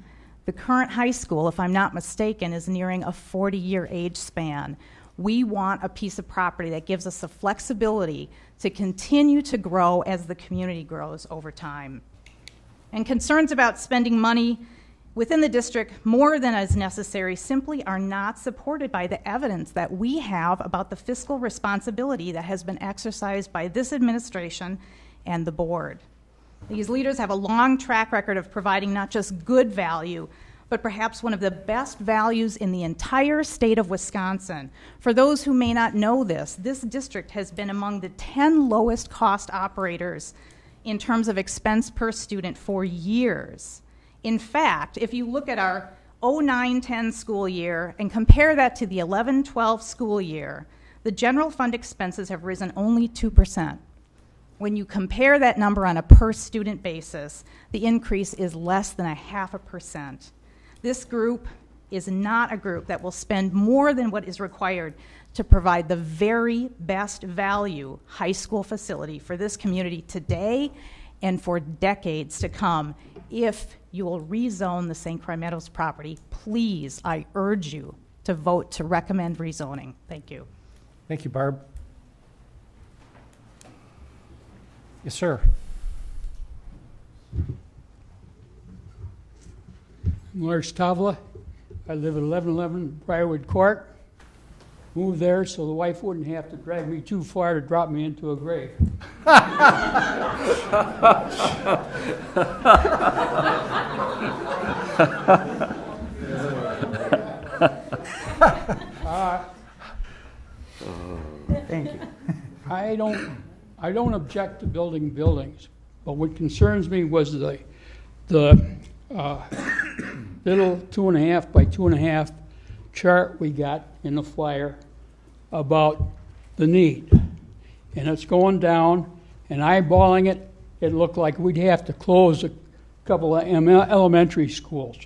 The current high school, if I'm not mistaken, is nearing a 40-year age span. We want a piece of property that gives us the flexibility to continue to grow as the community grows over time. And concerns about spending money within the district more than is necessary simply are not supported by the evidence that we have about the fiscal responsibility that has been exercised by this administration and the board. These leaders have a long track record of providing not just good value, but perhaps one of the best values in the entire state of Wisconsin. For those who may not know this district has been among the 10 lowest cost operators in terms of expense per student for years. In fact, if you look at our 09-10 school year and compare that to the 11-12 school year, the general fund expenses have risen only 2%. When you compare that number on a per student basis, the increase is less than 0.5%. This group is not a group that will spend more than what is required to provide the very best value high school facility for this community today and for decades to come. If you will rezone the St. Croix Meadows property, please, I urge you to vote to recommend rezoning. Thank you.
Thank you, Barb. Yes, sir.
I'm Lars Tavla. I live at 1111 Briarwood Court. Moved there so the wife wouldn't have to drag me too far to drop me into a grave.
Thank you.
I don't object to building buildings, but what concerns me was the little 2.5 by 2.5 chart we got in the flyer about the need. And it's going down, and eyeballing it, it looked like we'd have to close a couple of elementary schools.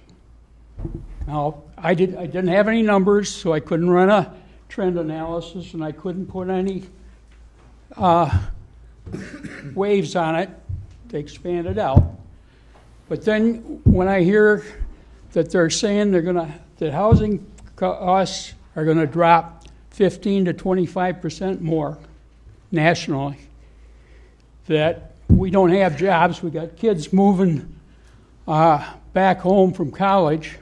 Now, I didn't have any numbers, so I couldn't run a trend analysis, and I couldn't put any waves on it to expand it out. But then when I hear that they're saying that housing costs are going to drop 15 to 25% more nationally, that we don't have jobs, we got kids moving back home from college,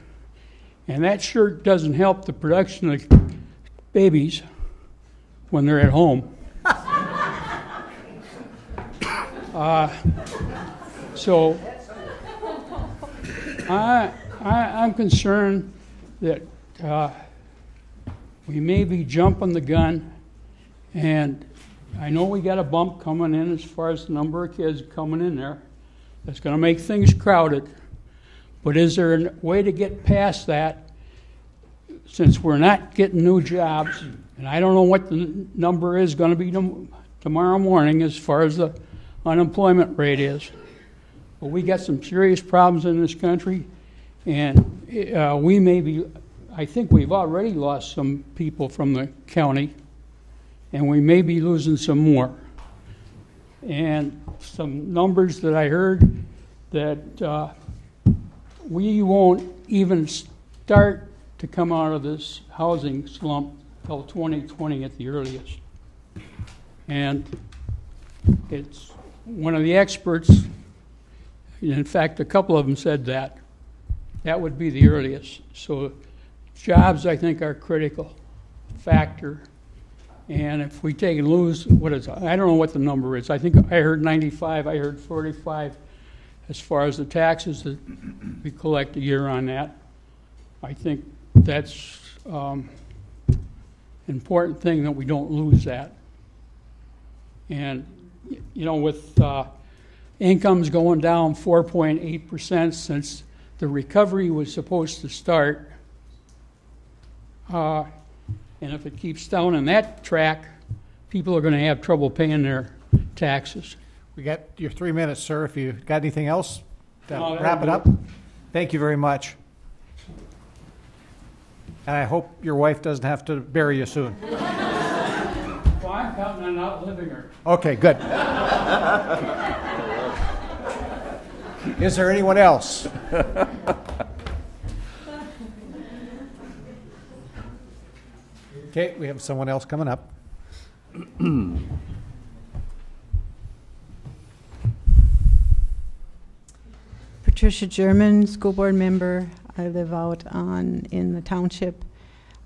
and that sure doesn't help the production of babies when they're at home. So I'm concerned that we may be jumping the gun, and I know we got a bump coming in as far as the number of kids coming in there. That's going to make things crowded. But is there a way to get past that, since we're not getting new jobs, and I don't know what the number is going to be tomorrow morning as far as the unemployment rate is. But we got some serious problems in this country, and we may be, I think we've already lost some people from the county, and we may be losing some more. And some numbers that I heard that we won't even start to come out of this housing slump till 2020 at the earliest. And it's one of the experts, in fact, a couple of them said that would be the earliest. So jobs, I think, are a critical factor And if we take and lose, what is, I don't know what the number is. I think I heard 95, I heard 45 as far as the taxes that we collect a year on that. I think that's important thing that we don't lose that. And, you know, with incomes going down 4.8% since the recovery was supposed to start, and if it keeps down on that track, people are going to have trouble paying their taxes.
We got your 3 minutes, sir. If you got anything else,
No,
wrap it
that'll
up. Thank you very much. And I hope your wife doesn't have to bury you soon.
Well, I'm counting on outliving her.
Okay, good. Is there anyone else? Okay, we have someone else coming up.
Patricia German, school board member. I live out in the township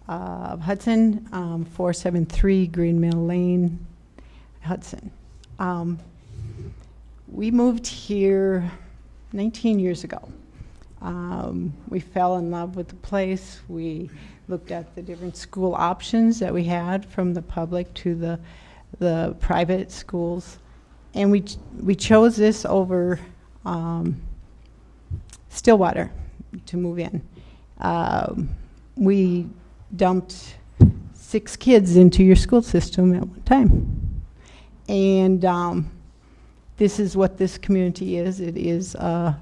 of Hudson, 473 Green Mill Lane, Hudson. We moved here 19 years ago. We fell in love with the place. We looked at the different school options that we had, from the public to the private schools, and we chose this over Stillwater to move in. We dumped 6 kids into your school system at one time, and this is what this community is. It is a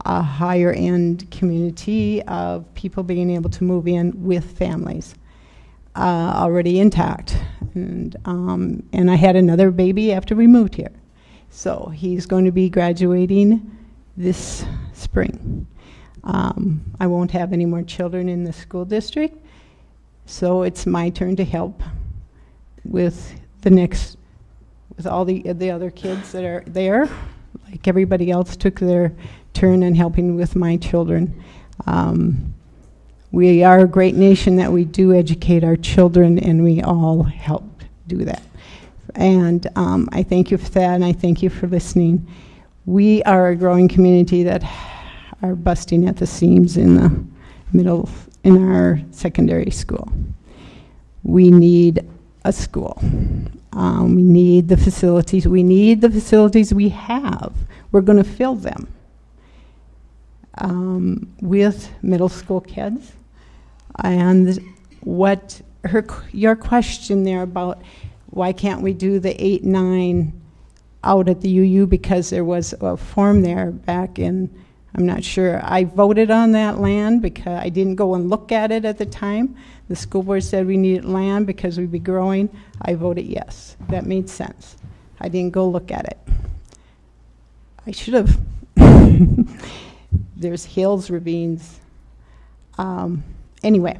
higher end community of people being able to move in with families already intact. And I had another baby after we moved here. So he's going to be graduating this spring. I won't have any more children in the school district, so it's my turn to help with all the other kids that are there. Like everybody else took their turn in helping with my children. We are a great nation that we do educate our children, and we all help do that. And I thank you for that, and I thank you for listening. We are a growing community that are busting at the seams in our secondary school. We need a school. We need the facilities. We need the facilities we have. We're going to fill them with middle school kids. And your question there about why can't we do the 8-9 out at the UU, because there was a form there back in, I'm not sure. I voted on that land because I didn't go and look at it at the time. The school board said we needed land because we'd be growing. I voted yes. That made sense. I didn't go look at it. I should have. There's hills, ravines. Anyway,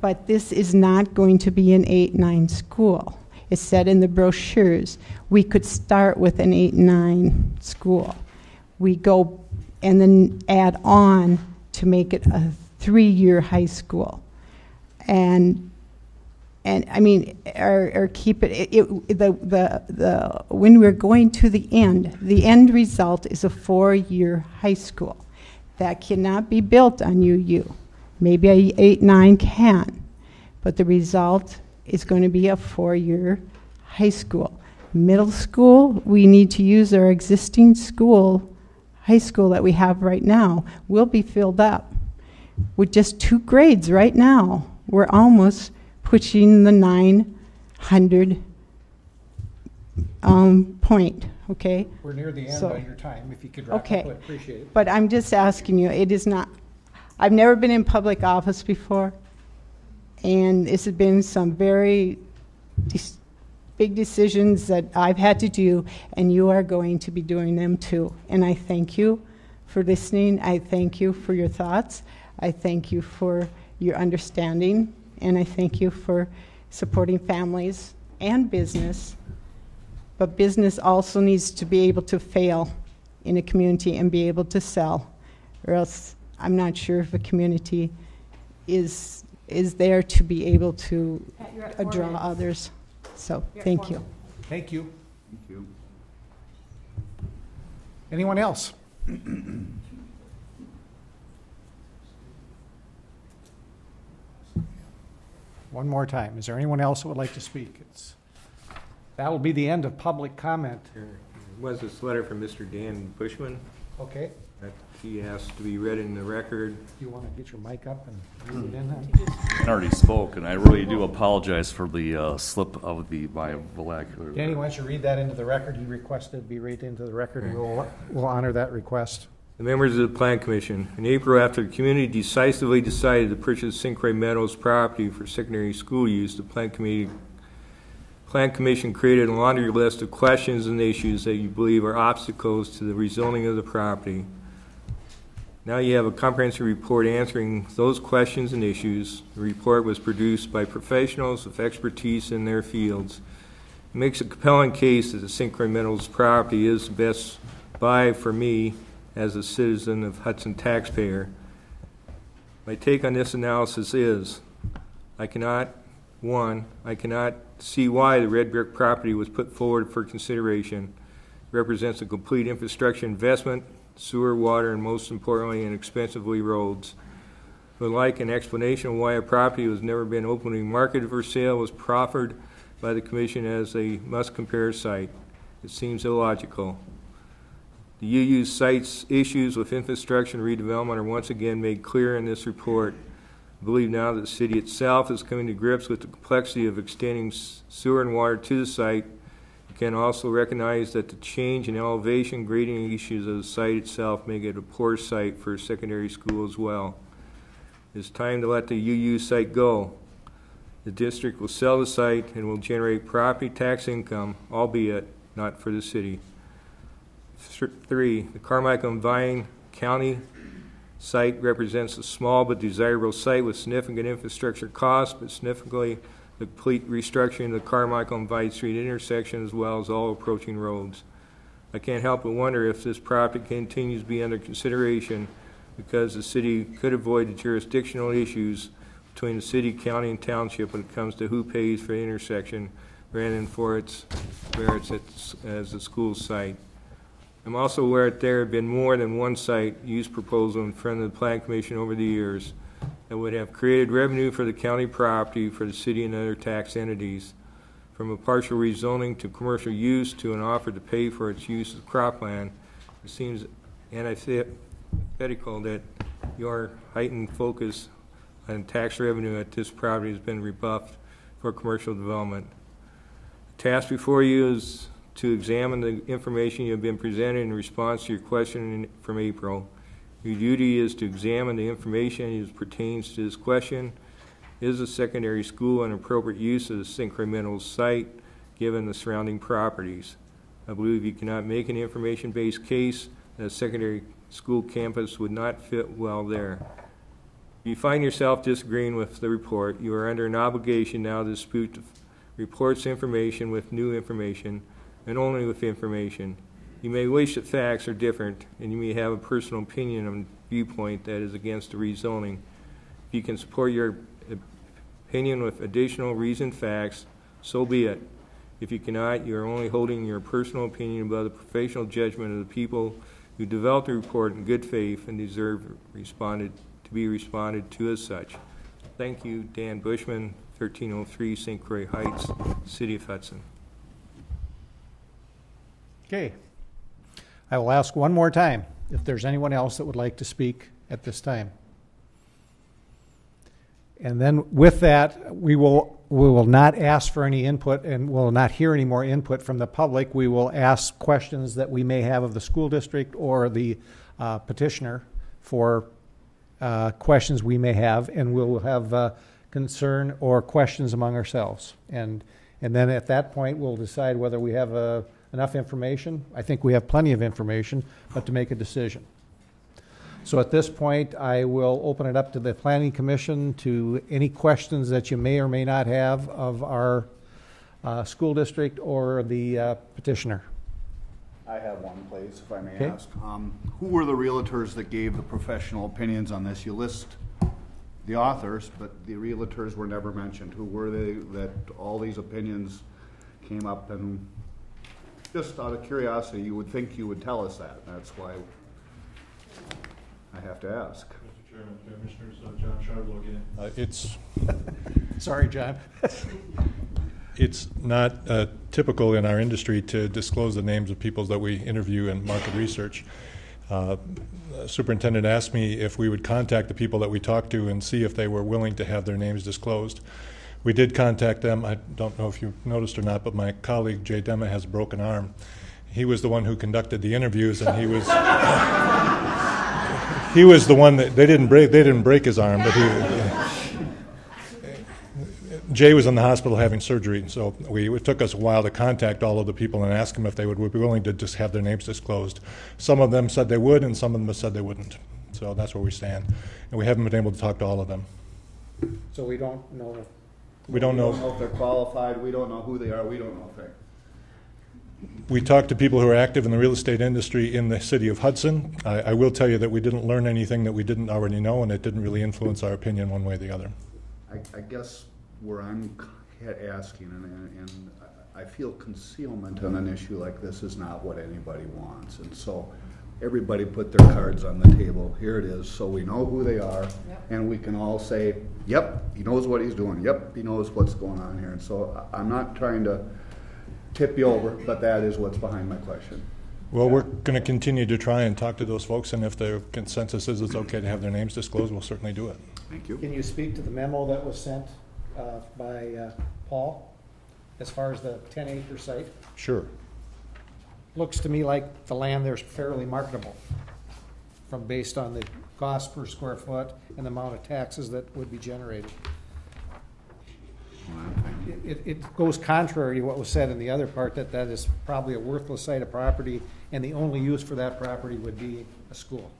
but this is not going to be an 8-9 school. It said in the brochures we could start with an 8-9 school. We go and then add on to make it a 3-year high school, and I mean, or keep when we're going to the end result is a 4-year high school that cannot be built on UU. Maybe a 8-9 can, but the result is going to be a 4-year high school. Middle school, we need to use our existing high school that we have right now, will be filled up with just 2 grades right now. We're almost pushing the 900 point, okay?
We're near the end of your time. If you could wrap up, I'd appreciate it.
But I'm just asking you, it is not, I've never been in public office before, and this has been some very big decisions that I've had to do, and you are going to be doing them too. And I thank you for listening. I thank you for your thoughts. I thank you for your understanding, and I thank you for supporting families and business. But business also needs to be able to fail in a community and be able to sell, or else I'm not sure if a community is is there to be able to
Pat, you're at 4
draw
minutes.
others. So,
You're at
thank
4
you.
minutes.
Thank you.
Thank you.
Anyone else? One more time. Is there anyone else who would like to speak? That will be the end of public comment.
There was this letter from Mr. Dan Bushman.
Okay.
That he asked to be read in the record.
Do you want to get your mic up and read it in then?
I already spoke, and I really do apologize for the slip of my vernacular.
Danny, why don't you read that into the record? He requested to be read into the record, and we'll honor that request.
The members of the Plan Commission, in April, after the community decisively decided to purchase St. Croix Meadows property for secondary school use, the Plan Commission created a laundry list of questions and issues that you believe are obstacles to the rezoning of the property. Now you have a comprehensive report answering those questions and issues. The report was produced by professionals with expertise in their fields. It makes a compelling case that the St. Croix Meadows property is the best buy for me as a citizen of Hudson taxpayer. My take on this analysis is I cannot see why the red brick property was put forward for consideration. It represents a complete infrastructure investment, sewer, water, and most importantly, inexpensively roads. Would like an explanation of why a property was never been openly marketed for sale was proffered by the Commission as a must-compare site. It seems illogical. The UU site's issues with infrastructure and redevelopment are once again made clear in this report. I believe now that the city itself is coming to grips with the complexity of extending sewer and water to the site. You can also recognize that the change in elevation grading issues of the site itself make it a poor site for a secondary school as well. It's time to let the UU site go. The district will sell the site and will generate property tax income, albeit not for the city. 3, the Carmichael and Vine County site represents a small but desirable site with significant infrastructure costs, but significantly the complete restructuring of the Carmichael and Vine Street intersection as well as all approaching roads. I can't help but wonder if this property continues to be under consideration because the city could avoid the jurisdictional issues between the city, county, and township when it comes to who pays for the intersection rather than for its merits as a school site. I'm also aware that there have been more than one site use proposal in front of the Plan Commission over the years that would have created revenue for the county property for the city and other tax entities. From a partial rezoning to commercial use to an offer to pay for its use as cropland, it seems antithetical that your heightened focus on tax revenue at this property has been rebuffed for commercial development. The task before you is to examine the information you have been presented in response to your question from April. Your duty is to examine the information as pertains to this question. Is a secondary school an appropriate use of the St. Croix Meadows site given the surrounding properties? I believe you cannot make an information-based case that a secondary school campus would not fit well there. If you find yourself disagreeing with the report, you are under an obligation now to dispute the report's information with new information and only with information. You may wish that facts are different, and you may have a personal opinion and viewpoint that is against the rezoning. If you can support your opinion with additional reasoned facts, so be it. If you cannot, you are only holding your personal opinion above the professional judgment of the people who developed the report in good faith and deserve to be responded to as such. Thank you, Dan Bushman, 1303 St. Croix Heights, City of Hudson.
Okay. I will ask one more time if there's anyone else that would like to speak at this time. And then with that, we will not ask for any input and will not hear any more input from the public. We will ask questions that we may have of the school district or the petitioner for questions we may have, and we'll have concern or questions among ourselves. And then at that point, we'll decide whether we have enough information. I think we have plenty of information, but to make a decision. So at this point, I will open it up to the Planning Commission to any questions that you may or may not have of our school district or the petitioner.
I have one, please, if I may
Okay.
ask. Who were the realtors that gave the professional opinions on this? You list the authors, but the realtors were never mentioned. Who were they that all these opinions came up? And just out of curiosity, you would think you would tell us that. That's why I have to ask.
Mr. Chairman, Commissioners, John Charbel again.
It's sorry, John.
It's not typical in our industry to disclose the names of people that we interview in market research. Superintendent asked me if we would contact the people that we talked to and see if they were willing to have their names disclosed. We did contact them. I don't know if you noticed or not, but my colleague Jay Dema has a broken arm. He was the one who conducted the interviews, and he was he was the one that they didn't break his arm, but Jay was in the hospital having surgery, so it took us a while to contact all of the people and ask them if they would be willing to just have their names disclosed. Some of them said they would, and some of them said they wouldn't. So that's where we stand. And we haven't been able to talk to all of them.
So we don't know.
We don't know
if they're qualified. We don't know who they are. We don't know if they're...
We talked to people who are active in the real estate industry in the city of Hudson. I will tell you that we didn't learn anything that we didn't already know, and it didn't really influence our opinion one way or the other.
I guess where I'm asking, and I feel concealment on an issue like this is not what anybody wants. And so everybody put their cards on the table. Here it is, so we know who they are, and we can all say, yep, he knows what he's doing. Yep, he knows what's going on here. And so I'm not trying to tip you over, but that is what's behind my question.
Well, we're going to continue to try and talk to those folks, and if the consensus is it's okay to have their names disclosed, we'll certainly do it.
Thank you.
Can you speak to the memo that was sent by Paul as far as the 10-acre site?
Sure.
Looks to me like the land there's fairly marketable from based on the cost per square foot and the amount of taxes that would be generated. It goes contrary to what was said in the other part, that is probably a worthless site of property and the only use for that property would be a school.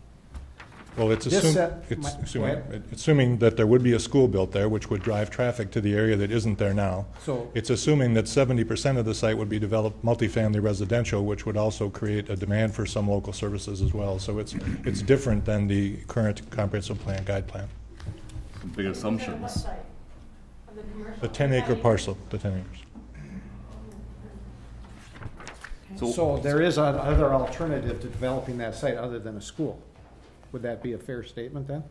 Well, it's assuming that there would be a school built there, which would drive traffic to the area that isn't there now.
So
it's assuming that 70% of the site would be developed multifamily residential, which would also create a demand for some local services as well. So it's different than the current comprehensive plan guide plan.
Some big assumptions.
The 10-acre parcel, the 10 acres.
So there is another alternative to developing that site other than a school. Would that be a fair statement then?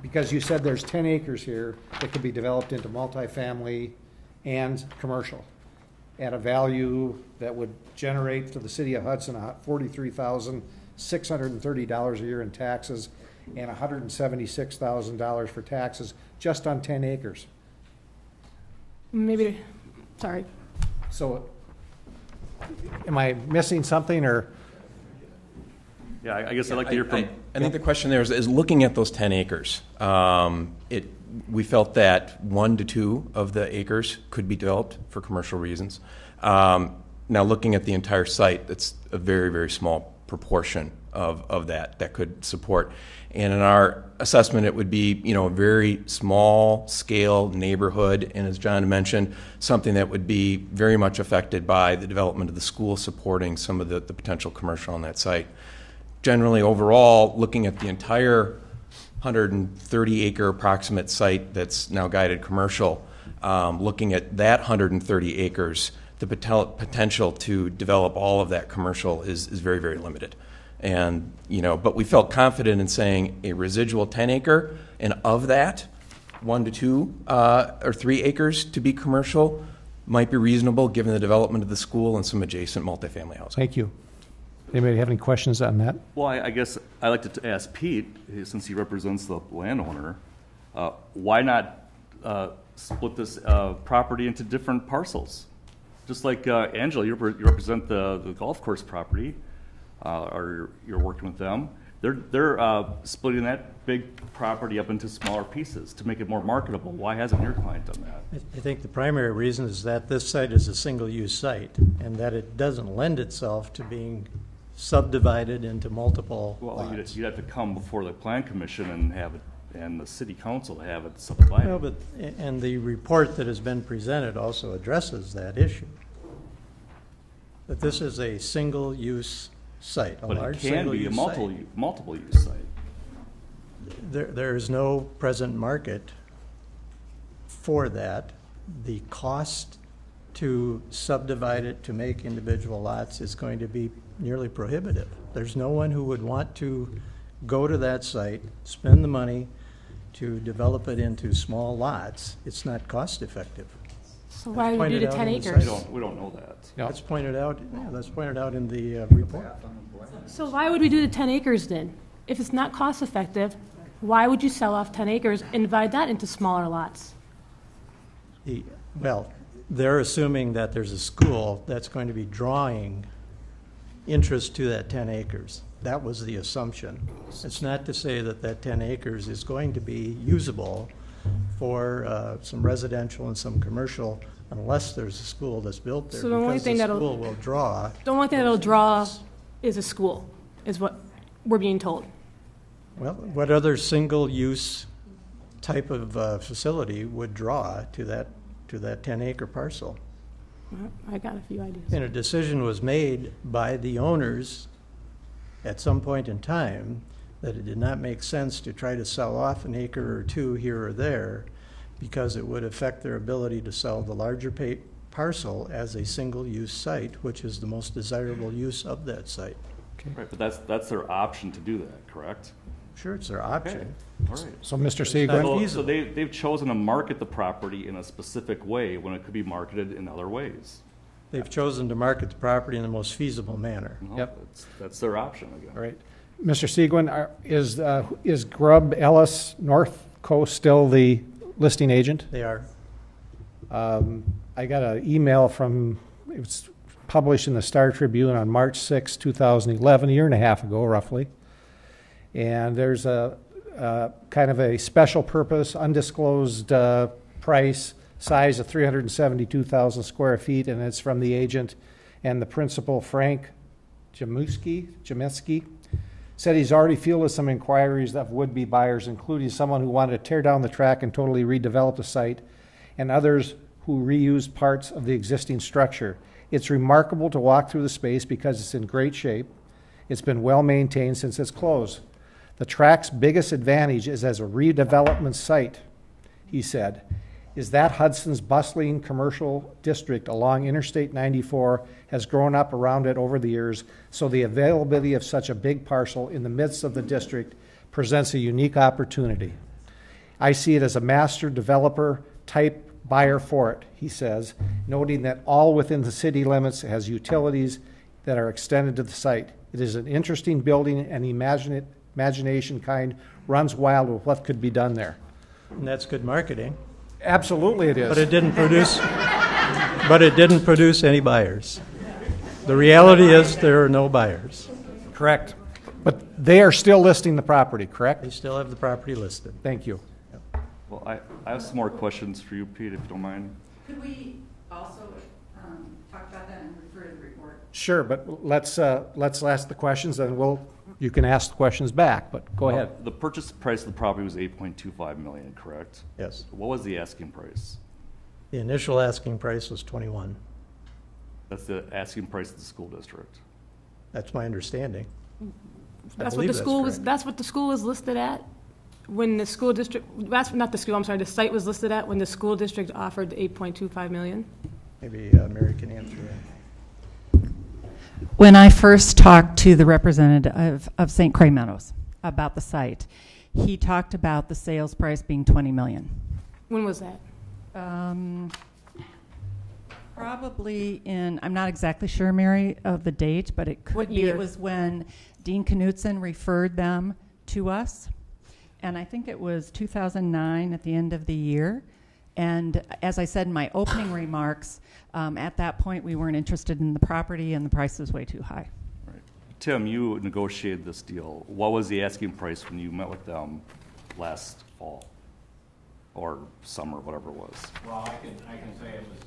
Because you said there's 10 acres here that could be developed into multifamily and commercial at a value that would generate to the city of Hudson $43,630 a year in taxes and $176,000 for taxes just on 10 acres.
Maybe, sorry.
So am I missing something or?
Yeah, I guess I'd like to hear from...
I think the question there is looking at those 10 acres. We felt that 1 to 2 of the acres could be developed for commercial reasons. Now, looking at the entire site, that's a very, very small proportion of that could support. And in our assessment, it would be, a very small scale neighborhood, and as John mentioned, something that would be very much affected by the development of the school supporting some of the potential commercial on that site. Generally, overall, looking at the entire 130-acre approximate site that's now guided commercial, looking at that 130 acres, the potential to develop all of that commercial is very, very limited. And, but we felt confident in saying a residual 10-acre, and of that, 1 to 2 or 3 acres to be commercial might be reasonable given the development of the school and some adjacent multifamily housing.
Thank you. Anybody have any questions on that?
Well, I guess I'd like to ask Pete, since he represents the landowner, why not split this property into different parcels? Just like Angela, you represent the golf course property, or you're working with them. They're splitting that big property up into smaller pieces to make it more marketable. Why hasn't your client done that?
I think the primary reason is that this site is a single-use site and that it doesn't lend itself to being subdivided into multiple lots.
You'd have to come before the Plan Commission and have it, and the City Council to have it subdivided.
Well, and the report that has been presented also addresses that issue. That this is a single-use site, a large single-use site.
But it can be a multiple-use site.
there is no present market for that. The cost to subdivide it to make individual lots is going to be nearly prohibitive. There's no one who would want to go to that site, spend the money to develop it into small lots. It's not cost effective.
So why would we do the 10 acres?
We don't know that.
That's pointed out. Yeah, that's pointed out in the report.
So why would we do the 10 acres then? If it's not cost effective, why would you sell off 10 acres and divide that into smaller lots?
Well, they're assuming that there's a school that's going to be drawing interest to that 10 acres. That was the assumption. It's not to say that that 10 acres is going to be usable for some residential and some commercial unless there's a school that's built there.
So the only thing
the school will draw.
The only thing that'll draw is a school, is what we're being told.
Well, what other single-use type of facility would draw to that 10-acre parcel?
I got a few ideas.
And a decision was made by the owners at some point in time that it did not make sense to try to sell off an acre or two here or there because it would affect their ability to sell the larger parcel as a single-use site, which is the most desirable use of that site.
Okay. Right, but that's their option to do that, correct?
Sure, it's their option.
Okay. All right.
So, Mr. Seguin?
So they've chosen to market the property in a specific way when it could be marketed in other ways.
They've chosen to market the property in the most feasible manner.
No,
Yep.
That's their option again.
All right. Mr. Seguin, is Grubb Ellis North Coast still the listing agent?
They are.
I got an email from, it was published in the Star Tribune on March 6, 2011, a year and a half ago, roughly. And there's a kind of a special purpose, undisclosed price, size of 372,000 square feet, and it's from the agent and the principal, Frank Jameski. Said he's already fielded some inquiries of would-be buyers, including someone who wanted to tear down the track and totally redevelop the site, and others who reused parts of the existing structure. It's remarkable to walk through the space because it's in great shape. It's been well maintained since its close. The track's biggest advantage is as a redevelopment site, he said, is that Hudson's bustling commercial district along Interstate 94 has grown up around it over the years, so the availability of such a big parcel in the midst of the district presents a unique opportunity. I see it as a master developer type buyer for it, he says, noting that all within the city limits has utilities that are extended to the site. It is an interesting building, and imagination kind runs wild with what could be done there.
And that's good marketing.
Absolutely it is.
But it didn't produce any buyers. The reality is there are no buyers.
Correct. But they are still listing the property, correct?
They still have the property listed.
Thank you.
Yep.
Well, I have some more questions for you, Pete, if you don't mind.
Could we also talk about that and refer to the report?
Sure, but let's ask the questions, and you can ask the questions back, but go ahead.
The purchase price of the property was $8.25 million, correct?
Yes.
What was the asking price?
The initial asking price was 21.
That's the asking price of the school district.
That's my understanding.
That's what the school was. That's what the school was listed at when the school district. That's not the school. I'm sorry. The site was listed at when the school district offered the $8.25 million.
Maybe Mary can answer that.
When I first talked to the representative of St. Croix Meadows about the site, he talked about the sales price being $20 million.
When was that?
Probably in, I'm not exactly sure, Mary, of the date, but it could be. It was when Dean Knutson referred them to us, and I think it was 2009 at the end of the year. And as I said in my opening remarks, at that point we weren't interested in the property and the price was way too high.
Right. Tim, you negotiated this deal. What was the asking price when you met with them last fall or summer, whatever it was?
Well, I can say it was.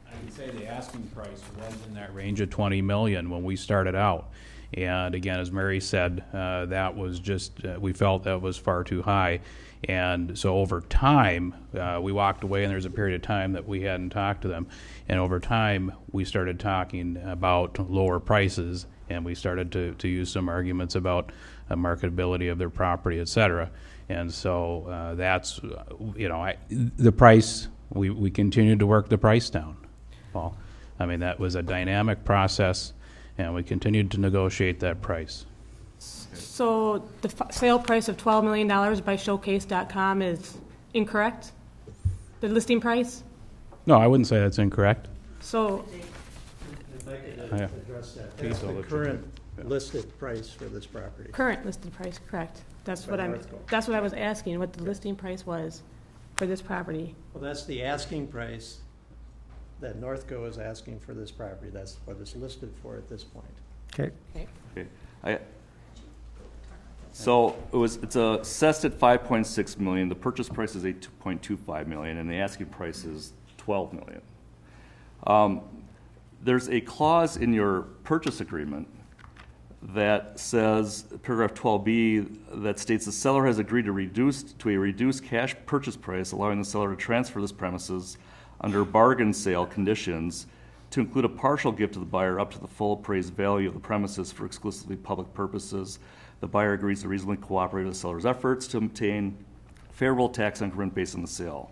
I can say the asking price was in that range of $20 million when we started out.
And again, as Mary said, that was just, we felt that was far too high. And so over time, we walked away, and there was a period of time that we hadn't talked to them. And over time, we started talking about lower prices, and we started to use some arguments about marketability of their property, et cetera. And so that's, the price, we continued to work the price down, Paul. I mean, that was a dynamic process, and we continued to negotiate that price.
So the sale price of $12 million by Showcase.com is incorrect? The listing price?
No, I wouldn't say that's incorrect.
So,
if I could address that, that's the current listed price for this property.
current listed price, correct? That's what I was asking, what the listing price was for this property.
Well, that's the asking price that Northco is asking for this property. That's what it's listed for at this point.
Okay.
So it's assessed at $5.6 million. The purchase price is $8.25 million, and the asking price is $12 million. There's a clause in your purchase agreement that says, paragraph 12B, that states the seller has agreed to a reduced cash purchase price, allowing the seller to transfer this premises under bargain sale conditions to include a partial gift to the buyer up to the full appraised value of the premises for exclusively public purposes. The buyer agrees to reasonably cooperate with the seller's efforts to obtain favorable tax increment based on the sale.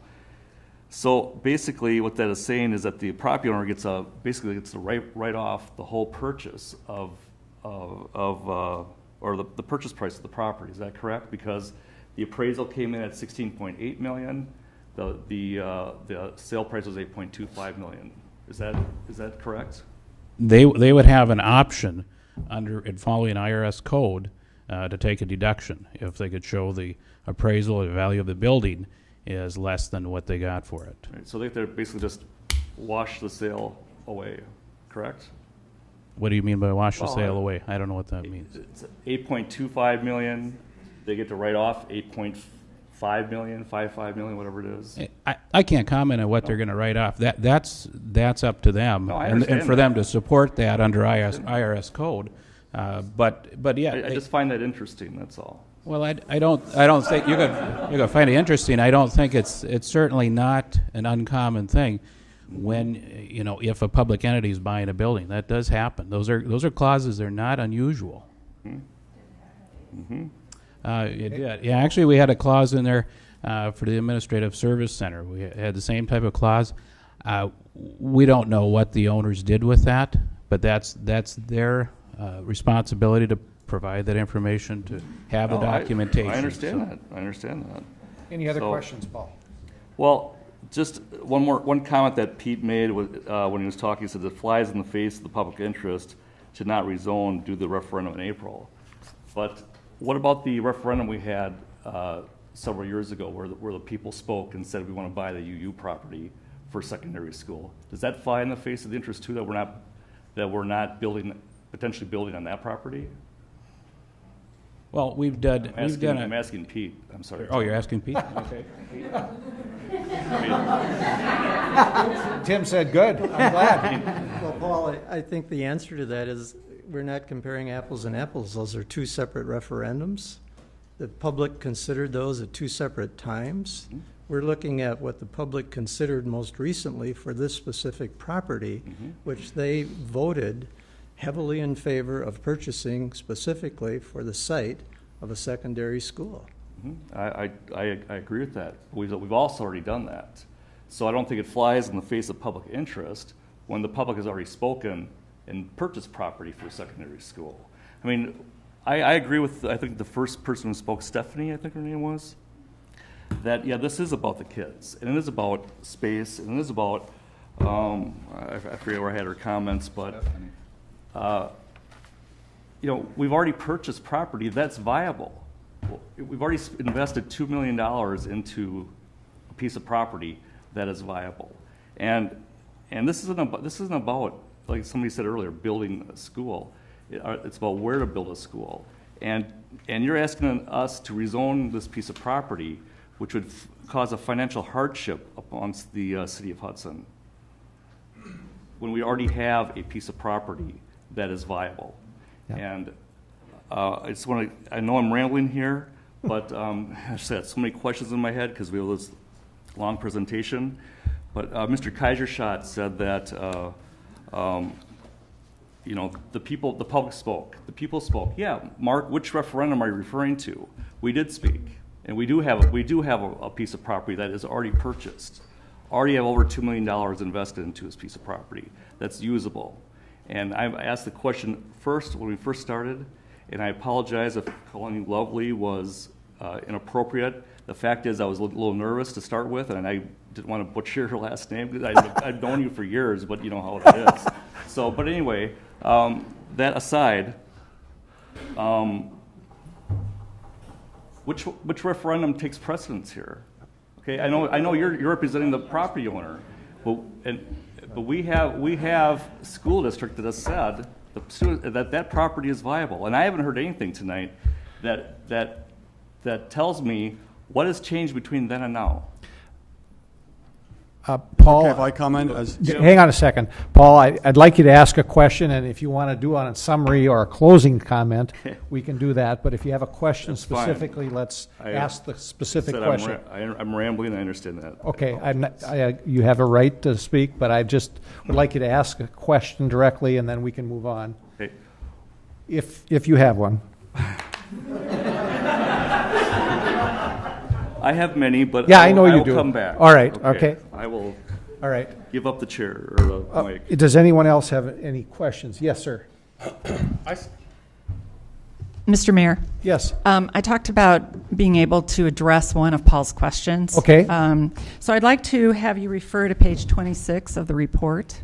So basically what that is saying is that the property owner gets to write off the whole purchase or the purchase price of the property. Is that correct? Because the appraisal came in at $16.8 million. The sale price was $8.25 million. Is that correct?
They would have an option following IRS code to take a deduction if they could show the appraisal or the value of the building is less than what they got for it.
Right, so they basically just wash the sale away, correct?
What do you mean by wash the sale away? I don't know what that means.
It's $8.25 million. They get to write off $8.5 million, $5 million, whatever it is.
I can't comment on what they're going to write off. That's up to them,
no,
and for them to support that under IRS code. But yeah,
I just find that interesting. That's all.
Well, I don't think you're gonna find it interesting. I don't think it's certainly not an uncommon thing when if a public entity is buying a building. That does happen. Those are clauses. They're not unusual.
Mm-hmm.
It did. Yeah, actually, we had a clause in there for the Administrative Service Center. We had the same type of clause. We don't know what the owners did with that, but that's their responsibility to provide that information, to have the documentation.
I understand that.
Any other questions, Paul?
Well, just one comment that Pete made was, when he was talking. He said it flies in the face of the public interest to not rezone due to the referendum in April. But what about the referendum we had several years ago where the people spoke and said we want to buy the UU property for secondary school? Does that fly in the face of the interest too, that we're not potentially building on that property?
Well,
I'm asking Pete. I'm sorry.
Oh, you're asking Pete? Okay.
Tim said good. I'm glad.
Well, Paul, I think the answer to that is we're not comparing apples and apples. Those are two separate referendums. The public considered those at two separate times. Mm-hmm. We're looking at what the public considered most recently for this specific property, which they voted heavily in favor of purchasing specifically for the site of a secondary school.
I agree with that. We've also already done that. So I don't think it flies in the face of public interest when the public has already spoken and purchased property for a secondary school. I mean, I agree with, I think the first person who spoke, Stephanie, I think her name was, that, yeah, this is about the kids, and it is about space, and it is about, I forget where I had her comments, but we've already purchased property that's viable. We've already invested $2 million into a piece of property that is viable, and this isn't about, like somebody said earlier, building a school. It's about where to build a school, and you're asking us to rezone this piece of property, which would cause a financial hardship amongst the city of Hudson, when we already have a piece of property that is viable. And I just want to, I know I'm rambling here, but I just had so many questions in my head because we have this long presentation. But Mr. Kaiserschott said that, you know, the public spoke. The people spoke. Yeah, Mark, which referendum are you referring to? We did speak. And we do have a piece of property that is already purchased. Already have over $2 million invested into this piece of property that's usable. And I asked the question first when we first started, and I apologize if calling you lovely was inappropriate. The fact is I was a little nervous to start with, and I didn't want to butcher your last name because I've known you for years, but you know how it is. So, but anyway, that aside, which referendum takes precedence here? Okay, I know you're representing the property owner, but we have a school district that has said that property is viable, and I haven't heard anything tonight that tells me what has changed between then and now.
Paul,
okay, if I comment?
Hang on a second. Paul, I'd like you to ask a question, and if you want to do on a summary or a closing comment, we can do that. But if you have a question
That's
specifically,
fine.
let's ask the specific question.
I'm rambling, I understand that.
Okay, you have a right to speak, but I just would like you to ask a question directly, and then we can move on.
Okay.
If you have one.
I have many, but
yeah,
I
know you
will
do.
Come back.
All right. Okay.
I will.
All right.
Give up the chair or the mic.
Does anyone else have any questions? Yes, sir.
Mr. Mayor.
Yes.
I talked about being able to address one of Paul's questions.
Okay.
So I'd like to have you refer to page 26 of the report.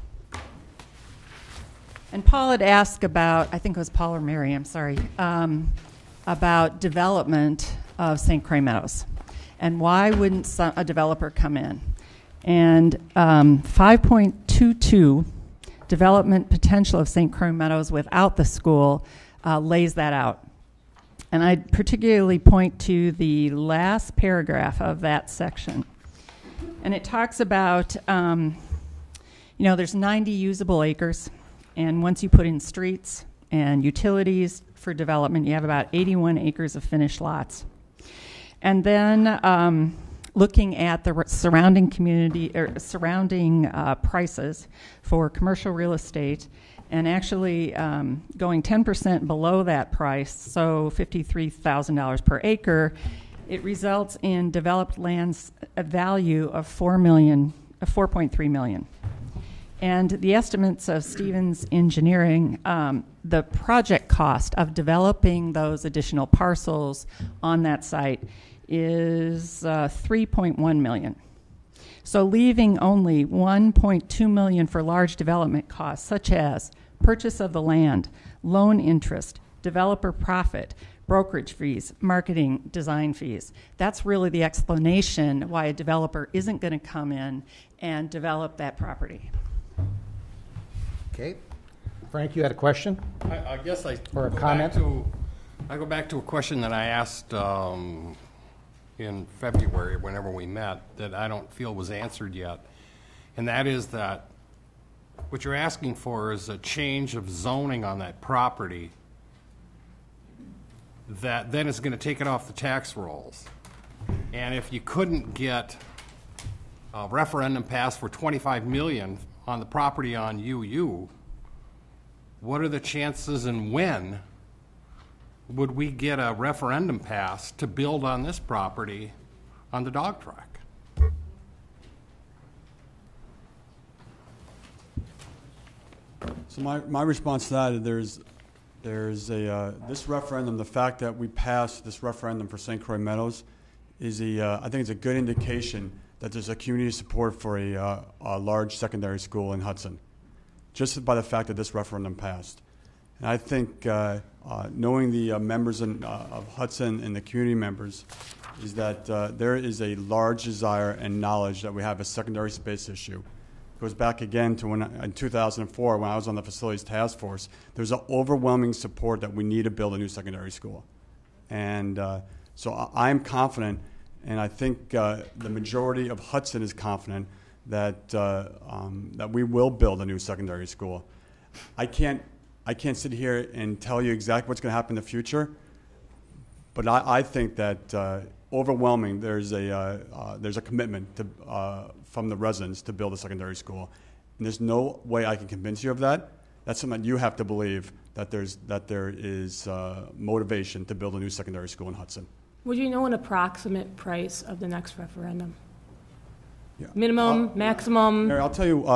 And Paul had asked about, I think it was Paul or Mary, I'm sorry, about development of St. Croix Meadows. And why wouldn't a developer come in? And 5.22, development potential of St. Croix Meadows without the school, lays that out. And I'd particularly point to the last paragraph of that section. And it talks about, there's 90 usable acres. And once you put in streets and utilities for development, you have about 81 acres of finished lots. And then looking at the surrounding community or surrounding prices for commercial real estate, and actually going 10% below that price, so $53,000 per acre, it results in developed land's value of $4.3 million. And the estimates of Stevens Engineering, the project cost of developing those additional parcels on that site is $3.1 million. So leaving only $1.2 million for large development costs, such as purchase of the land, loan interest, developer profit, brokerage fees, marketing, design fees. That's really the explanation why a developer isn't going to come in and develop that property.
Okay. Frank, you had a question?
I guess
or a comment?
I go back to a question that I asked in February, whenever we met, that I don't feel was answered yet. And that is that what you're asking for is a change of zoning on that property that then is going to take it off the tax rolls. And if you couldn't get a referendum passed for $25 million on the property on UU, what are the chances and when would we get a referendum passed to build on this property on the dog track?
So my response to that is this referendum, the fact that we passed this referendum for St. Croix Meadows is I think it's a good indication that there's a community support for a large secondary school in Hudson, just by the fact that this referendum passed. And I think knowing the members of Hudson and the community members is that there is a large desire and knowledge that we have a secondary space issue. It goes back again to in 2004 when I was on the facilities task force. There's an overwhelming support that we need to build a new secondary school. And so I'm confident, and I think the majority of Hudson is confident that that we will build a new secondary school. I can't I can't sit here and tell you exactly what's going to happen in the future, but I think that overwhelming, there's a commitment to, from the residents to build a secondary school. And there's no way I can convince you of that. That's something that you have to believe, that there is motivation to build a new secondary school in Hudson.
Would you know an approximate price of the next referendum?
Yeah.
Minimum, maximum?
Mary, I'll tell you,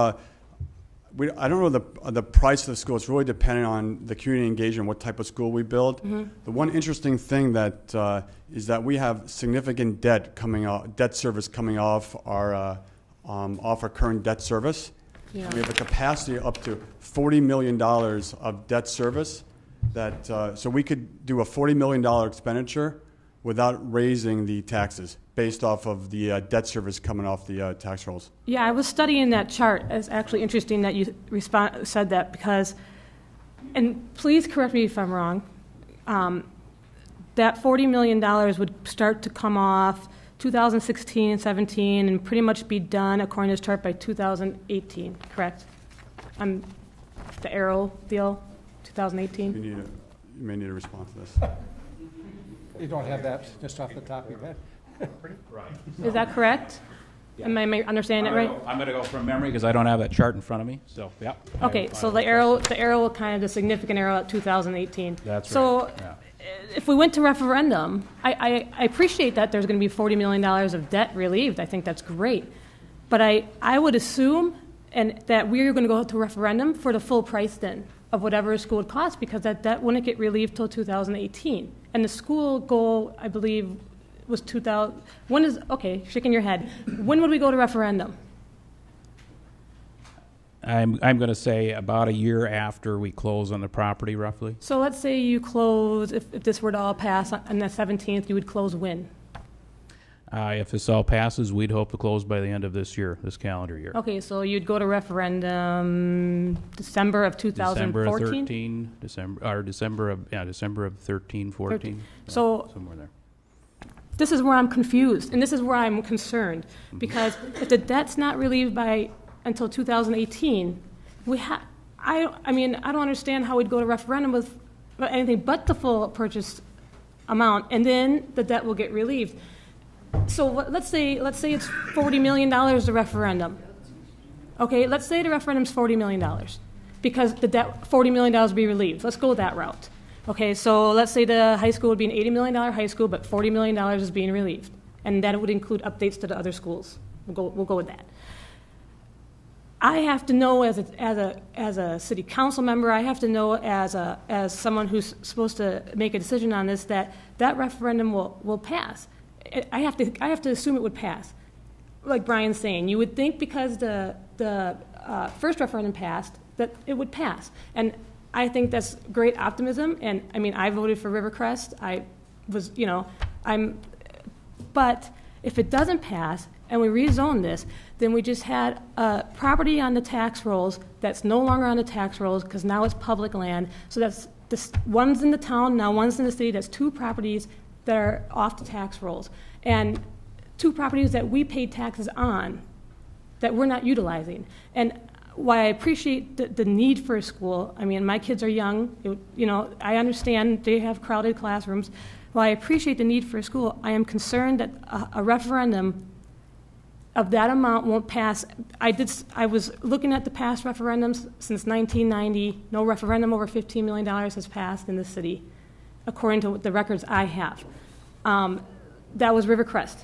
I don't know the price of the school. It's really dependent on the community engagement, what type of school we build.
Mm-hmm.
The one interesting thing that is that we have significant debt service coming off our current debt service.
Yeah.
We have a capacity up to $40 million of debt service. So we could do a $40 million expenditure without raising the taxes, based off of the debt service coming off the tax rolls.
Yeah, I was studying that chart. It's actually interesting that you said that because, and please correct me if I'm wrong, that $40 million would start to come off 2016 and 17 and pretty much be done, according to this chart, by 2018, correct? The arrow deal, 2018?
You may need to respond to this.
You don't have that just off the top of your head?
Right.
Is that correct?
Yeah.
Am I understanding it right?
I'm going to go from memory because I don't have that chart in front of me. So, yeah.
Okay, so the arrow, kind of the significant arrow at 2018.
That's right.
So
yeah.
If we went to referendum, I appreciate that there's going to be $40 million of debt relieved. I think that's great. But I would assume that we're going to go to referendum for the full price then of whatever a school would cost, because that debt wouldn't get relieved till 2018. And the school goal, I believe, was 2000. Okay, shaking your head. When would we go to referendum?
I'm going to say about a year after we close on the property, roughly.
So let's say you close, if this were to all pass on the 17th, you would close when?
If this all passes, we'd hope to close by the end of this year, this calendar year.
Okay, so you'd go to referendum December of 2014?
December of 13, 14.
So
somewhere there.
This is where I'm confused, and this is where I'm concerned, because if the debt's not relieved until 2018, I don't understand how we'd go to referendum with anything but the full purchase amount, and then the debt will get relieved. So let's say it's $40 million the referendum. Okay, let's say the referendum's $40 million because the debt $40 million will be relieved. Let's go that route. Okay, so let's say the high school would be an $80 million high school, but $40 million is being relieved, and that would include updates to the other schools. We'll go with that. I have to know as a city council member, I have to know as someone who's supposed to make a decision on this that referendum will pass. I have to assume it would pass. Like Brian's saying, you would think because the first referendum passed that it would pass, and I think that's great optimism. And I mean, I voted for Rivercrest. But if it doesn't pass and we rezone this, then we just had a property on the tax rolls that's no longer on the tax rolls because now it's public land. So one's in the town, now one's in the city. That's two properties that are off the tax rolls. And two properties that we paid taxes on that we're not utilizing. And while I appreciate the need for a school, I mean, my kids are young. I understand they have crowded classrooms. While I appreciate the need for a school, I am concerned that a referendum of that amount won't pass. I was looking at the past referendums since 1990. No referendum over $15 million has passed in the city, according to the records I have. That was Rivercrest.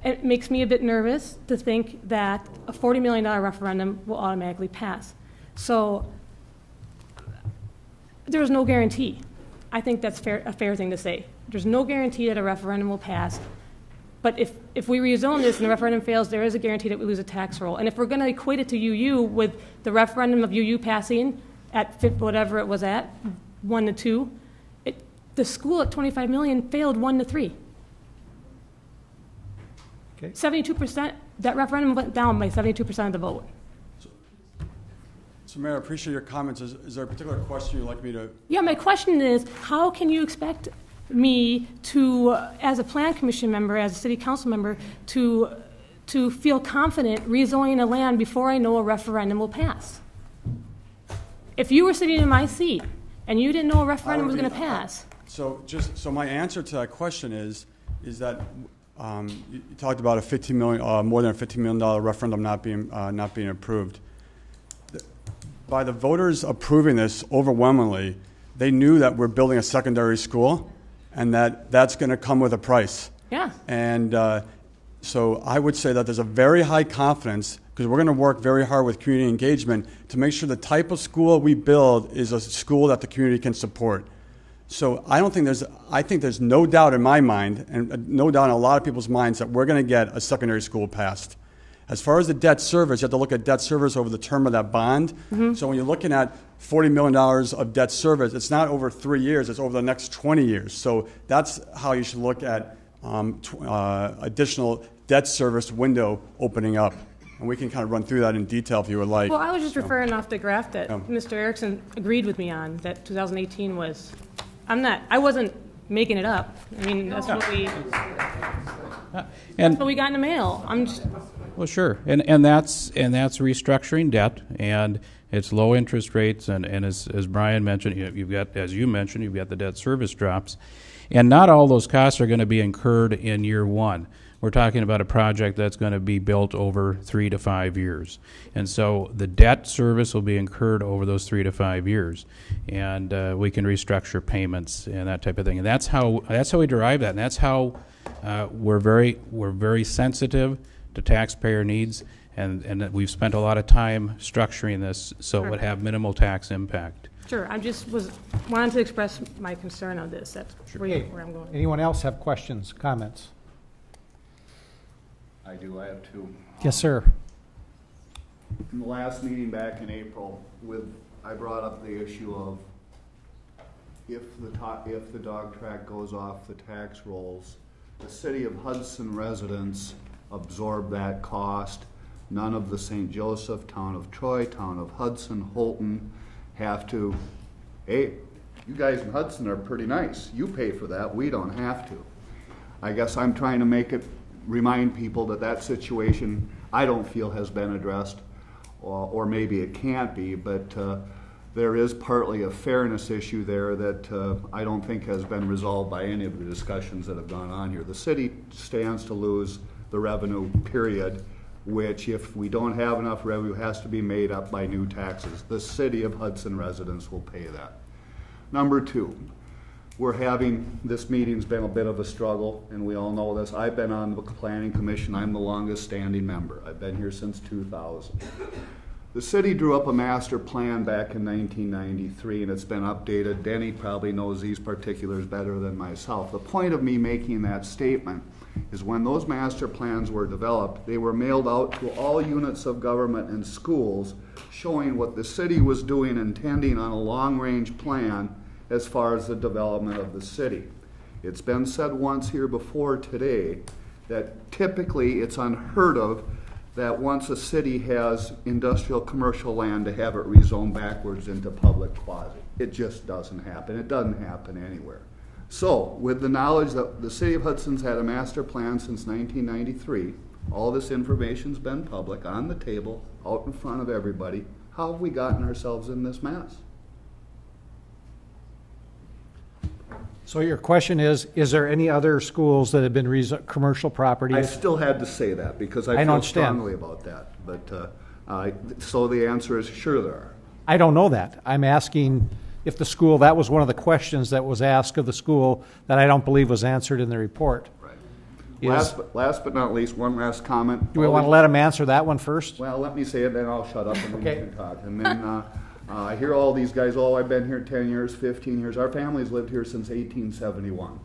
It makes me a bit nervous to think that a $40 million referendum will automatically pass. So there's no guarantee. I think that's a fair thing to say. There's no guarantee that a referendum will pass. But if we rezone this and the referendum fails, there is a guarantee that we lose a tax roll. And if we're going to equate it to UU with the referendum of UU passing at whatever it was at, 1 to 2, the school at $25 million failed 1 to 3.
Okay.
72%, that referendum went down by 72% of the vote.
So Mayor, I appreciate your comments. Is there a particular question you'd like me to?
Yeah, my question is, how can you expect me to, as a plan commission member, as a city council member, to feel confident rezoning a land before I know a referendum will pass? If you were sitting in my seat and you didn't know a referendum was going to pass.
So my answer to that question is that you talked about a more than a $15 million referendum not being approved. By the voters approving this overwhelmingly, they knew that we're building a secondary school, and that's going to come with a price.
Yeah.
And so I would say that there's a very high confidence, because we're going to work very hard with community engagement to make sure the type of school we build is a school that the community can support. So I think there's no doubt in my mind, and no doubt in a lot of people's minds, that we're going to get a secondary school passed. As far as the debt service, you have to look at debt service over the term of that bond. Mm-hmm. So when you're looking at $40 million of debt service, it's not over 3 years, it's over the next 20 years. So that's how you should look at additional debt service window opening up. And we can kind of run through that in detail if you would like.
Well, I was just referring off the graph that Mr. Erickson agreed with me on, that 2018 was, I wasn't making it up. I mean, that's what we got in the mail.
Well, sure, and that's restructuring debt, and it's low interest rates, and as Brian mentioned, you've got the debt service drops, and not all those costs are going to be incurred in year one. We're talking about a project that's going to be built over 3 to 5 years, and so the debt service will be incurred over those 3 to 5 years, and we can restructure payments and that type of thing, and that's how we derive that, and that's how we're very sensitive to taxpayer needs, and we've spent a lot of time structuring this so it would have minimal tax impact.
Sure, I just wanted to express my concern on this. That's where I'm going.
Anyone else have questions, comments?
I do. I have two.
Yes, sir.
In the last meeting back in April, I brought up the issue of if the dog track goes off the tax rolls, the city of Hudson residents absorb that cost. None of the St. Joseph, Town of Troy, Town of Hudson, Holton have to, hey, you guys in Hudson are pretty nice. You pay for that. We don't have to. I guess I'm trying to remind people that situation I don't feel has been addressed, or maybe it can't be, but there is partly a fairness issue there that I don't think has been resolved by any of the discussions that have gone on here. The city stands to lose the revenue, period, which if we don't have enough revenue has to be made up by new taxes. The city of Hudson residents will pay that. Number two, this meeting's been a bit of a struggle, and we all know this. I've been on the Planning Commission. I'm the longest standing member. I've been here since 2000. The city drew up a master plan back in 1993, and it's been updated. Denny probably knows these particulars better than myself. The point of me making that statement is when those master plans were developed, they were mailed out to all units of government and schools, showing what the city was doing, intending on a long-range plan as far as the development of the city. It's been said once here before today that typically it's unheard of that once a city has industrial commercial land to have it rezoned backwards into public quasi. It just doesn't happen. It doesn't happen anywhere. So, with the knowledge that the city of Hudson's had a master plan since 1993, all this information's been public, on the table, out in front of everybody, how have we gotten ourselves in this mess?
So your question is there any other schools that have been commercial properties?
I still had to say that because I feel strongly about that. But so the answer is sure there are.
I don't know that. I'm asking if the school, that was one of the questions that was asked of the school that I don't believe was answered in the report.
Right. Last but not least, one last comment.
Do we want to let him answer that one first?
Well, let me say it, then I'll shut up and then you can talk. And then I hear all these guys, I've been here 10 years, 15 years. Our family's lived here since 1871.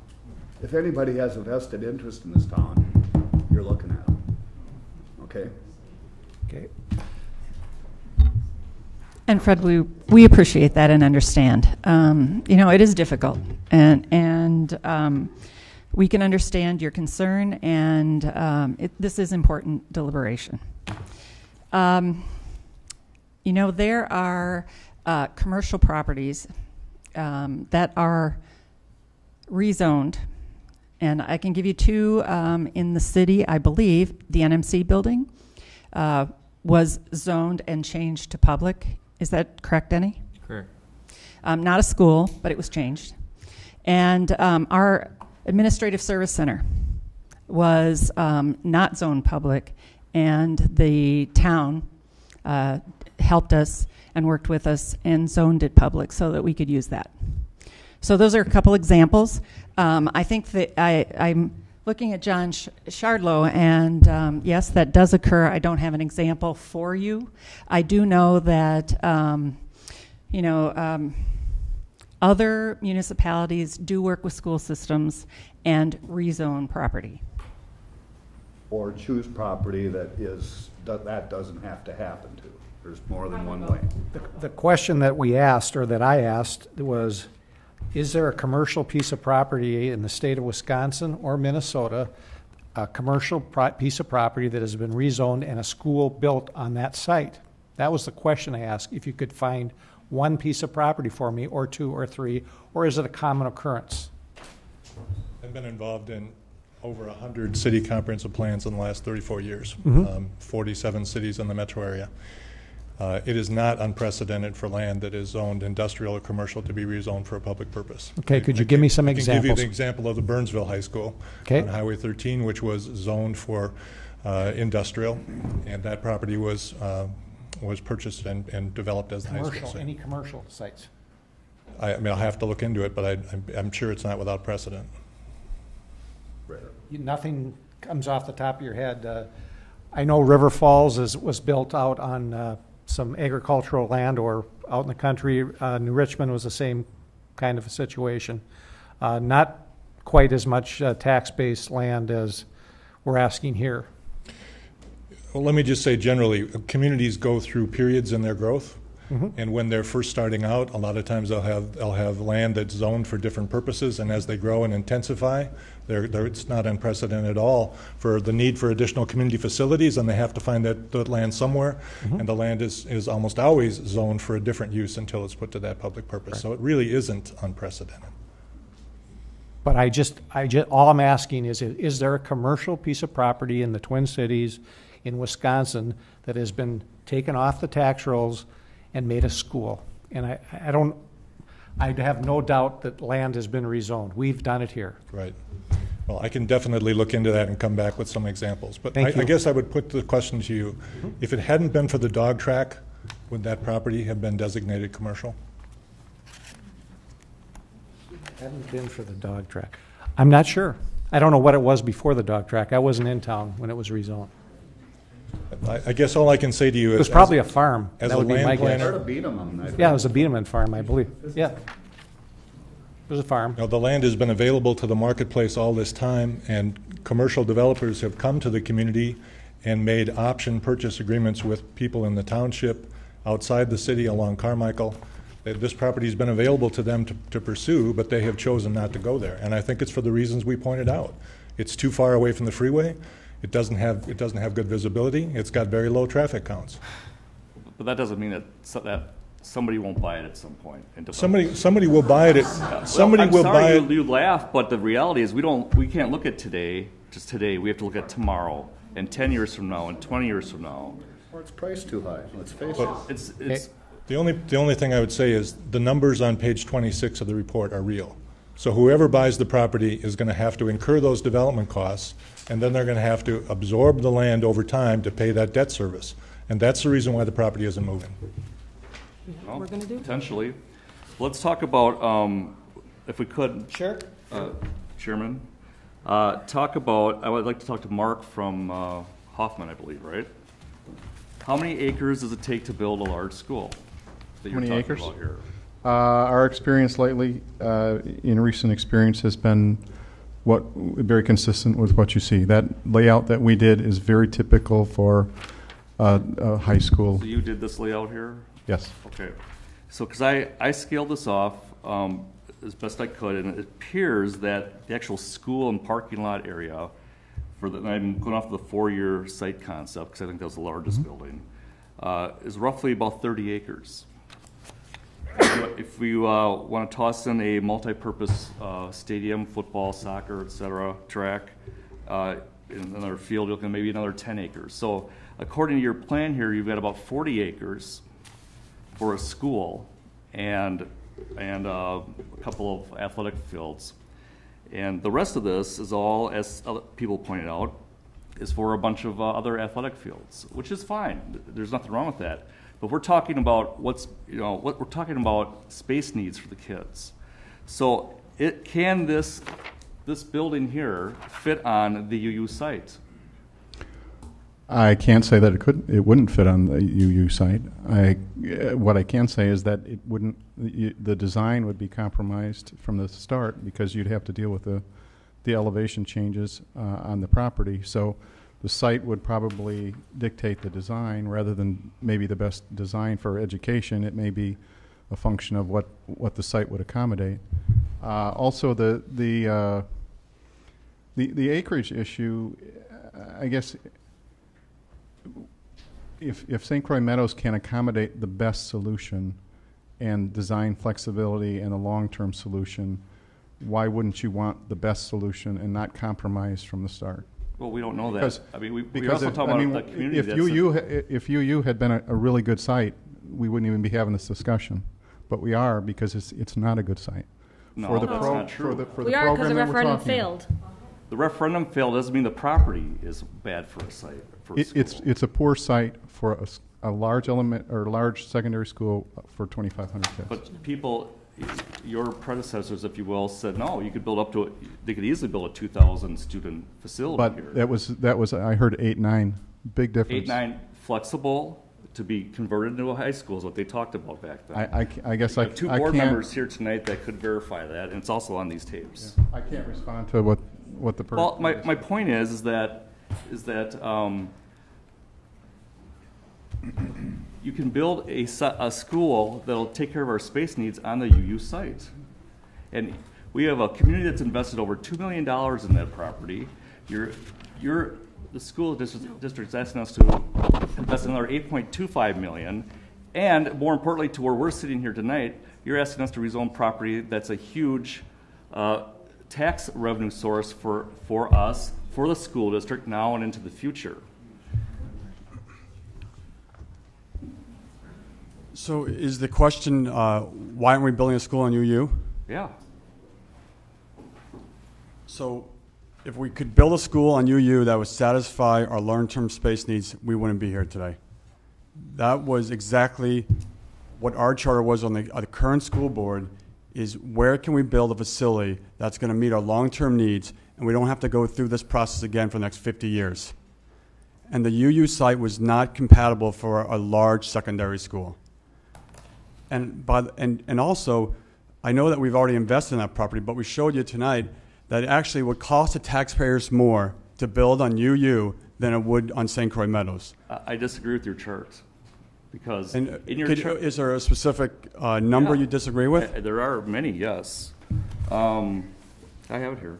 If anybody has a vested interest in this town, you're looking at them. Okay?
Okay.
And Fred, we appreciate that and understand. It is difficult, and we can understand your concern, and this is important deliberation. There are commercial properties that are rezoned, and I can give you two in the city. I believe the NMC building was zoned and changed to public. Is that correct, Denny?
Correct.
Not a school, but it was changed. And our administrative service center was not zoned public, and the town helped us and worked with us and zoned it public so that we could use that. So those are a couple examples. I think that I'm looking at John Shardlow, and yes, that does occur. I don't have an example for you. I do know that, other municipalities do work with school systems and rezone property.
Or choose property that doesn't have to happen to. There's more than one way.
The question that we asked, or that I asked, was, is there a commercial piece of property in the state of Wisconsin or Minnesota, a commercial piece of property that has been rezoned and a school built on that site? That was the question I asked, if you could find one piece of property for me, or two or three, or is it a common occurrence?
I've been involved in over 100 city comprehensive plans in the last 34 years, 47 cities in the metro area. It is not unprecedented for land that is zoned industrial or commercial to be rezoned for a public purpose.
Okay, could you give me some
I can
examples?
give you the example of the Burnsville High School on Highway 13, which was zoned for industrial, and that property was purchased and developed as the high school site.
Any commercial sites?
I mean, I'll have to look into it, but I'm sure it's not without precedent.
Nothing comes off the top of your head. I know River Falls was built out on some agricultural land, or out in the country. New Richmond was the same kind of a situation. Not quite as much tax-based land as we're asking here.
Well, let me just say generally, communities go through periods in their growth. And when they're first starting out, a lot of times they'll have land that's zoned for different purposes, and as they grow and intensify, it's not unprecedented at all for the need for additional community facilities, and they have to find that land somewhere, and the land is almost always zoned for a different use until it's put to that public purpose. So it really isn't unprecedented.
But all I'm asking is there a commercial piece of property in the Twin Cities in Wisconsin that has been taken off the tax rolls and made a school? And I have no doubt that land has been rezoned. We've done it here.
Right. Well, I can definitely look into that and come back with some examples. But I guess I would put the question to you, if it hadn't been for the dog track, would that property have been designated commercial?
Hadn't been for the dog track. I'm not sure. I don't know what it was before the dog track. I wasn't in town when it was rezoned.
I guess all I can say to you is...
It was probably a farm.
As
that
a
would be my guess. Yeah, it was a Biederman farm, I believe. Yeah. It was a farm.
The land has been available to the marketplace all this time, and commercial developers have come to the community and made option purchase agreements with people in the township, outside the city, along Carmichael. This property has been available to them to pursue, but they have chosen not to go there. And I think it's for the reasons we pointed out. It's too far away from the freeway. It doesn't have good visibility. It's got very low traffic counts.
But that doesn't mean that somebody won't buy it at some point.
Somebody will buy it. Somebody will buy it.
You laugh, but the reality is we can't look at today, just today. We have to look at tomorrow, and 10 years from now, and 20 years from now.
Or it's priced too high. Let's face it.
It's
the only thing I would say is the numbers on page 26 of the report are real. So whoever buys the property is going to have to incur those development costs, and then they're going to have to absorb the land over time to pay that debt service. And that's the reason why the property isn't moving.
Well, we're going to do potentially. Let's talk about, if we could,
sure,
Chairman, talk about. I would like to talk to Mark from Hoffman, I believe, right? How many acres does it take to build a large school?
How many acres? Our experience lately, in recent experience, has been very consistent with what you see. That layout that we did is very typical for a high school.
So you did this layout here?
Yes.
Okay. So because I scaled this off as best I could, and it appears that the actual school and parking lot area, and I'm going off the 4-year site concept because I think that was the largest building, is roughly about 30 acres. If we want to toss in a multi-purpose stadium, football, soccer, etc., track, in another field, you're looking at maybe another 10 acres. So according to your plan here, you've got about 40 acres for a school, and a couple of athletic fields. And the rest of this is all, as other people pointed out, is for a bunch of other athletic fields, which is fine. There's nothing wrong with that. But we're talking about what we're talking about space needs for the kids. So can this building here fit on the UU site?
I can't say that it wouldn't fit on the UU site. What I can say is that it wouldn't. The design would be compromised from the start because you'd have to deal with the elevation changes on the property. So the site would probably dictate the design rather than maybe the best design for education. It may be a function of what the site would accommodate. Also, the acreage issue, I guess. If St. Croix Meadows can accommodate the best solution and design flexibility and a long-term solution, why wouldn't you want the best solution and not compromise from the start?
Well, we don't know that. We also talk about the community.
If UU had been a really good site, we wouldn't even be having this discussion. But we are because it's not a good site.
No, that's not true.
We are because the referendum failed.
The referendum failed doesn't mean the property is bad for a site.
It's a poor site for a large large secondary school for 2,500 kids.
But people, your predecessors, if you will, said no. You could build up to they could easily build a 2,000 student facility
but
here.
that was I heard 8-9, big difference.
8-9 flexible to be converted into a high school is what they talked about back then.
I guess
we have two board members here tonight that could verify that, and it's also on these tapes.
Yeah. I can't respond to what the person.
Well, my point is that you can build a school that'll take care of our space needs on the UU site. And we have a community that's invested over $2 million in that property. The school district's asking us to invest another $8.25 million. And more importantly, to where we're sitting here tonight, you're asking us to rezone property that's a huge tax revenue source for us, for the school district now and into the future.
So is the question, why aren't we building a school on UU?
Yeah.
So if we could build a school on UU that would satisfy our long-term space needs, we wouldn't be here today. That was exactly what our charter was on the current school board, is where can we build a facility that's going to meet our long-term needs and we don't have to go through this process again for the next 50 years. And the UU site was not compatible for a large secondary school. And also, I know that we've already invested in that property, but we showed you tonight that it actually would cost the taxpayers more to build on UU than it would on St. Croix Meadows.
I disagree with your chart. Because
is there a specific number you disagree with?
There are many, yes. I have it here.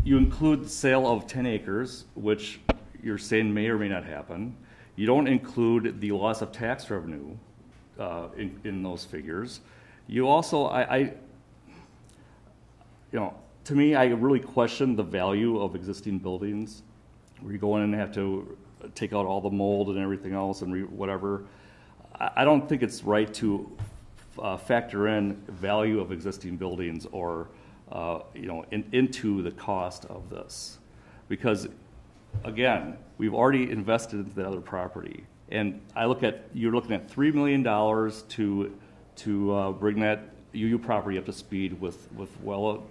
You include the sale of 10 acres, which you're saying may or may not happen. You don't include the loss of tax revenue in those figures. You also, to me, I really question the value of existing buildings, where you go in and have to take out all the mold and everything else and whatever. I don't think it's right to factor in value of existing buildings or into the cost of this, because again, we've already invested into the other property, and you're looking at $3 million to bring that UU property up to speed with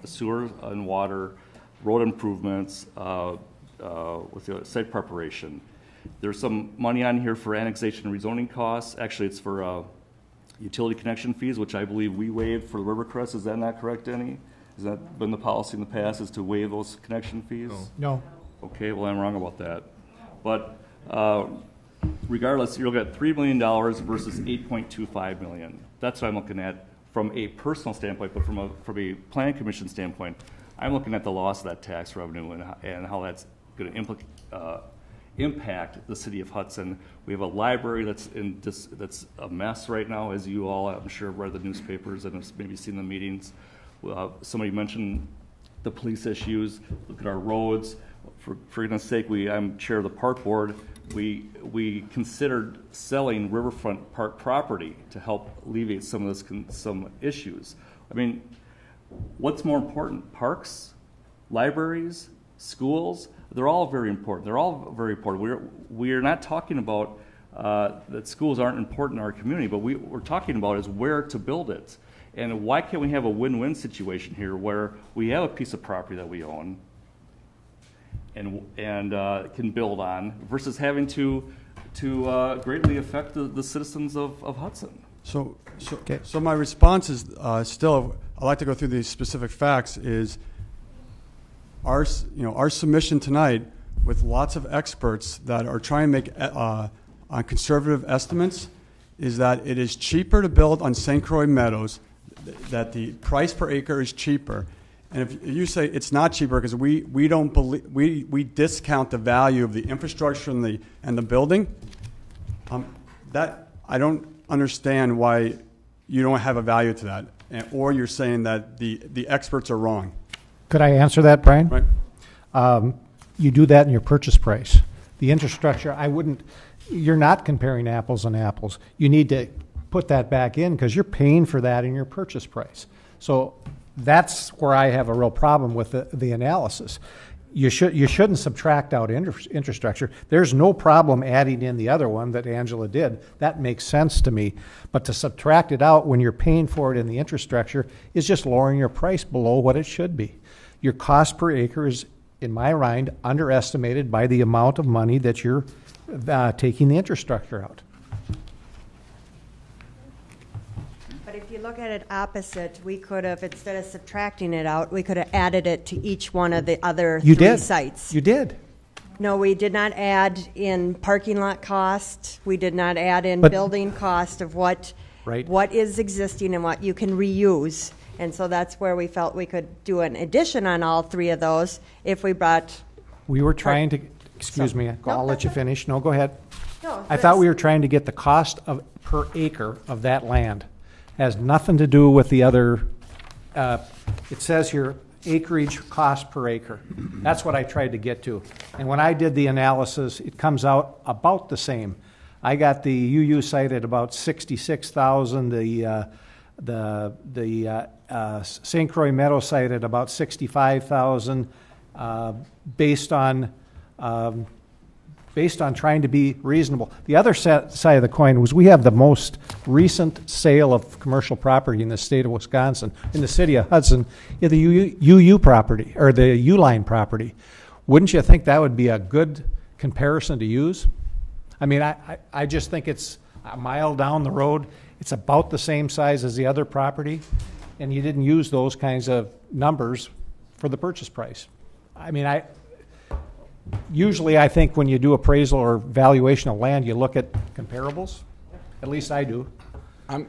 sewer and water, road improvements, with the site preparation. There's some money on here for annexation and rezoning costs. Actually, it's for utility connection fees, which I believe we waived for Rivercrest. Is that not correct, Denny? Has that been the policy in the past, is to waive those connection fees?
No.
Okay, well, I'm wrong about that. But regardless, you're looking at $3 million versus $8.25 million. That's what I'm looking at from a personal standpoint, but from a planning commission standpoint, I'm looking at the loss of that tax revenue and how that's going to impact the city of Hudson. We have a library that's a mess right now, as you all, I'm sure, have read the newspapers and have maybe seen the meetings. Somebody mentioned the police issues. Look at our roads. For goodness sake, I'm chair of the park board. we considered selling Riverfront Park property to help alleviate some of some issues. I mean, what's more important? Parks, libraries, schools? They're all very important. They're all very important. We're not talking about that schools aren't important in our community, but we're talking about is where to build it. And why can't we have a win-win situation here where we have a piece of property that we own and can build on versus having to greatly affect the citizens of Hudson?
So my response is still, I'd like to go through these specific facts, is our submission tonight with lots of experts that are trying to make conservative estimates is that it is cheaper to build on St. Croix Meadows, that the price per acre is cheaper. And if you say it's not cheaper because we don't believe, we discount the value of the infrastructure and the building, that I don't understand why you don't have a value to that, or you're saying that the experts are wrong.
Could I answer that, Brian?
Right.
You do that in your purchase price. The infrastructure, you're not comparing apples and apples. You need to put that back in because you're paying for that in your purchase price. So that's where I have a real problem with the analysis. You shouldn't subtract out infrastructure. There's no problem adding in the other one that Angela did. That makes sense to me. But to subtract it out when you're paying for it in the infrastructure is just lowering your price below what it should be. Your cost per acre is, in my mind, underestimated by the amount of money that you're taking the infrastructure out.
But if you look at it opposite, we could have, instead of subtracting it out, we could have added it to each one of the other three sites.
You did.
No, we did not add in parking lot cost. We did not add in building cost of what is existing and what you can reuse. And so that's where we felt we could do an addition on all three of those if we brought.
We were trying to, excuse me, I'll let you finish. No, go ahead.
No,
I thought we were trying to get the cost per acre of that land. Has nothing to do with the other, it says here, acreage cost per acre. That's what I tried to get to. And when I did the analysis, it comes out about the same. I got the UU site at about 66,000, the St. Croix Meadow site at about 65,000, based on trying to be reasonable. The other side of the coin was we have the most recent sale of commercial property in the state of Wisconsin, in the city of Hudson, the UU property, or the U-line property. Wouldn't you think that would be a good comparison to use? I mean, I just think it's a mile down the road. It's about the same size as the other property, and you didn't use those kinds of numbers for the purchase price. I mean, usually I think when you do appraisal or valuation of land, you look at comparables. At least I do.
I'm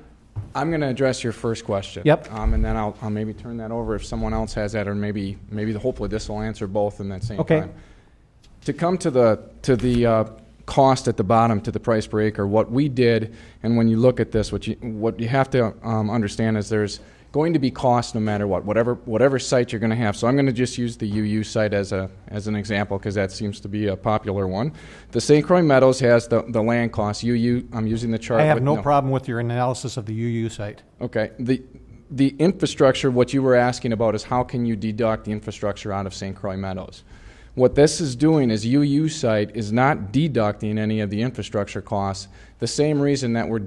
going to address your first question.
Yep.
And then I'll maybe turn that over if someone else has that, or maybe hopefully this will answer both in that same time. To come to the cost at the bottom, to the price per acre, what we did, and when you look at this, what you have to understand is there's going to be cost no matter whatever site you're going to have. So I'm going to just use the UU site as an example because that seems to be a popular one. The St. Croix Meadows has the land cost. UU, I'm using the chart.
I have no problem with your analysis of the UU site.
Okay. The infrastructure, what you were asking about is how can you deduct the infrastructure out of St. Croix Meadows? What this is doing is UU site is not deducting any of the infrastructure costs, the same reason that we're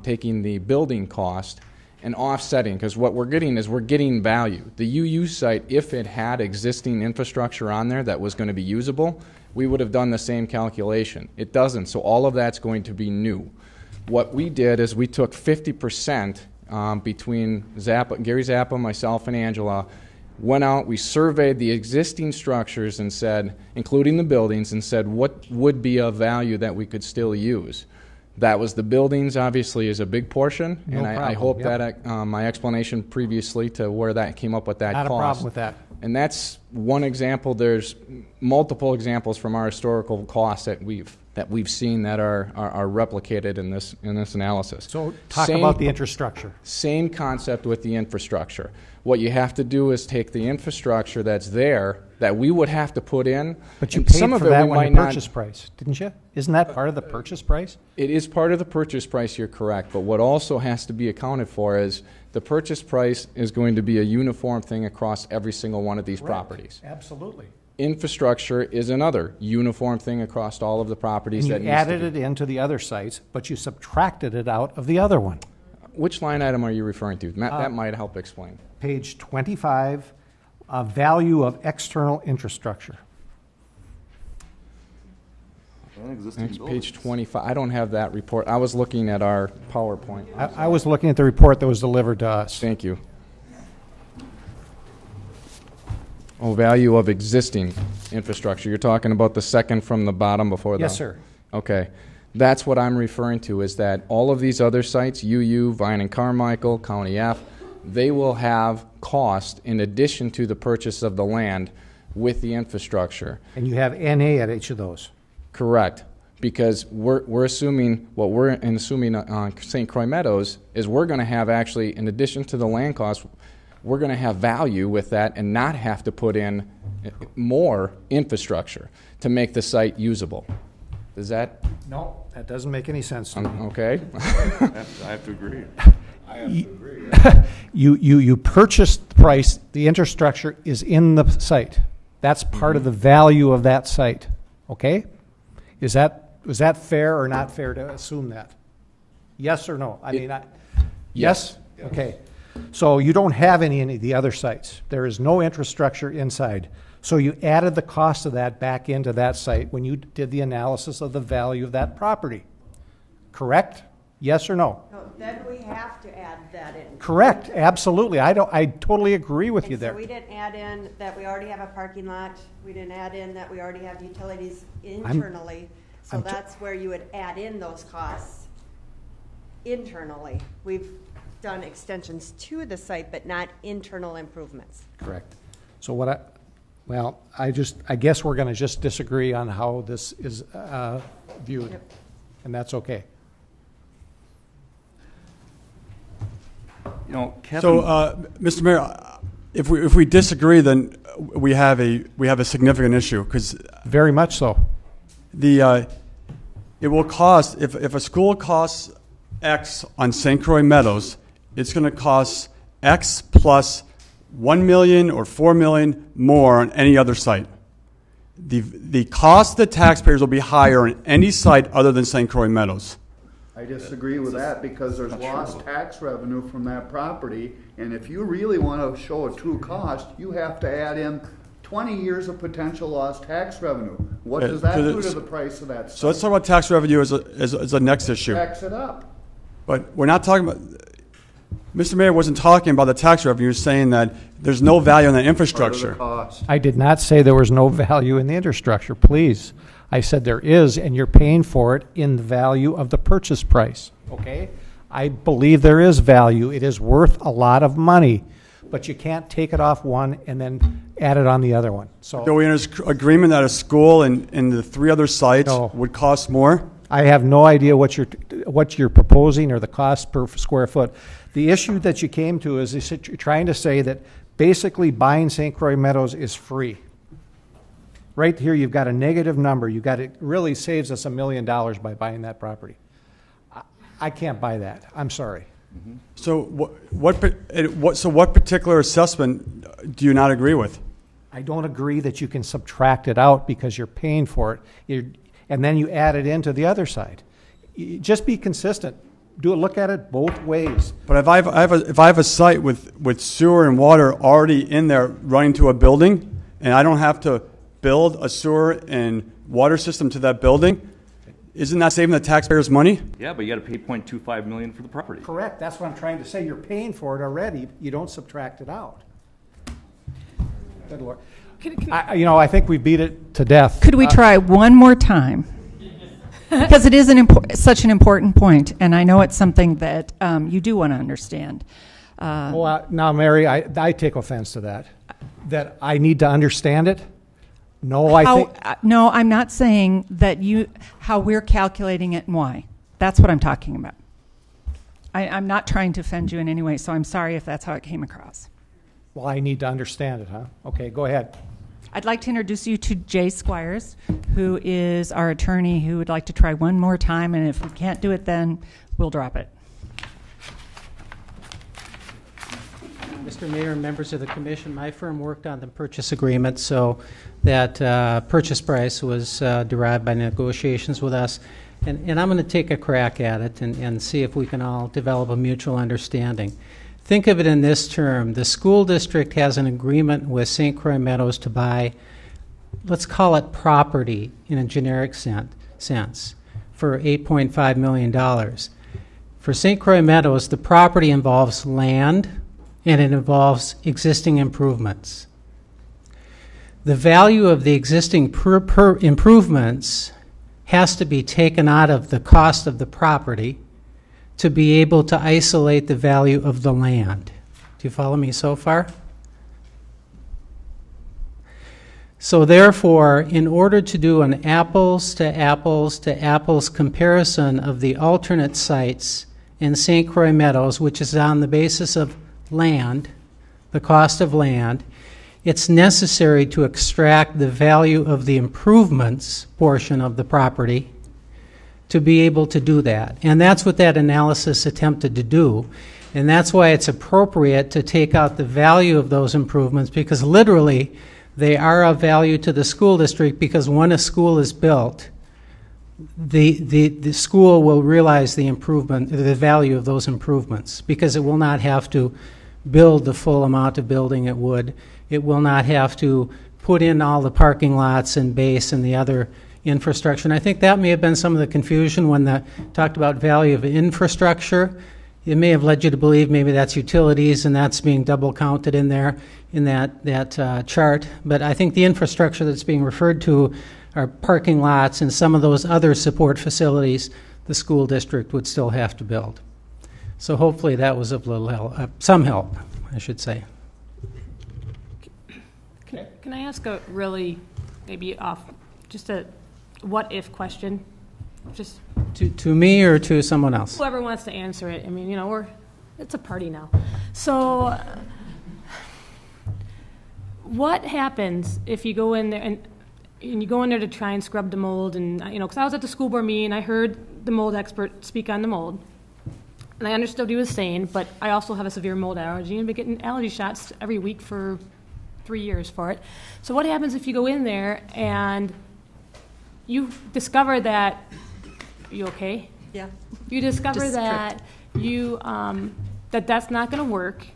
taking the building cost and offsetting, because what we're getting is we're getting value. The UU site, if it had existing infrastructure on there that was going to be usable, we would have done the same calculation. It doesn't, so all of that's going to be new. What we did is we took 50% between Gary Zappa, myself, and Angela, went out, we surveyed the existing structures and said, including the buildings, and said what would be of value that we could still use. That was the buildings, obviously, is a big portion, and I hope that my explanation previously to where that came up with that cost.
Not a problem with that.
And that's one example. There's multiple examples from our historical costs that we've seen that are replicated in this analysis.
So talk about the infrastructure.
Same concept with the infrastructure. What you have to do is take the infrastructure that's there that we would have to put in.
But you
and
paid
some of
for
it
that
we
when
might
the
not-
purchase price, didn't you? Isn't that part of the purchase price?
It is part of the purchase price, you're correct. But what also has to be accounted for is the purchase price is going to be a uniform thing across every single one of these properties.
Absolutely.
Infrastructure is another uniform thing across all of the properties.
And
that
you added it into the other sites, but you subtracted it out of the other one.
Which line item are you referring to? That might help explain.
Page 25, value of external infrastructure.
Next, page 25. I don't have that report. I was looking at our PowerPoint.
I was looking at the report that was delivered to us.
Thank you. Oh, value of existing infrastructure. You're talking about the second from the bottom before the...
Yes, sir.
Okay. That's what I'm referring to, is that all of these other sites, UU, Vine and Carmichael, County F, they will have cost in addition to the purchase of the land with the infrastructure.
And you have NA at each of those.
Correct. Because we're assuming, what we're assuming on St. Croix Meadows is we're going to have actually, in addition to the land cost, we're going to have value with that and not have to put in more infrastructure to make the site usable. Does that?
No, that doesn't make any sense to me.
Okay.
I have to agree.
I have to agree. You purchased the price, the infrastructure is in the site. That's part of the value of that site. Okay? Was that fair or not fair to assume that? Yes or no? Yes? Okay. So you don't have any of the other sites. There is no infrastructure inside. So you added the cost of that back into that site when you did the analysis of the value of that property. Correct? Yes or no?
No, then we have to add that in.
Correct. Absolutely. I totally agree with you there.
So we didn't add in that we already have a parking lot. We didn't add in that we already have utilities internally. So that's where you would add in those costs internally. We've done extensions to the site, but not internal improvements.
Correct. So I guess we're going to just disagree on how this is viewed,
Yep.
and that's okay.
You know, Kevin,
So, Mr. Mayor, if we disagree, then we have a significant issue, because
Very much so.
it will cost, if a school costs X on St. Croix Meadows, it's going to cost X plus $1 million or $4 million more on any other site. The cost to taxpayers will be higher on any site other than St. Croix Meadows.
I disagree with that because there's lost tax revenue from that property, and if you really want to show a true cost, you have to add in 20 years of potential lost tax revenue. What does that do to the price of that site?
So let's talk about tax revenue as a next issue.
Tax it up.
But we're not talking about, Mr. Mayor wasn't talking about the tax revenue. He was saying that there's no value in that infrastructure.
I did not say there was no value in the infrastructure, please. I said there is, and you're paying for it in the value of the purchase price, okay? I believe there is value. It is worth a lot of money, but you can't take it off one and then add it on the other one. So
Are we in agreement that a school and the three other sites would cost more?
I have no idea what you're proposing or the cost per square foot. The issue that you came to is you're trying to say that basically buying St. Croix Meadows is free. Right here, you've got a negative number. It really saves us $1 million by buying that property. I can't buy that. I'm sorry.
Mm-hmm. So what particular assessment do you not agree with?
I don't agree that you can subtract it out because you're paying for it, and then you add it into the other side. Just be consistent. Look at it both ways.
But if I have a site with sewer and water already in there running to a building, and I don't have to build a sewer and water system to that building, isn't that saving the taxpayers money?
yeah, but you got to pay $0.25 million for the property.
Correct. That's what I'm trying to say. You're paying for it already. You don't subtract it out. Good Lord. I think we beat it to death.
Could we try one more time? Because it is such an important point, and I know it's something that you do want to understand.
Now, Mary, I take offense to that. that I need to understand it? No, I think.
No, I'm not saying that how we're calculating it and why. That's what I'm talking about. I'm not trying to offend you in any way, so I'm sorry if that's how it came across.
Well, I need to understand it, huh? Okay, go ahead.
I'd like to introduce you to Jay Squires, who is our attorney who would like to try one more time, and if we can't do it then, we'll drop it.
Mr. Mayor and members of the commission, my firm worked on the purchase agreement, so that purchase price was derived by negotiations with us. And I'm going to take a crack at it and see if we can all develop a mutual understanding. Think of it in this term. The school district has an agreement with St. Croix Meadows to buy, let's call it property in a generic sense, for $8.5 million. For St. Croix Meadows, the property involves land and it involves existing improvements. The value of the existing improvements has to be taken out of the cost of the property to be able to isolate the value of the land. Do you follow me so far? So therefore, in order to do an apples to apples comparison of the alternate sites in St. Croix Meadows, which is on the basis of land, the cost of land, it's necessary to extract the value of the improvements portion of the property to be able to do that. And that's what that analysis attempted to do. And that's why it's appropriate to take out the value of those improvements, because literally they are of value to the school district, because when a school is built, the school will realize the value of those improvements, because it will not have to build the full amount of building it would. It will not have to put in all the parking lots and base and the other infrastructure. And I think that may have been some of the confusion when they talked about value of infrastructure. It may have led you to believe maybe that's utilities and that's being double counted in there in that chart. But I think the infrastructure that's being referred to are parking lots and some of those other support facilities the school district would still have to build. So hopefully that was of little help, some help, I should say.
Can I ask a really, maybe just a what-if question? Just
to me or to someone else?
Whoever wants to answer it. I mean, it's a party now. So what happens if you go in there and you go in there to try and scrub the mold? And, because I was at the school board meeting, I heard the mold expert speak on the mold. And I understood what he was saying, but I also have a severe mold allergy and I've been getting allergy shots every week for 3 years for it. So what happens if you go in there and you discover that, you okay?
Yeah.
You discover
Just
that you that's not going to work,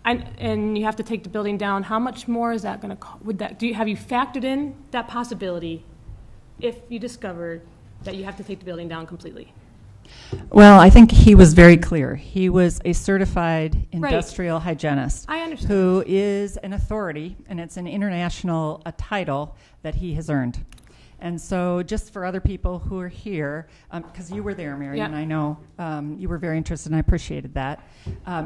and you have to take the building down. How much more is that going to cost? Have you factored in that possibility if you discovered that you have to take the building down completely?
Well, I think he was very clear. He was a certified industrial hygienist.
I understand.
Who is an authority, and it's an international title that he has earned. And so just for other people who are here, because you were there, Marion, I know you were very interested, and I appreciated that.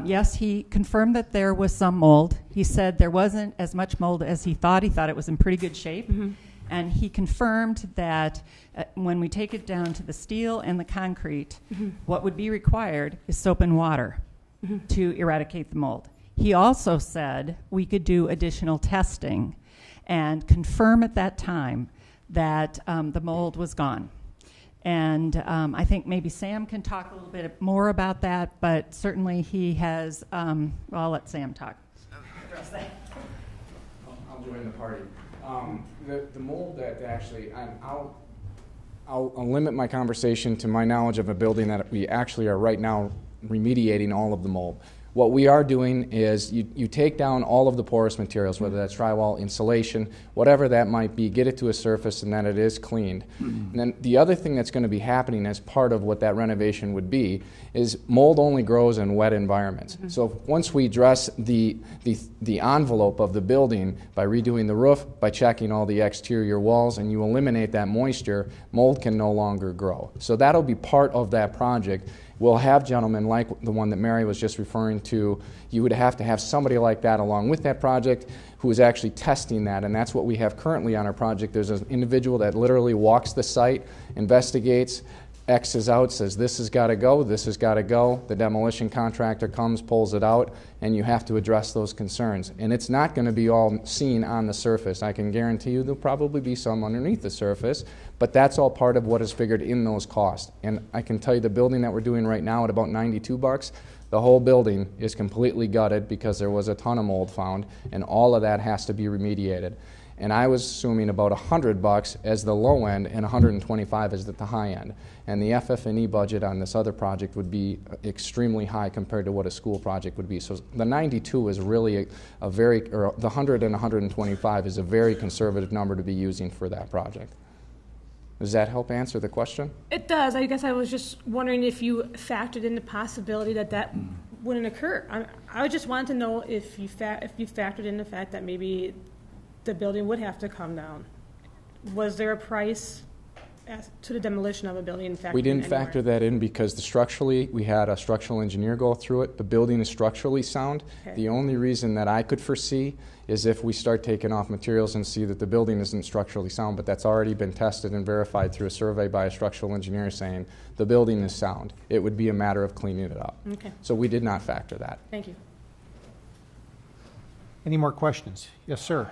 Yes, he confirmed that there was some mold. He said there wasn't as much mold as he thought. He thought it was in pretty good shape. Mm-hmm. And he confirmed that when we take it down to the steel and the concrete, mm-hmm. what would be required is soap and water mm-hmm. to eradicate the mold. He also said we could do additional testing and confirm at that time that the mold was gone. And I think maybe Sam can talk a little bit more about that, but certainly he has, well, I'll let Sam talk.
I'll join the party. The mold that actually, I'll limit my conversation to my knowledge of a building that we actually are right now remediating all of the mold. What we are doing is you take down all of the porous materials, whether that's drywall, insulation, whatever that might be, get it to a surface and then it is cleaned. Mm-hmm. And then the other thing that's going to be happening as part of what that renovation would be is mold only grows in wet environments. Mm-hmm. So once we dress the envelope of the building by redoing the roof, by checking all the exterior walls, and you eliminate that moisture, mold can no longer grow. So that'll be part of that project. We'll have gentlemen like the one that Mary was just referring to. You would have to have somebody like that along with that project who is actually testing that, and that's what we have currently on our project. There's an individual that literally walks the site, investigates, X's out, says this has got to go, this has got to go. The demolition contractor comes, pulls it out, and you have to address those concerns. And it's not going to be all seen on the surface. I can guarantee you there'll probably be some underneath the surface, but that's all part of what is figured in those costs. And I can tell you the building that we're doing right now at about $92, the whole building is completely gutted because there was a ton of mold found, and all of that has to be remediated. And I was assuming about $100 as the low end and $125 as at the high end. And the FF&E budget on this other project would be extremely high compared to what a school project would be. So the 92 is really a very, or the 100 and 125 is a very conservative number to be using for that project. Does that help answer the question?
It does. I guess I was just wondering if you factored in the possibility that that wouldn't occur. I just wanted to know if you factored in the fact that maybe the building would have to come down. Was there a price to the demolition of a building?
We didn't factor that in because structurally, we had a structural engineer go through it. The building is structurally sound. Okay. The only reason that I could foresee is if we start taking off materials and see that the building isn't structurally sound, but that's already been tested and verified through a survey by a structural engineer saying the building is sound. It would be a matter of cleaning it up.
Okay.
So we did not factor that.
Thank you.
Any more questions? Yes, sir.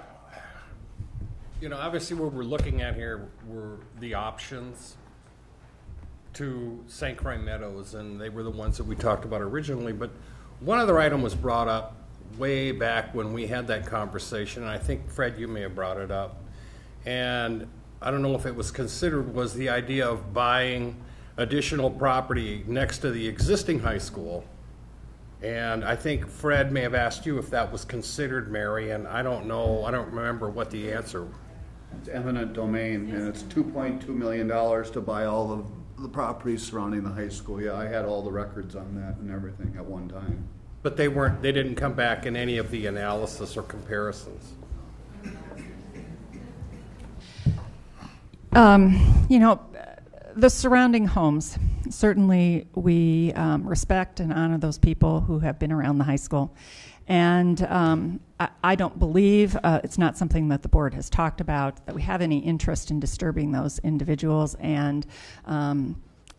You know, obviously what we're looking at here were the options to St. Croix Meadows, and they were the ones that we talked about originally. But one other item was brought up way back when we had that conversation, and I think, Fred, you may have brought it up. And I don't know if it was considered, was the idea of buying additional property next to the existing high school. And I think Fred may have asked you if that was considered, Mary, and I don't know, I don't remember what the answer was.
It's eminent domain, and it's $2.2 million to buy all of the properties surrounding the high school. Yeah, I had all the records on that and everything at one time.
But they didn't come back in any of the analysis or comparisons.
You know, the surrounding homes, certainly we respect and honor those people who have been around the high school. And I don't believe, it's not something that the board has talked about, that we have any interest in disturbing those individuals and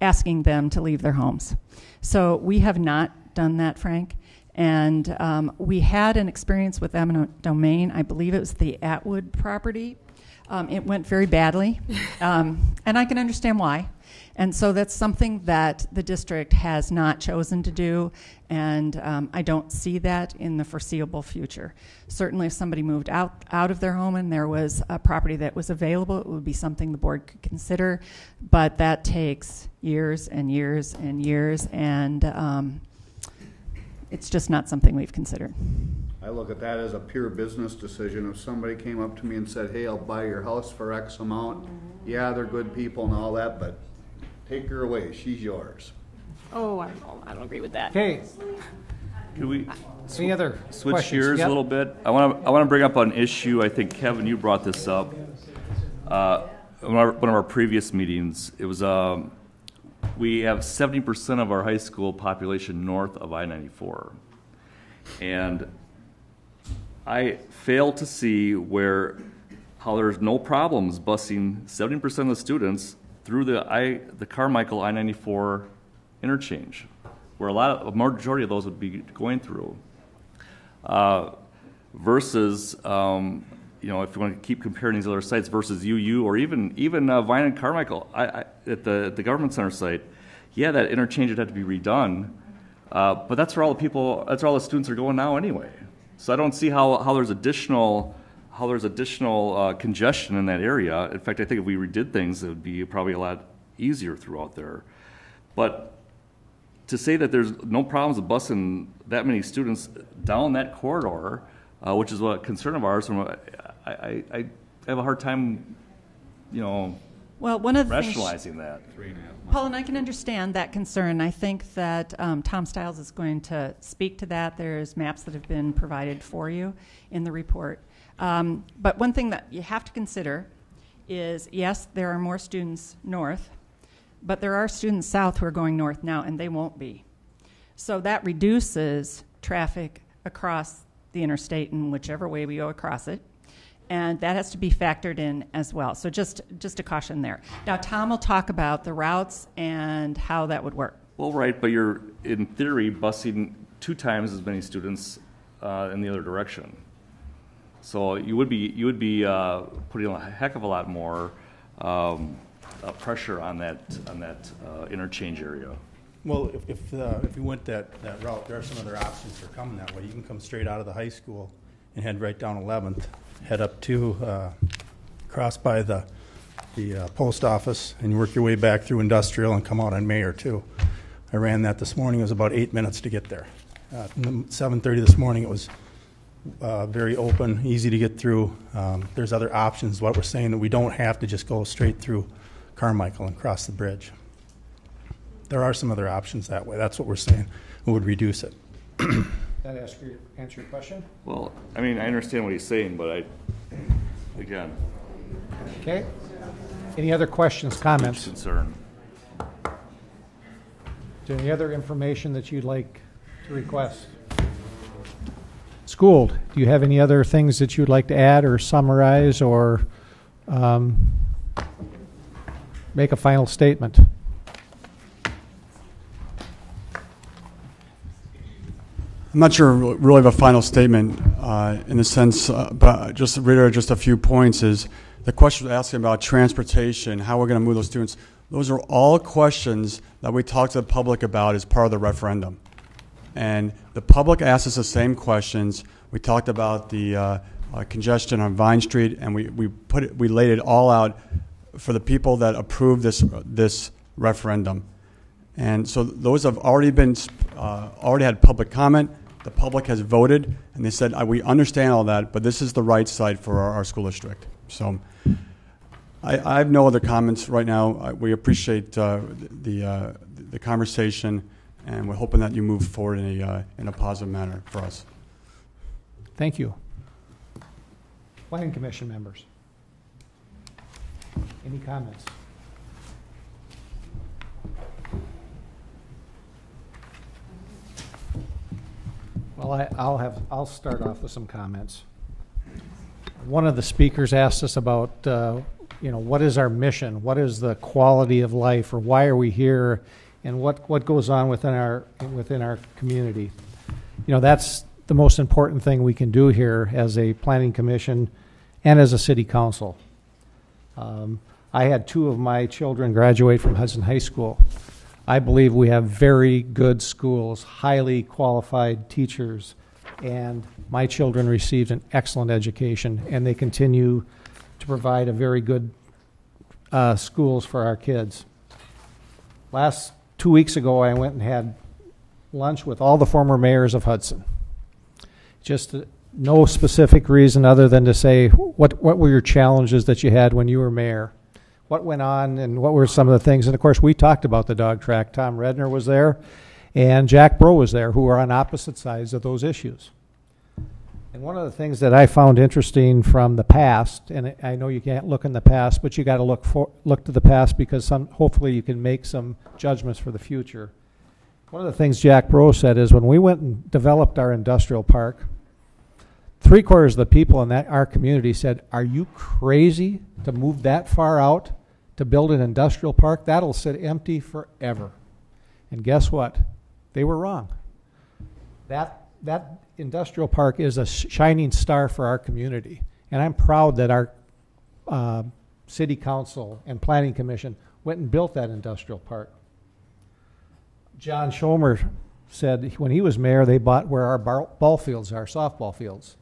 asking them to leave their homes. So we have not done that, Frank. And we had an experience with eminent domain. I believe it was the Atwood property. It went very badly, and I can understand why. And so that's something that the district has not chosen to do, and I don't see that in the foreseeable future. Certainly if somebody moved out of their home and there was a property that was available, it would be something the board could consider, but that takes years and years and years, and it's just not something we've considered.
I look at that as a pure business decision. If somebody came up to me and said, hey, I'll buy your house for X amount, yeah, they're good people and all that, but take her away. She's yours.
Oh, I don't agree with that.
Okay.
Could we
Any other
switch
questions?
gears
Yep.
a little bit? I want to bring up an issue. I think, Kevin, you brought this up. One of our previous meetings, it was we have 70% of our high school population north of I-94. And I fail to see how there's no problems busing 70% of the students through the Carmichael I-94 interchange, where a majority of those would be going through. Versus, if you want to keep comparing these other sites versus UU or even Vine and Carmichael at the government center site, yeah, that interchange would have to be redone, but that's where all the students are going now anyway. So I don't see how there's additional congestion in that area. In fact, I think if we redid things, it would be probably a lot easier throughout there. But to say that there's no problems with busing that many students down that corridor, which is a concern of ours, I have a hard time,
well, one of the
rationalizing that.
Paul, and I can understand that concern. I think that Tom Stiles is going to speak to that. There's maps that have been provided for you in the report. But one thing that you have to consider is, yes, there are more students north, but there are students south who are going north now, and they won't be. So that reduces traffic across the interstate in whichever way we go across it. And that has to be factored in as well. So just a caution there. Now, Tom will talk about the routes and how that would work.
Well, right, but you're, in theory, busing 2 times as many students in the other direction. So you would be putting a heck of a lot more pressure on that interchange area.
Well, if you went that route, there are some other options for coming that way. You can come straight out of the high school and head right down 11th, head up to cross by the post office, and you work your way back through industrial and come out on Mayor too. I ran that this morning. It was about 8 minutes to get there. 7:30 this morning. It was very open, easy to get through. There's other options. What we're saying that we don't have to just go straight through Carmichael and cross the bridge. There are some other options that way. That's what we're saying. It would reduce it.
That answer your question?
Well, I mean, I understand what he's saying, but again.
Okay. Any other questions, comments?
Concern.
Is there any other information that you'd like to request? Schooled, do you have any other things that you'd like to add or summarize or make a final statement?
I'm not sure really of a final statement in the sense, but just to reiterate just a few points is the question was asking about transportation, how we're going to move those students. Those are all questions that we talk to the public about as part of the referendum. And the public asked us the same questions. We talked about the congestion on Vine Street, and we laid it all out for the people that approved this referendum. And so those have already been already had public comment. The public has voted, and they said, we understand all that, but this is the right site for our school district. So I have no other comments right now. We appreciate the conversation, and we're hoping that you move forward in a positive manner for us.
Thank you. Planning Commission members. Any comments? Well, I'll start off with some comments. One of the speakers asked us about, what is our mission? What is the quality of life, or why are we here, and what goes on within our community? That's the most important thing we can do here as a planning commission and as a city council. I had 2 of my children graduate from Hudson High School. I believe we have very good schools, highly qualified teachers, and my children received an excellent education, and they continue to provide a very good schools for our kids. 2 weeks ago, I went and had lunch with all the former mayors of Hudson. Just no specific reason other than to say, what were your challenges that you had when you were mayor? What went on and what were some of the things? And of course, we talked about the dog track. Tom Redner was there and Jack Bro was there, who were on opposite sides of those issues. And one of the things that I found interesting from the past, and I know you can't look in the past, but you got to look to the past because hopefully you can make some judgments for the future. One of the things Jack Bro said is when we went and developed our industrial park, 3/4 of the people in our community said, "Are you crazy to move that far out to build an industrial park? That'll sit empty forever." And guess what? They were wrong. That industrial park is a shining star for our community, and I'm proud that our city council and planning commission went and built that industrial park. John Schomer said when he was mayor, they bought where our ball fields are, softball fields.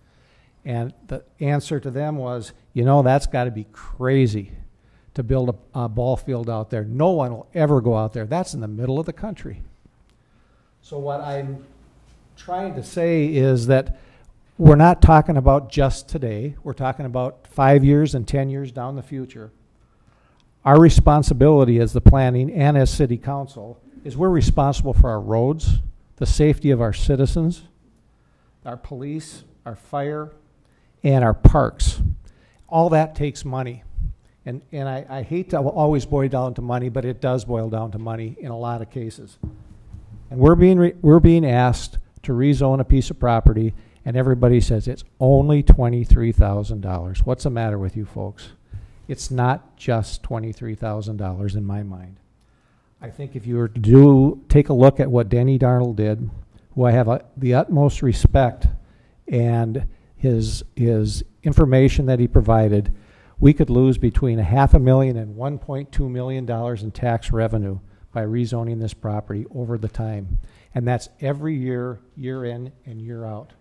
And the answer to them was, that's got to be crazy to build a ball field out there. No one will ever go out there. That's in the middle of the country. So what I'm trying to say is that we're not talking about just today. We're talking about 5 years and 10 years down the future. Our responsibility as the planning and as city council is we're responsible for our roads, the safety of our citizens, our police, our fire, and our parks. All that takes money. And I hate to always boil down to money, but it does boil down to money in a lot of cases. And we're being asked to rezone a piece of property, and everybody says it's only $23,000. What's the matter with you folks? It's not just $23,000 in my mind. I think if you were to take a look at what Denny Darnold did, who I have the utmost respect, and his information that he provided, we could lose between $500,000 and $1.2 million in tax revenue by rezoning this property over the time. And that's every year, year in and year out.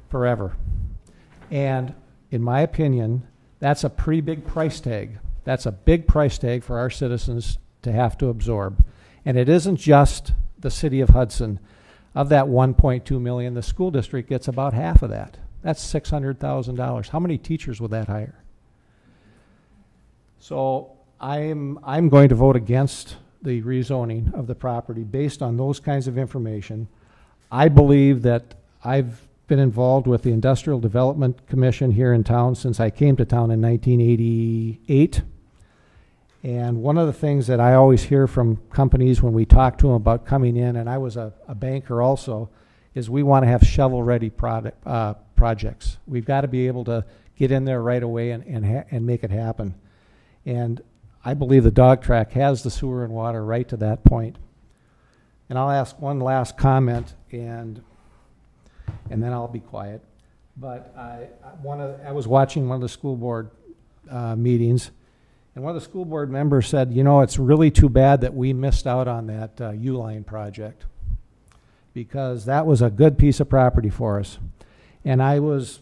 Forever. And in my opinion, that's a pretty big price tag. That's a big price tag for our citizens to have to absorb. And it isn't just the city of Hudson. Of that $1.2 million, the school district gets about half of that. That's $600,000. How many teachers would that hire? So I'm going to vote against the rezoning of the property based on those kinds of information. I believe that I've been involved with the Industrial Development Commission here in town since I came to town in 1988. And one of the things that I always hear from companies when we talk to them about coming in, and I was a banker also, is we want to have shovel-ready projects. We've got to be able to get in there right away and make it happen. And I believe the dog track has the sewer and water right to that point. And I'll ask one last comment, and then I'll be quiet. But I was watching one of the school board meetings, and one of the school board members said, you know, it's really too bad that we missed out on that U-line project, because that was a good piece of property for us. And I was,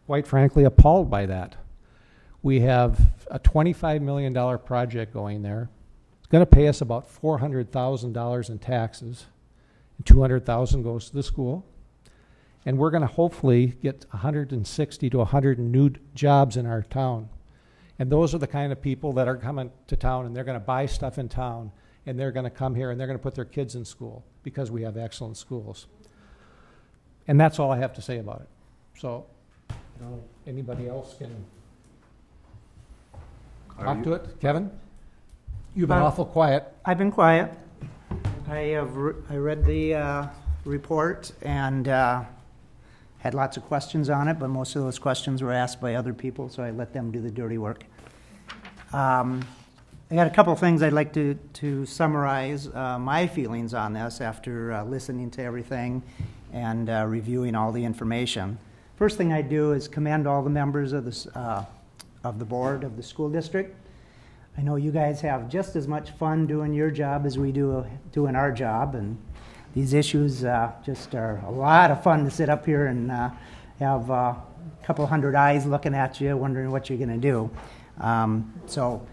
quite frankly, appalled by that. We have a $25 million project going there. It's going to pay us about $400,000 in taxes, and $200,000 goes to the school. And we're going to hopefully get 160 to 100 new jobs in our town. And those are the kind of people that are coming to town, and they're going to buy stuff in town, and they're going to come here, and they're going to put their kids in school because we have excellent schools. And that's all I have to say about it. So, you know, anybody else can talk to it. Kevin? You've been awful quiet.
I've been quiet. I read the report and had lots of questions on it, but most of those questions were asked by other people, so I let them do the dirty work. I got a couple of things I'd like to summarize my feelings on this after listening to everything and reviewing all the information. First thing I do is commend all the members of the board of the school district. I know you guys have just as much fun doing your job as we do doing our job, and these issues just are a lot of fun to sit up here and have a couple hundred eyes looking at you, wondering what you're going to do. So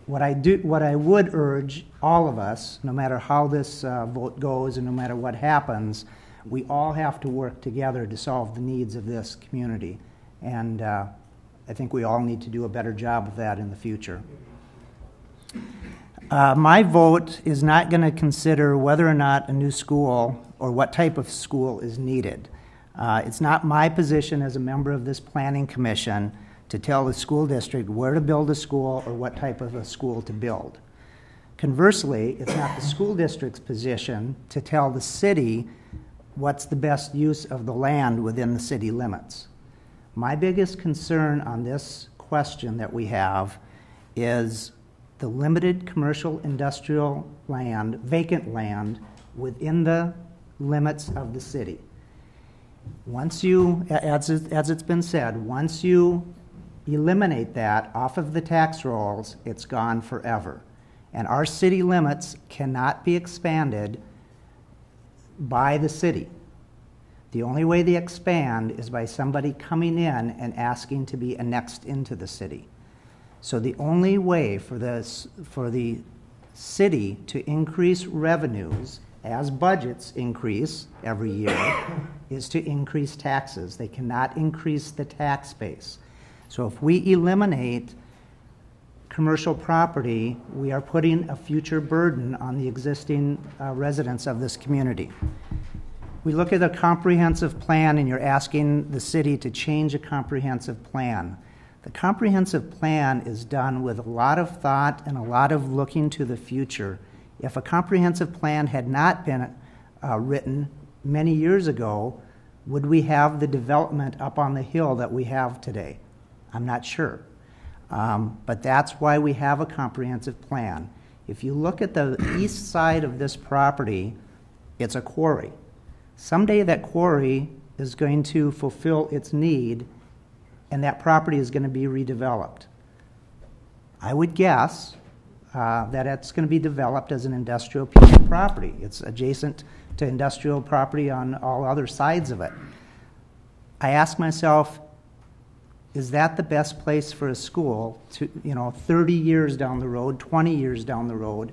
what I would urge all of us, no matter how this vote goes and no matter what happens, we all have to work together to solve the needs of this community. And I think we all need to do a better job of that in the future. My vote is not going to consider whether or not a new school or what type of school is needed. It's not my position as a member of this planning commission to tell the school district where to build a school or what type of a school to build. Conversely, it's not the school district's position to tell the city what's the best use of the land within the city limits. My biggest concern on this question that we have is the limited commercial industrial land, vacant land, within the limits of the city. Once you, as it's been said, once you eliminate that off of the tax rolls, it's gone forever. And our city limits cannot be expanded by the city. The only way they expand is by somebody coming in and asking to be annexed into the city. So the only way for the city to increase revenues as budgets increase every year is to increase taxes. They cannot increase the tax base. So if we eliminate commercial property, we are putting a future burden on the existing residents of this community. We look at a comprehensive plan, and you're asking the city to change a comprehensive plan. The comprehensive plan is done with a lot of thought and a lot of looking to the future. If a comprehensive plan had not been written many years ago, would we have the development up on the hill that we have today? I'm not sure. But that's why we have a comprehensive plan. If you look at the east side of this property, it's a quarry. Someday that quarry is going to fulfill its need, and that property is going to be redeveloped. I would guess that it's going to be developed as an industrial piece of property. It's adjacent to industrial property on all other sides of it. I ask myself, is that the best place for a school to, 30 years down the road, 20 years down the road,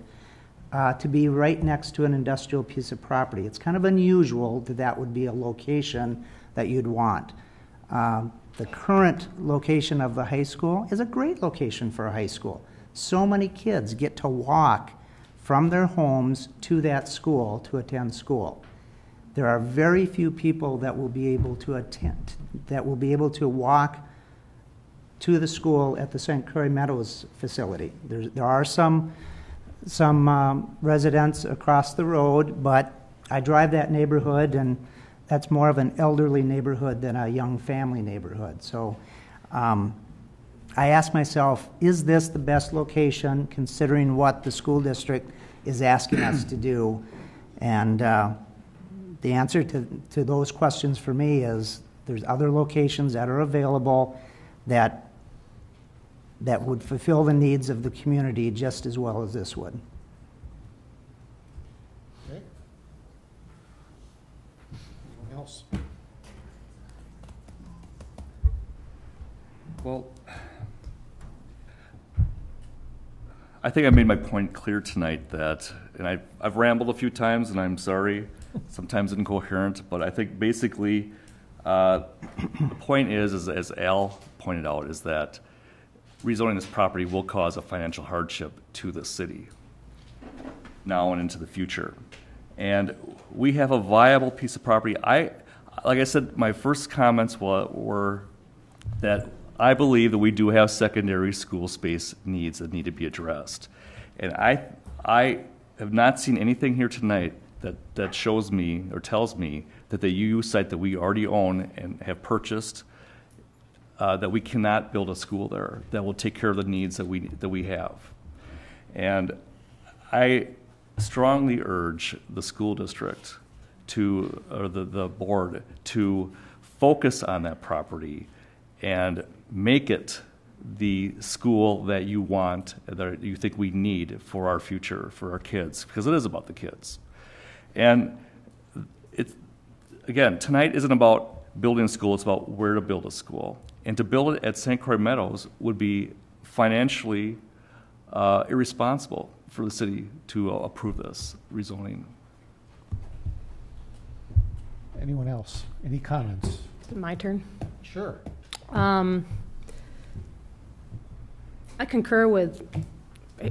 to be right next to an industrial piece of property? It's kind of unusual that that would be a location that you'd want. The current location of the high school is a great location for a high school. So many kids get to walk from their homes to that school to attend school. There are very few people that will be able to walk to the school at the St. Croix Meadows facility. There are some residents across the road, but I drive that neighborhood, and that's more of an elderly neighborhood than a young family neighborhood. So I ask myself, is this the best location considering what the school district is asking us to do? And the answer to those questions for me is there's other locations that are available that would fulfill the needs of the community just as well as this would.
Okay. Anyone else?
Well, I think I made my point clear tonight that, and I've rambled a few times, and I'm sorry, sometimes incoherent, but I think basically the point is, as Al pointed out, is that rezoning this property will cause a financial hardship to the city now and into the future. And we have a viable piece of property. Like I said, my first comments were that I believe that we do have secondary school space needs that need to be addressed. And I have not seen anything here tonight that shows me or tells me that the UU site that we already own and have purchased, that we cannot build a school there that will take care of the needs that we have. And I strongly urge the school district or the board to focus on that property and make it the school that you want, that you think we need for our future, for our kids, because it is about the kids. And again, tonight isn't about building a school, it's about where to build a school. And to build it at St. Croix Meadows would be financially irresponsible for the city to approve this rezoning.
Anyone else? Any comments?
Is it my turn?
Sure.
I concur with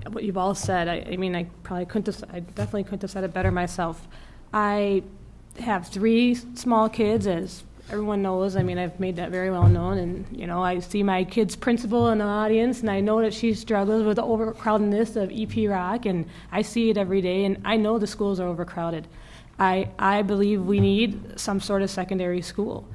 what you've all said. I definitely couldn't have said it better myself. I have 3 small kids, as everyone knows. I've made that very well known, and I see my kid's principal in the audience, and I know that she struggles with the overcrowdedness of EP Rock, and I see it every day, and I know the schools are overcrowded. I believe we need some sort of secondary school,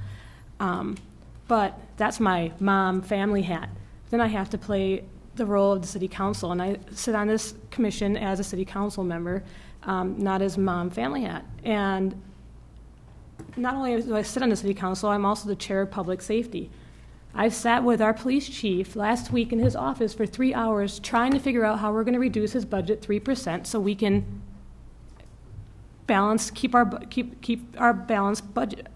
but that's my mom family hat. Then I have to play the role of the city council, and I sit on this commission as a city council member, not as mom family hat. And not only do I sit on the city council, I'm also the chair of public safety. I've sat with our police chief last week in his office for 3 hours trying to figure out how we're going to reduce his budget 3% so we can keep a balanced budget,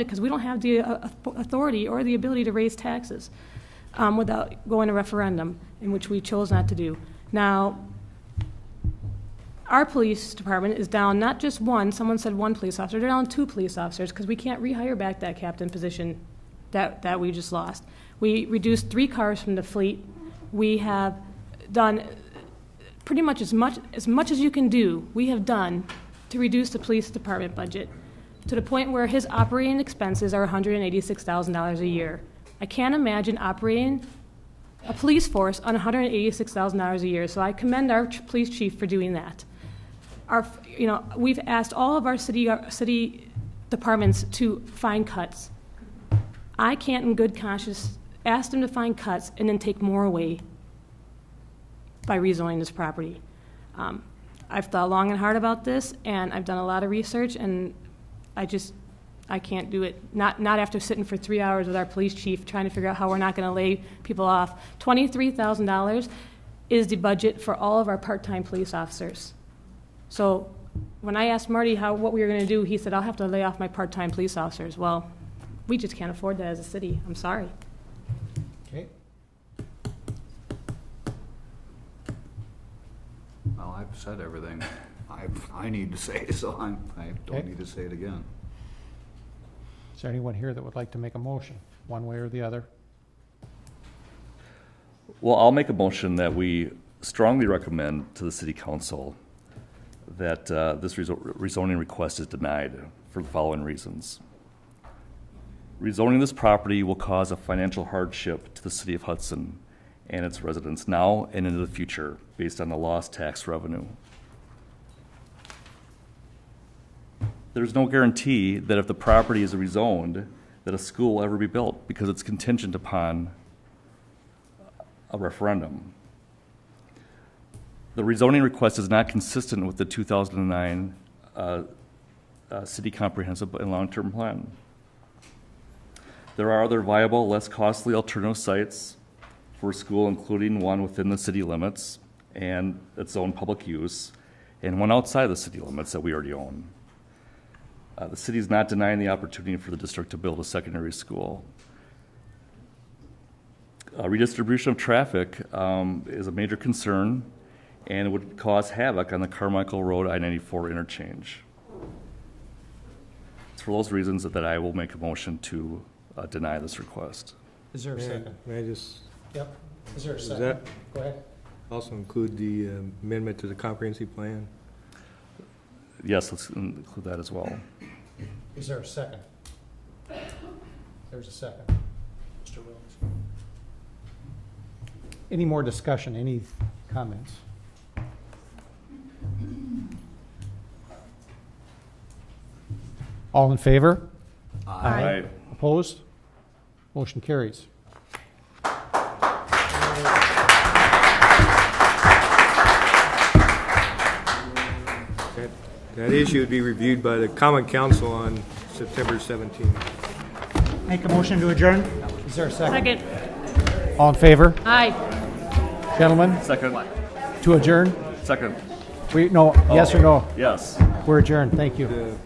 because we don't have the authority or the ability to raise taxes without going to referendum, in which we chose not to do. Now, our police department is down not just one, someone said 1 police officer, they're down 2 police officers because we can't rehire back that captain position that we just lost. We reduced 3 cars from the fleet. We have done pretty much as much as you can do, we have done to reduce the police department budget to the point where his operating expenses are $186,000 a year. I can't imagine operating a police force on $186,000 a year, so I commend our police chief for doing that. We've asked all of our city departments to find cuts. I can't in good conscience ask them to find cuts and then take more away by rezoning this property. I've thought long and hard about this, and I've done a lot of research, and I can't do it. Not after sitting for 3 hours with our police chief trying to figure out how we're not going to lay people off. $23,000 is the budget for all of our part-time police officers. So when I asked Marty what we were going to do, he said, I'll have to lay off my part-time police officers. Well, we just can't afford that as a city. I'm sorry.
Okay.
Well, I've said everything I need to say, so I don't need to say it again.
Is there anyone here that would like to make a motion, one way or the other?
Well, I'll make a motion that we strongly recommend to the City Council that this rezoning request is denied for the following reasons. Rezoning this property will cause a financial hardship to the City of Hudson and its residents now and into the future based on the lost tax revenue. There's no guarantee that if the property is rezoned, that a school will ever be built because it's contingent upon a referendum. The rezoning request is not consistent with the 2009 City Comprehensive and Long-Term Plan. There are other viable, less costly alternative sites for a school, including one within the city limits and its own public use, and one outside the city limits that we already own. The city is not denying the opportunity for the district to build a secondary school. Redistribution of traffic is a major concern, and it would cause havoc on the Carmichael Road I-94 interchange. It's for those reasons that I will make a motion to deny this request.
Is there a second?
May I just?
Yep. Is there a
Does
second?
that
Go ahead.
also include the amendment to the comprehensive plan?
Yes, let's include that as well.
Is there a second? There's a second. Mr. Williams. Any more discussion? Any comments? All in favor?
Aye.
Opposed? Motion carries.
That issue would be reviewed by the Common Council on September 17th.
Make a motion to adjourn?
Is there a second?
Second.
All in favor?
Aye.
Gentlemen,
Second.
to adjourn?
Second.
Yes or no?
Yes.
We're adjourned. Thank you.
The